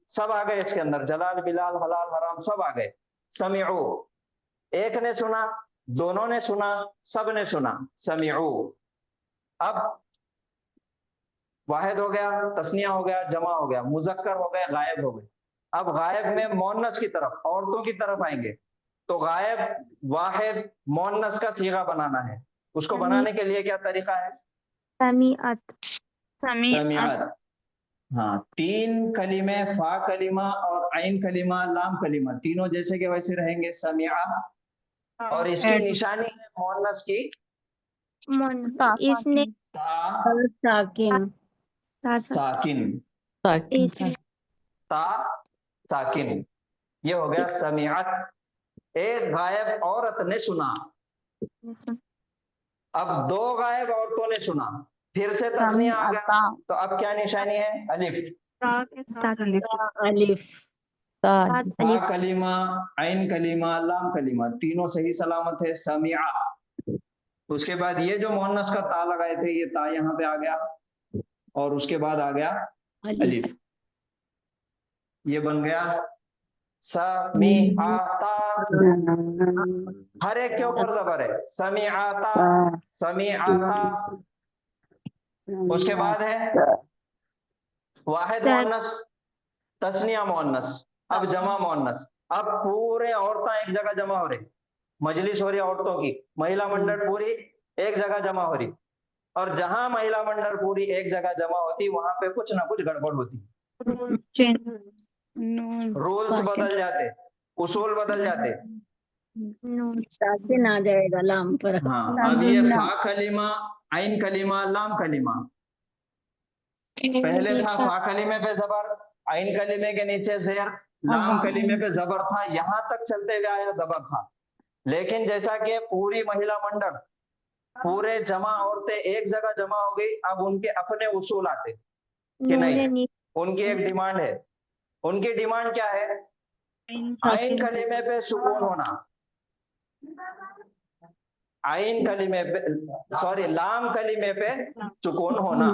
[SPEAKER 8] सब आ गए इसके अंदर। जलाल बिलाल हलाल हराम सब आ गए। समीउ, एक ने सुना, दोनों ने सुना, सब ने सुना, समीउ। अब वाहिद हो गया, तस्निया हो गया, जमा हो गया, मुजक्कर हो गए, गायब हो गए। अब गायब में मोन्नस की तरफ, औरतों की तरफ आएंगे, तो गायब वाहिद मोन्नस का सीगा बनाना है। उसको बनाने के लिए क्या तरीका है?
[SPEAKER 6] समीअत।
[SPEAKER 8] समीअत। हाँ, 3 कलीमे, फा कलीमा और आइन कलीमा, लाम कलीमा, तीनों जैसे के वैसे रहेंगे, समीआ। और इसकी निशानी है मोन्नस की,
[SPEAKER 6] इसने
[SPEAKER 2] साकिन
[SPEAKER 8] साकिन, ता साकिन। ये हो गया समीअत। एक गायब औरत ने सुना। अब 2 गायब औरतों ने सुना, फिर से तस्निया आ गया, तो अब क्या निशानी है? अलिफ।
[SPEAKER 2] अलिफ।
[SPEAKER 8] फा कलीमा, आइन कलीमा, लाम कलीमा, तीनों सही सलामत है, समीआ। उसके बाद ये जो मोहन्नस का ता लगाए थे, ये ता यहाँ पे आ गया, और उसके बाद आ गया अलिफ। ये बन गया समीआता। हर एक के ऊपर जबर है, समीआता, समीआता। उसके बाद है वाहिद मोहन्नस, तस्निया मोहन्नस, अब जमा मोहन्नस। अब पूरे औरतें एक जगह जमा हो रही, मजलिस हो रही औरतों की, महिला मंडल पूरी एक जगह जमा हो रही, और जहां महिला मंडल पूरी एक जगह जमा होती वहां पे कुछ ना कुछ गड़बड़ होती, रूल्स बदल जाते, उसूल बदल जाते।
[SPEAKER 2] साकिन आ जाएगा लाम पर।
[SPEAKER 8] हाँ, अब ये फा कलीमा, आइन कलीमा, लाम कलीमा, पहले था फा कलीमे पे जबर, आइन कलीमे के नीचे जेर, लाम कलीमे पे जबर था, यहां तक चलते हुए आया जबर था। लेकिन जैसा कि पूरी महिला मंडल, पूरे जमा औरतें एक जगह जमा हो गई, अब उनके अपने उसूल आते कि नहीं, उनकी एक डिमांड है। उनकी डिमांड क्या है? आइन कलीमे पे सुकून होना, आइन कलीमे पे, सॉरी, लाम कलीमे पे सुकून होना।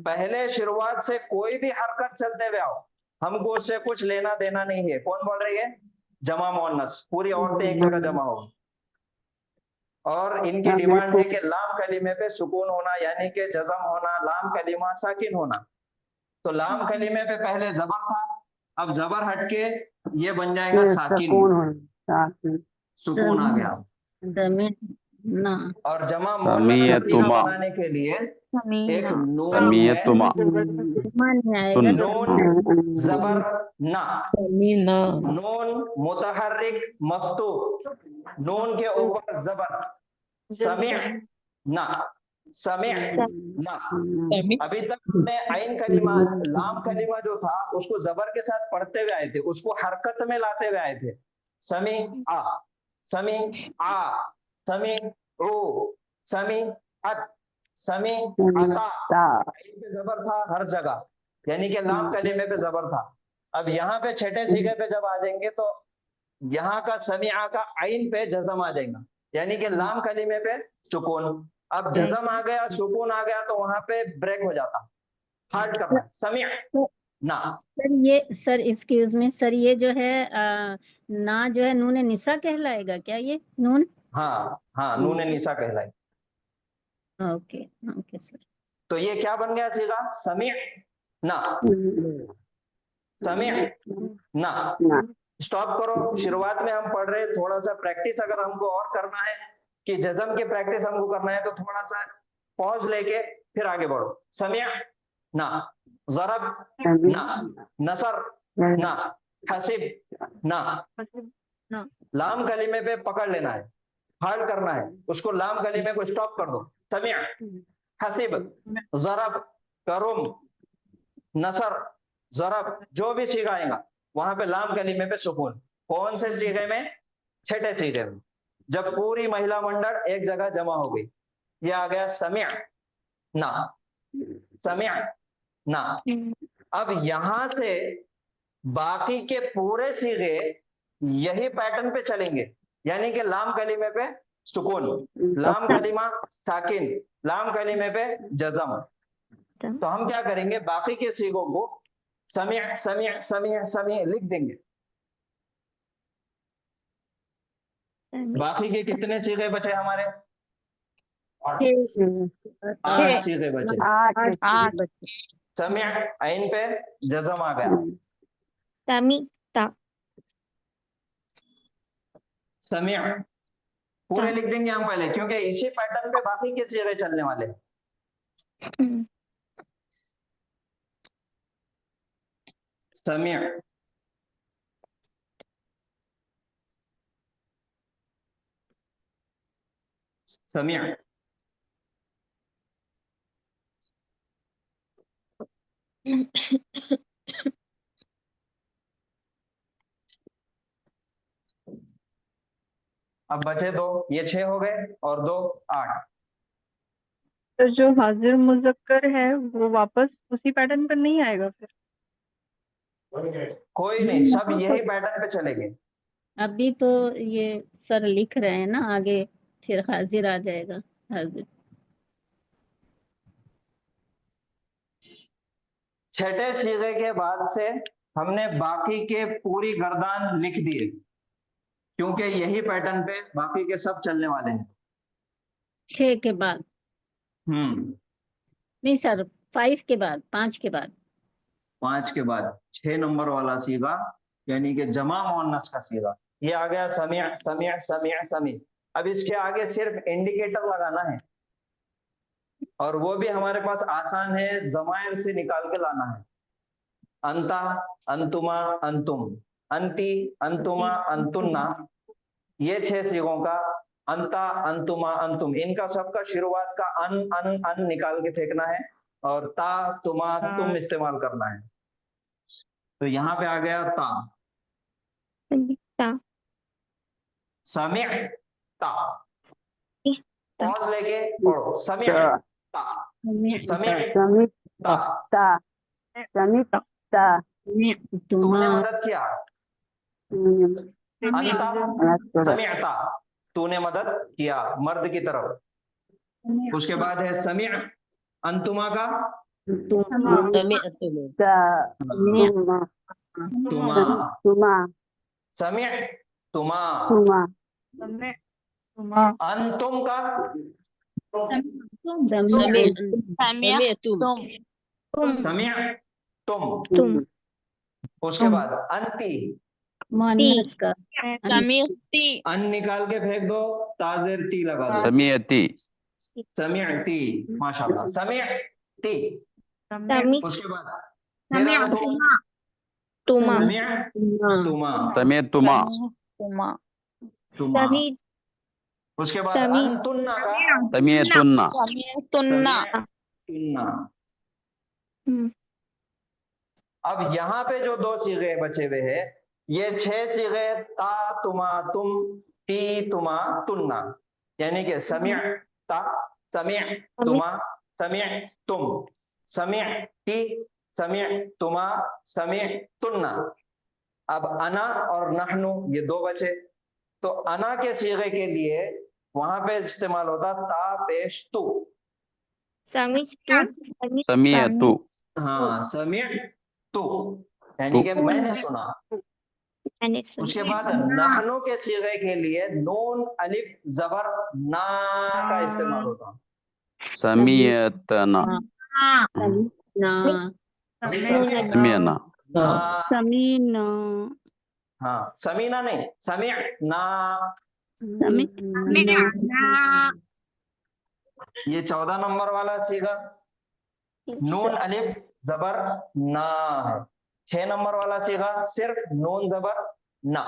[SPEAKER 8] पहले शुरुआत से कोई भी हरकत चलते हुए आओ, हमको उससे कुछ लेना देना नहीं है। कौन बोल रही है? जमा मोहन्नस, पूरी औरतें एक जगह जमा हो, और इनकी डिमांड है कि लाम कलीमे पे सुकून होना, यानी कि जज़म होना, लाम कलीमा साकिन होना। तो लाम कलीमे पे पहले जबर था, अब जबर हटके ये बन जाएगा साकिन, सुकून आ गया।
[SPEAKER 2] ना।
[SPEAKER 8] और जमा मोहन्नस बनाने के लिए एक नून है, नून जबर ना, नून मुतहर्रिक मफ्तूह, नून के ऊपर जबर, समी ना, समी ना। अभी तक हमने आइन कलीमा, लाम कलीमा जो था उसको जबर के साथ पढ़ते हुए आए थे, उसको हरकत में लाते हुए आए थे। समी आ, समी आ, समी ओ, समी अत, समी अता। आइन पे जबर था हर जगह, यानी कि लाम कलीमे पे जबर था। अब यहाँ पे छठे सीगे पे जब आ जाएंगे तो यहाँ का समीआ का आइन पे जज़म आ जाएगा, यानी कि लाम कलीमे पे सुकून। अब जज़म आ गया, सुकून आ गया, तो वहां पे ब्रेक हो जाता, हार्ड करना, समीआ ना।
[SPEAKER 2] सर एक्सक्यूज मी सर, ये जो है ना जो है नून निसा कहलाएगा क्या ये नून?
[SPEAKER 8] हाँ हाँ, नून निसा कहलाए।
[SPEAKER 2] Okay okay sir.
[SPEAKER 8] तो ये क्या बन गया सीगा? समीअ ना, समीअ ना। स्टॉप करो, शुरुआत में हम पढ़ रहे, थोड़ा सा प्रैक्टिस अगर हमको और करना है, कि जज़म की प्रैक्टिस हमको करना है, तो थोड़ा सा पॉज लेके फिर आगे बढ़ो। समीअ ना, ज़रब ना, नसर ना, हसिब ना। लाम कलीमे पे पकड़ लेना है, हार्ड करना है उसको, लाम कलीमे को स्टॉप कर दो। समीअ, हसीब, ज़रब, करुम, नसर, ज़रब, जो भी सीगा आएगा वहां पे लाम कलीमे पे सुकून। कौन से सीगे में? छठे सीगे में, जब पूरी महिला मंडल एक जगह जमा हो गई। ये आ गया समिअ ना, समिअ ना। अब यहां से बाकी के पूरे सीगे यही पैटर्न पे चलेंगे, यानी कि लाम कलीमे पे सुकून, लाम कलीमा साकिन, लाम कलीमे पे जज़म। तो हम क्या करेंगे, बाकी के सीगों को समिअ समिअ समिअ समिअ लिख देंगे। बाकी के कितने सीगे बचे हमारे? 8 सीगे बचे।
[SPEAKER 6] 8
[SPEAKER 8] समिअ आइन पे जज़म आ गया,
[SPEAKER 6] समिता
[SPEAKER 8] समिअ पूरे लिख देंगे हम पहले, क्योंकि इसी पैटर्न पे बाकी के सीगे चलने वाले हैं। समिअ, समिअ, अब बचे 2, ये 6 हो गए और 2 8।
[SPEAKER 12] तो जो हाजिर मुजक्कर है वो वापस उसी पैटर्न पर नहीं आएगा फिर?
[SPEAKER 8] कोई नहीं, सब यही पैटर्न पे चलेंगे।
[SPEAKER 2] अभी तो ये सर लिख रहे हैं ना, आगे फिर हाजिर आ जाएगा। हाजिर
[SPEAKER 8] छठे सीगे के बाद से हमने बाकी के पूरी गर्दान लिख दिए, क्योंकि यही पैटर्न पे बाकी के सब चलने वाले हैं।
[SPEAKER 2] 6 के बाद नहीं सर, 5 के बाद, 5 के बाद।
[SPEAKER 8] 5 के बाद 6 नंबर वाला सीगा, यानी कि जमा मुअन्नस का सीगा, ये आ गया समिअ समिअ समिअ समी। अब इसके आगे सिर्फ इंडिकेटर लगाना है, और वो भी हमारे पास आसान है, ज़मायर से निकाल के लाना है। अंता, अंतुमा, अंतुम, अंती, अंतुमा, अंतुन्ना, ये 6 सीगों का अंता, अंतुमा, अंतुम, इनका सबका शुरुआत का अन निकाल के फेंकना है, और ता, तुमा, तुम इस्तेमाल करना है। तो यहाँ पे आ गया ता, समिअता, पॉज लेके पढ़ो, समिअता, समिअता, तूने मदद किया, अंता समिअता, तूने मदद किया मर्द की तरफ। उसके बाद है समिअ अंतुमा का, तुमा, समिअ तुमा, अंतुम का, समिअ तुम। उसके बाद अंती,
[SPEAKER 2] मुअन्नस का
[SPEAKER 8] अन निकाल के फेंक दो, ताज़ेर टी लगा दो,
[SPEAKER 15] समियती,
[SPEAKER 8] समिअती, माशाल्लाह, समिअती। उसके बाद
[SPEAKER 6] तुमा
[SPEAKER 8] तुमा,
[SPEAKER 15] समियतुमा,
[SPEAKER 8] तुमा। उसके बाद अंतुन्ना का,
[SPEAKER 15] समियतुन्ना,
[SPEAKER 8] तुन्ना। अब यहाँ पे जो 2 सीगे बचे हुए हैं, ये 6 सीगे ता, तुमा, तुम, ती, तुमा, तुन्ना, यानी कि समिअ ता, समिअ तुमा, समिअ तुम, समिअ ती, समिअ तुमा, समिअ तुन्ना। अब अना और नहनु, ये 2 बचे। तो अना के सीगे के लिए वहां पे इस्तेमाल होता ता पेश तू,
[SPEAKER 15] समियतु,
[SPEAKER 8] हाँ समिअ तू, यानी कि मैंने सुना। उसके बाद नहनु के सीगे के लिए नून अलिफ जबर ना का इस्तेमाल होता,
[SPEAKER 15] समियतना, समियना,
[SPEAKER 2] समीना,
[SPEAKER 8] हाँ समीना नहीं, समिअ ना, ये 14 नंबर वाला सीगा नून अलिफ जबर ना है। 6 नंबर वाला सीगा सिर्फ नून जबर ना।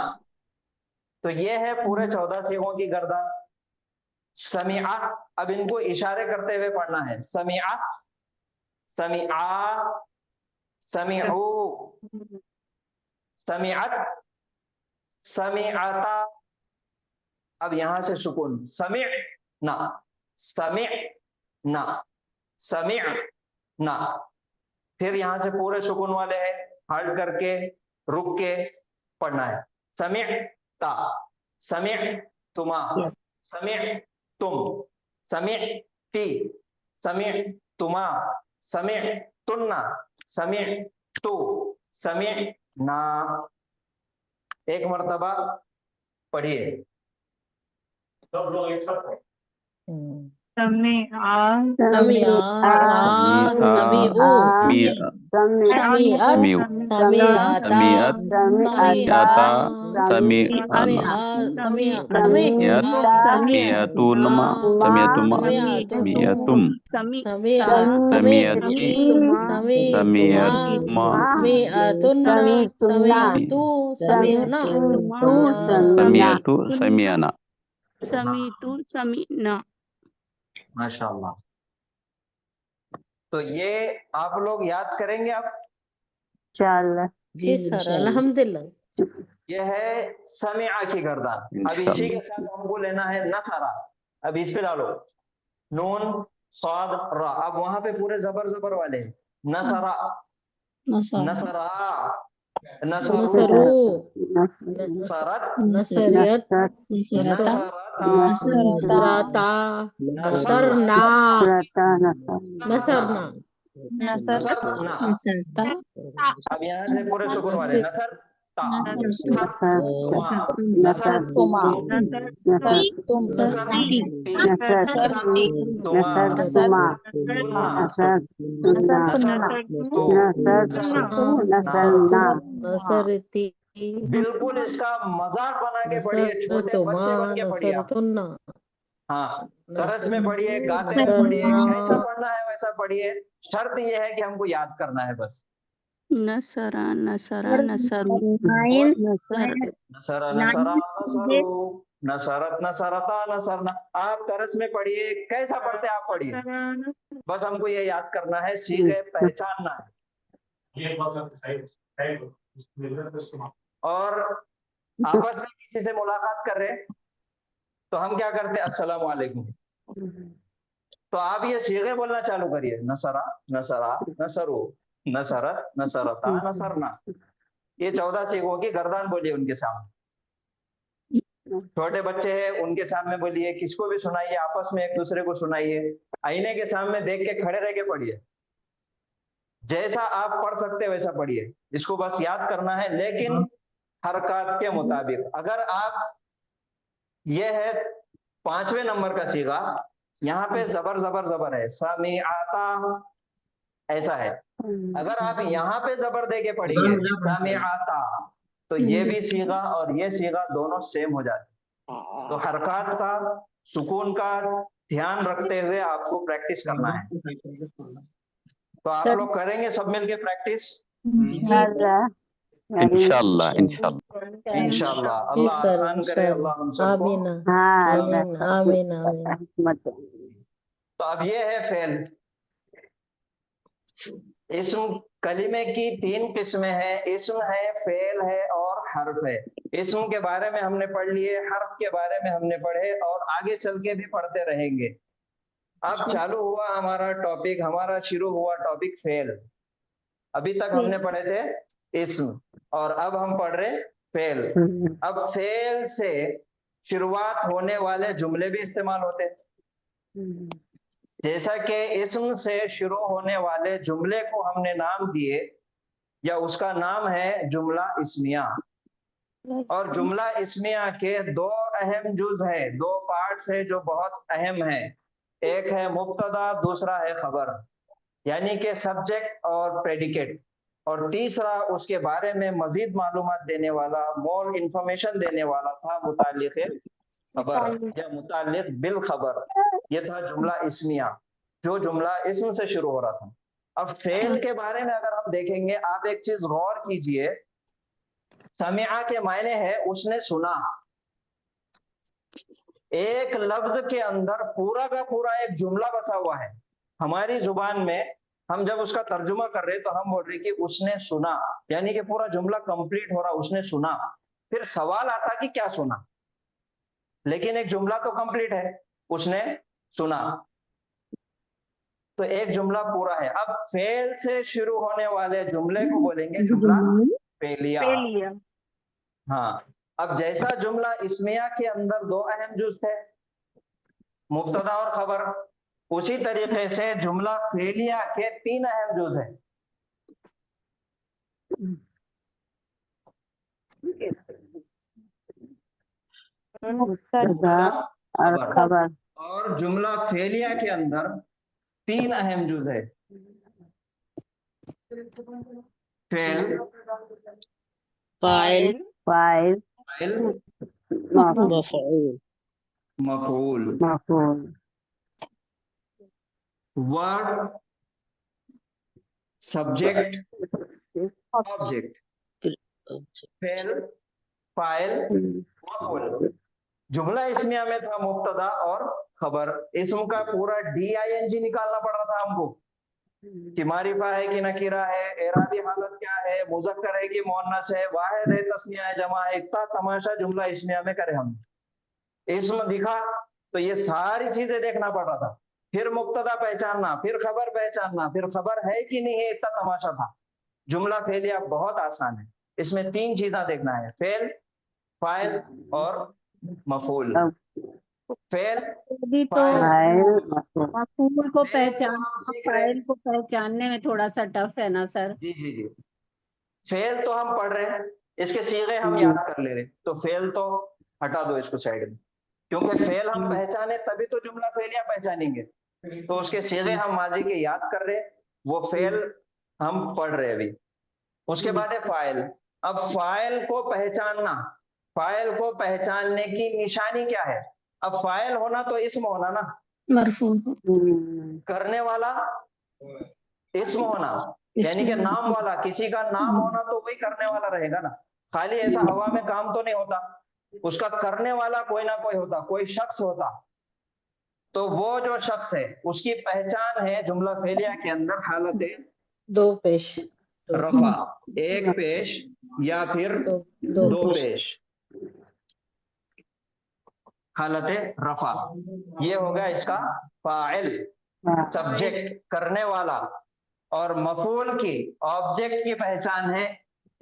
[SPEAKER 8] तो ये है पूरे 14 सीगों की गर्दान। समिआ, अब इनको इशारे करते हुए पढ़ना है। समिआ, समिआ, समिउ, समिअत, समिअता। अब यहां से सुकून, समिअना, समिअना, समिअना। फिर यहां से पूरे सुकून वाले हैं, हट करके रुक के पढ़ना है। समिअता, समिअतुमा, समिअतुम, समिअती, समिअतुमा, समिअतुन्ना, समिअतु, समिअना। एक मर्तबा पढ़िए
[SPEAKER 1] सब लोग एक साथ पढ़ें।
[SPEAKER 5] समिआ,
[SPEAKER 13] समिआ, समिउ, समिअत, समिअता,
[SPEAKER 15] समिअता,
[SPEAKER 13] समिअना,
[SPEAKER 15] समिअत, समिअतुनमा, समिअतुमा, समिअतुम, समिअति, समिअतुमा, समिअतु, समिअना।
[SPEAKER 8] माशाअल्लाह। तो ये आप लोग याद करेंगे अब?
[SPEAKER 13] जी सर, अल्हम्दुलिल्लाह।
[SPEAKER 8] ये है समिआ की गर्दान। अब इसी के साथ हमको लेना है नसरा। अब इस पे डालो नून साद रा। अब वहां पे पूरे जबर जबर वाले हैं। नसरा, नसरा, नसरू, नसरत,
[SPEAKER 13] नसरियत,
[SPEAKER 8] नसरता,
[SPEAKER 13] नसरता, नसरना, नसरना,
[SPEAKER 8] नसरना। अब यहाँ से पूरे सुकून वाले नसरता, नसरतुमा,
[SPEAKER 13] नसरती।
[SPEAKER 8] बिल्कुल इसका मजाक बना के पढ़िए, छोटे बच्चे बन के पढ़िए आप। हाँ, तरस में पढ़िए, गाते हुए पढ़िए, जैसा पढ़ना है वैसा पढ़िए। शर्त यह है कि हमको याद करना है बस।
[SPEAKER 2] नसरा नसरा नसरू
[SPEAKER 8] नसरा नसरा नसरू, नसरत नसरता नसरना। आप तरस में पढ़िए, कैसा पढ़ते आप पढ़िए, बस हमको ये याद करना है, सीखे पहचानना है। और आपस में किसी से मुलाकात कर रहे तो हम क्या करते, अस्सलाम वालेकुम। तो आप ये सीगे बोलना चालू करिए, नसरा नसरा नसरू, नसरत नसरता नसरना। ये 14 सीगों की गर्दान बोलिए उनके सामने। छोटे बच्चे हैं उनके सामने बोलिए, किसको भी सुनाइए, आपस में एक दूसरे को सुनाइए। आईने के सामने देख के खड़े रह के पढ़िए, जैसा आप पढ़ सकते वैसा पढ़िए। इसको बस याद करना है, लेकिन हरकत के मुताबिक। अगर आप, ये है 5वें नंबर का सीगा, यहाँ पे जबर जबर जबर है, समिआता ऐसा है। अगर आप यहाँ पे जबर दे के पढ़ेंगे समिआता, तो ये भी सीगा और ये सीगा दोनों सेम हो जाते। तो हरकत का, सुकून का ध्यान रखते हुए आपको प्रैक्टिस करना है। तो आप लोग करेंगे सब मिलके प्रैक्टिस
[SPEAKER 15] इंशाल्लाह, इंशाल्लाह,
[SPEAKER 8] इंशाल्लाह। अल्लाह आसान करे, अल्लाह हम सबको।
[SPEAKER 13] आमीन आमीन आमीन।
[SPEAKER 8] तो अब ये है फेल। इस्म कलिमे की 3 किस्में हैं, इस्म है, फेल है और हर्फ है। इस्म के बारे में हमने पढ़ लिए, हर्फ के बारे में हमने पढ़े और आगे चल के भी पढ़ते रहेंगे। अब चालू हुआ हमारा टॉपिक, हमारा शुरू हुआ टॉपिक फेल। अभी तक हमने पढ़े थे इस्म और अब हम पढ़ रहे फेल। अब फेल से शुरुआत होने वाले जुमले भी इस्तेमाल होते हैं। जैसा कि इस्म से शुरू होने वाले जुमले को हमने नाम दिए, या उसका नाम है जुमला इस्मिया। और जुमला इस्मिया के 2 अहम जुज है, 2 पार्ट्स है जो बहुत अहम है। एक है मुब्तदा, दूसरा है खबर, यानी कि सब्जेक्ट और प्रेडिकेट। और तीसरा उसके बारे में मजीद मालूमात देने वाला, मोर इंफॉर्मेशन देने वाला था मुतालिक खबर या मुतालिक बिल खबर। ये था जुमला इस्मिया, जो जुमला इस्म से शुरू हो रहा था। अब फेल के बारे में अगर हम देखेंगे, आप एक चीज गौर कीजिए, समिआ के मायने है उसने सुना। ایک لفظ کے اندر پورا کا پورا ایک جملہ بسا ہوا ہے. ہماری زبان میں ہم جب اس کا ترجمہ کر رہے تو ہم بول رہے کہ اس نے سنا، یعنی کہ پورا جملہ کمپلیٹ ہو رہا، اس نے سنا. پھر سوال آتا کہ کیا سنا، لیکن ایک جملہ تو کمپلیٹ ہے، اس نے سنا، تو ایک جملہ پورا ہے. اب فعل سے شروع ہونے والے جملے کو بولیں گے جملہ فعلیہ. ہاں، اب جیسا جملہ اسمیہ کے اندر دو اہم جز تھے، مبتدا اور خبر، اسی طریقے سے جملہ فعلیہ کے تین اہم جز ہیں.
[SPEAKER 16] مبتدا اور خبر،
[SPEAKER 8] اور جملہ فعلیہ کے اندر تین اہم جز ہے، فعل،
[SPEAKER 14] فاعل
[SPEAKER 16] فاعل،
[SPEAKER 14] مفعول
[SPEAKER 8] مفعول.
[SPEAKER 16] مفعول.
[SPEAKER 8] ورڈ، سبجیکٹ، آبجیکٹ، فعل، فاعل، مفعول. جملہ اسمیہ میں تھا مبتدا اور خبر. اسم کا پورا DING نکالنا پڑ رہا تھا ہم کو کہ معرفہ ہے کہ نکرہ ہے، اعرابی حالت کیا ہے، مذکر ہے کہ مؤنث ہے، واحد ہے، تثنیہ ہے، جمع ہے. اتنا تماشا جملہ اسمیہ میں کرے ہم. اسم دکھا تو یہ ساری چیزیں دیکھنا پڑ رہا تھا، پھر مبتدا پہچاننا، پھر خبر پہچاننا، پھر خبر ہے کہ نہیں ہے، اتنا تماشا تھا. جملہ فعلیہ بہت آسان ہے، اس میں تین چیزاں دیکھنا ہے، فعل، فاعل اور مفعول. فعل،
[SPEAKER 2] بھی تو مفعول کو فاعل کو پہچاننے میں تھوڑا سا ٹف ہے نا سر.
[SPEAKER 8] جی جی جی. فعل تو ہم پڑھ رہے ہیں، اس کے صیغے ہم یاد کر لے رہے، تو فعل تو ہٹا دو اس کو سائڈ میں، کیونکہ فعل ہم پہچانے تبھی تو جملہ فعلیہ پہچانیں گے. تو اس کے صیغے ہم ماضی کے یاد کر رہے، وہ فعل ہم پڑھ رہے ابھی. اس کے بعد ہے فاعل. اب فاعل کو پہچاننا، فاعل کو پہچاننے کی نشانی کیا ہے؟ اب فاعل ہونا تو اسم ہونا نا،
[SPEAKER 14] مرفوع،
[SPEAKER 8] کرنے والا اسم ہونا، یعنی کہ نام والا، کسی کا نام ہونا تو وہی کرنے والا رہے گا نا. خالی ایسا ہوا میں کام تو نہیں ہوتا، اس کا کرنے والا کوئی نہ کوئی ہوتا، کوئی شخص ہوتا. تو وہ جو شخص ہے اس کی پہچان ہے جملہ فعلیہ کے اندر حالت
[SPEAKER 14] دو پیش،
[SPEAKER 8] رفع، ایک پیش یا پھر دو پیش، حالت رفع. یہ ہوگا اس کا فاعل، سبجیکٹ، کرنے والا. اور مفعول کی، آبجیکٹ کی پہچان ہے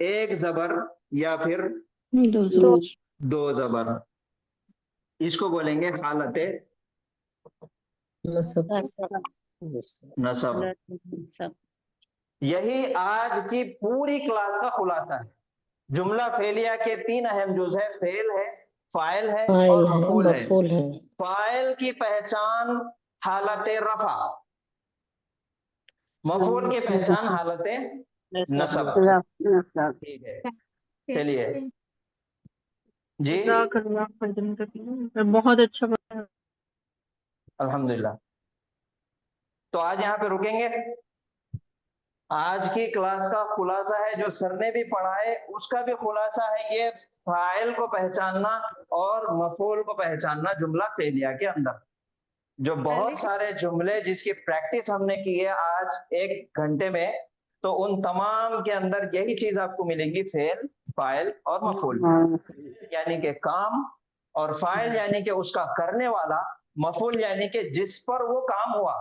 [SPEAKER 8] ایک زبر یا پھر دو زبر. اس کو بولیں گے حالت نصب. یہی آج کی پوری کلاس کا خلاصہ ہے. جملہ فعلیہ کے تین اہم جز ہے، فعل ہے، فاعل ہے اور مفعول ہے. فاعل کی پہچان حالت رفع، مفعول کی پہچان حالت نصب. ٹھیک ہے، چلیے جی،
[SPEAKER 12] بہت اچھا.
[SPEAKER 8] الحمدللہ. تو آج یہاں پہ رکیں گے. آج کی کلاس کا خلاصہ ہے جو سر نے بھی پڑھا ہے، اس کا بھی خلاصہ ہے یہ فاعل کو پہچاننا اور مفعول کو پہچاننا جملہ فعلیہ کے اندر. جو بہت سارے جملے جس کی پریکٹس ہم نے کی ہے آج 1 گھنٹے میں، تو ان تمام کے اندر یہی چیز آپ کو ملے گی، فعل، فاعل اور مفعول. یعنی کہ کام، اور فاعل یعنی کہ اس کا کرنے والا، مفعول یعنی کہ جس پر وہ کام ہوا.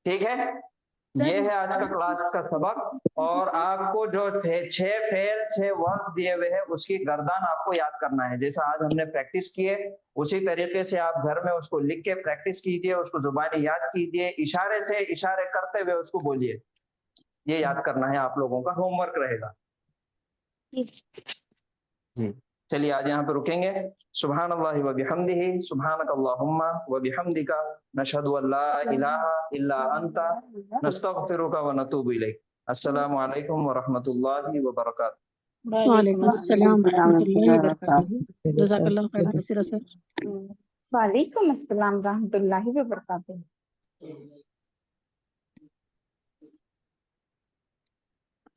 [SPEAKER 8] ٹھیک ہے، یہ ہے آج کا کلاس کا سبق. اور آپ کو جو 6 فعل 6 ورب دیے ہوئے ہیں اس کی گردان آپ کو یاد کرنا ہے. جیسا آج ہم نے پریکٹس کیے اسی طریقے سے آپ گھر میں اس کو لکھ کے پریکٹس کیجئے، اس کو زبانی یاد کیجئے، اشارے سے اشارے کرتے ہوئے اس کو بولیے. یہ یاد کرنا ہے، آپ لوگوں کا ہوم ورک رہے گا. جی چلیے آج یہاں پہ رکیں گے. سبحان اللہ و بحمدہ، سبحانک اللہم و بحمدک، نشہد ان لا الہ الا انت، نستغفرک و نتوب الیک. السلام علیکم ورحمۃ اللہ وبرکاتہ.
[SPEAKER 14] وعلیکم السلام ورحمۃ اللہ وبرکاتہ. جزاک اللہ خیر.
[SPEAKER 10] وعلیکم السلام ورحمۃ اللہ وبرکاتہ.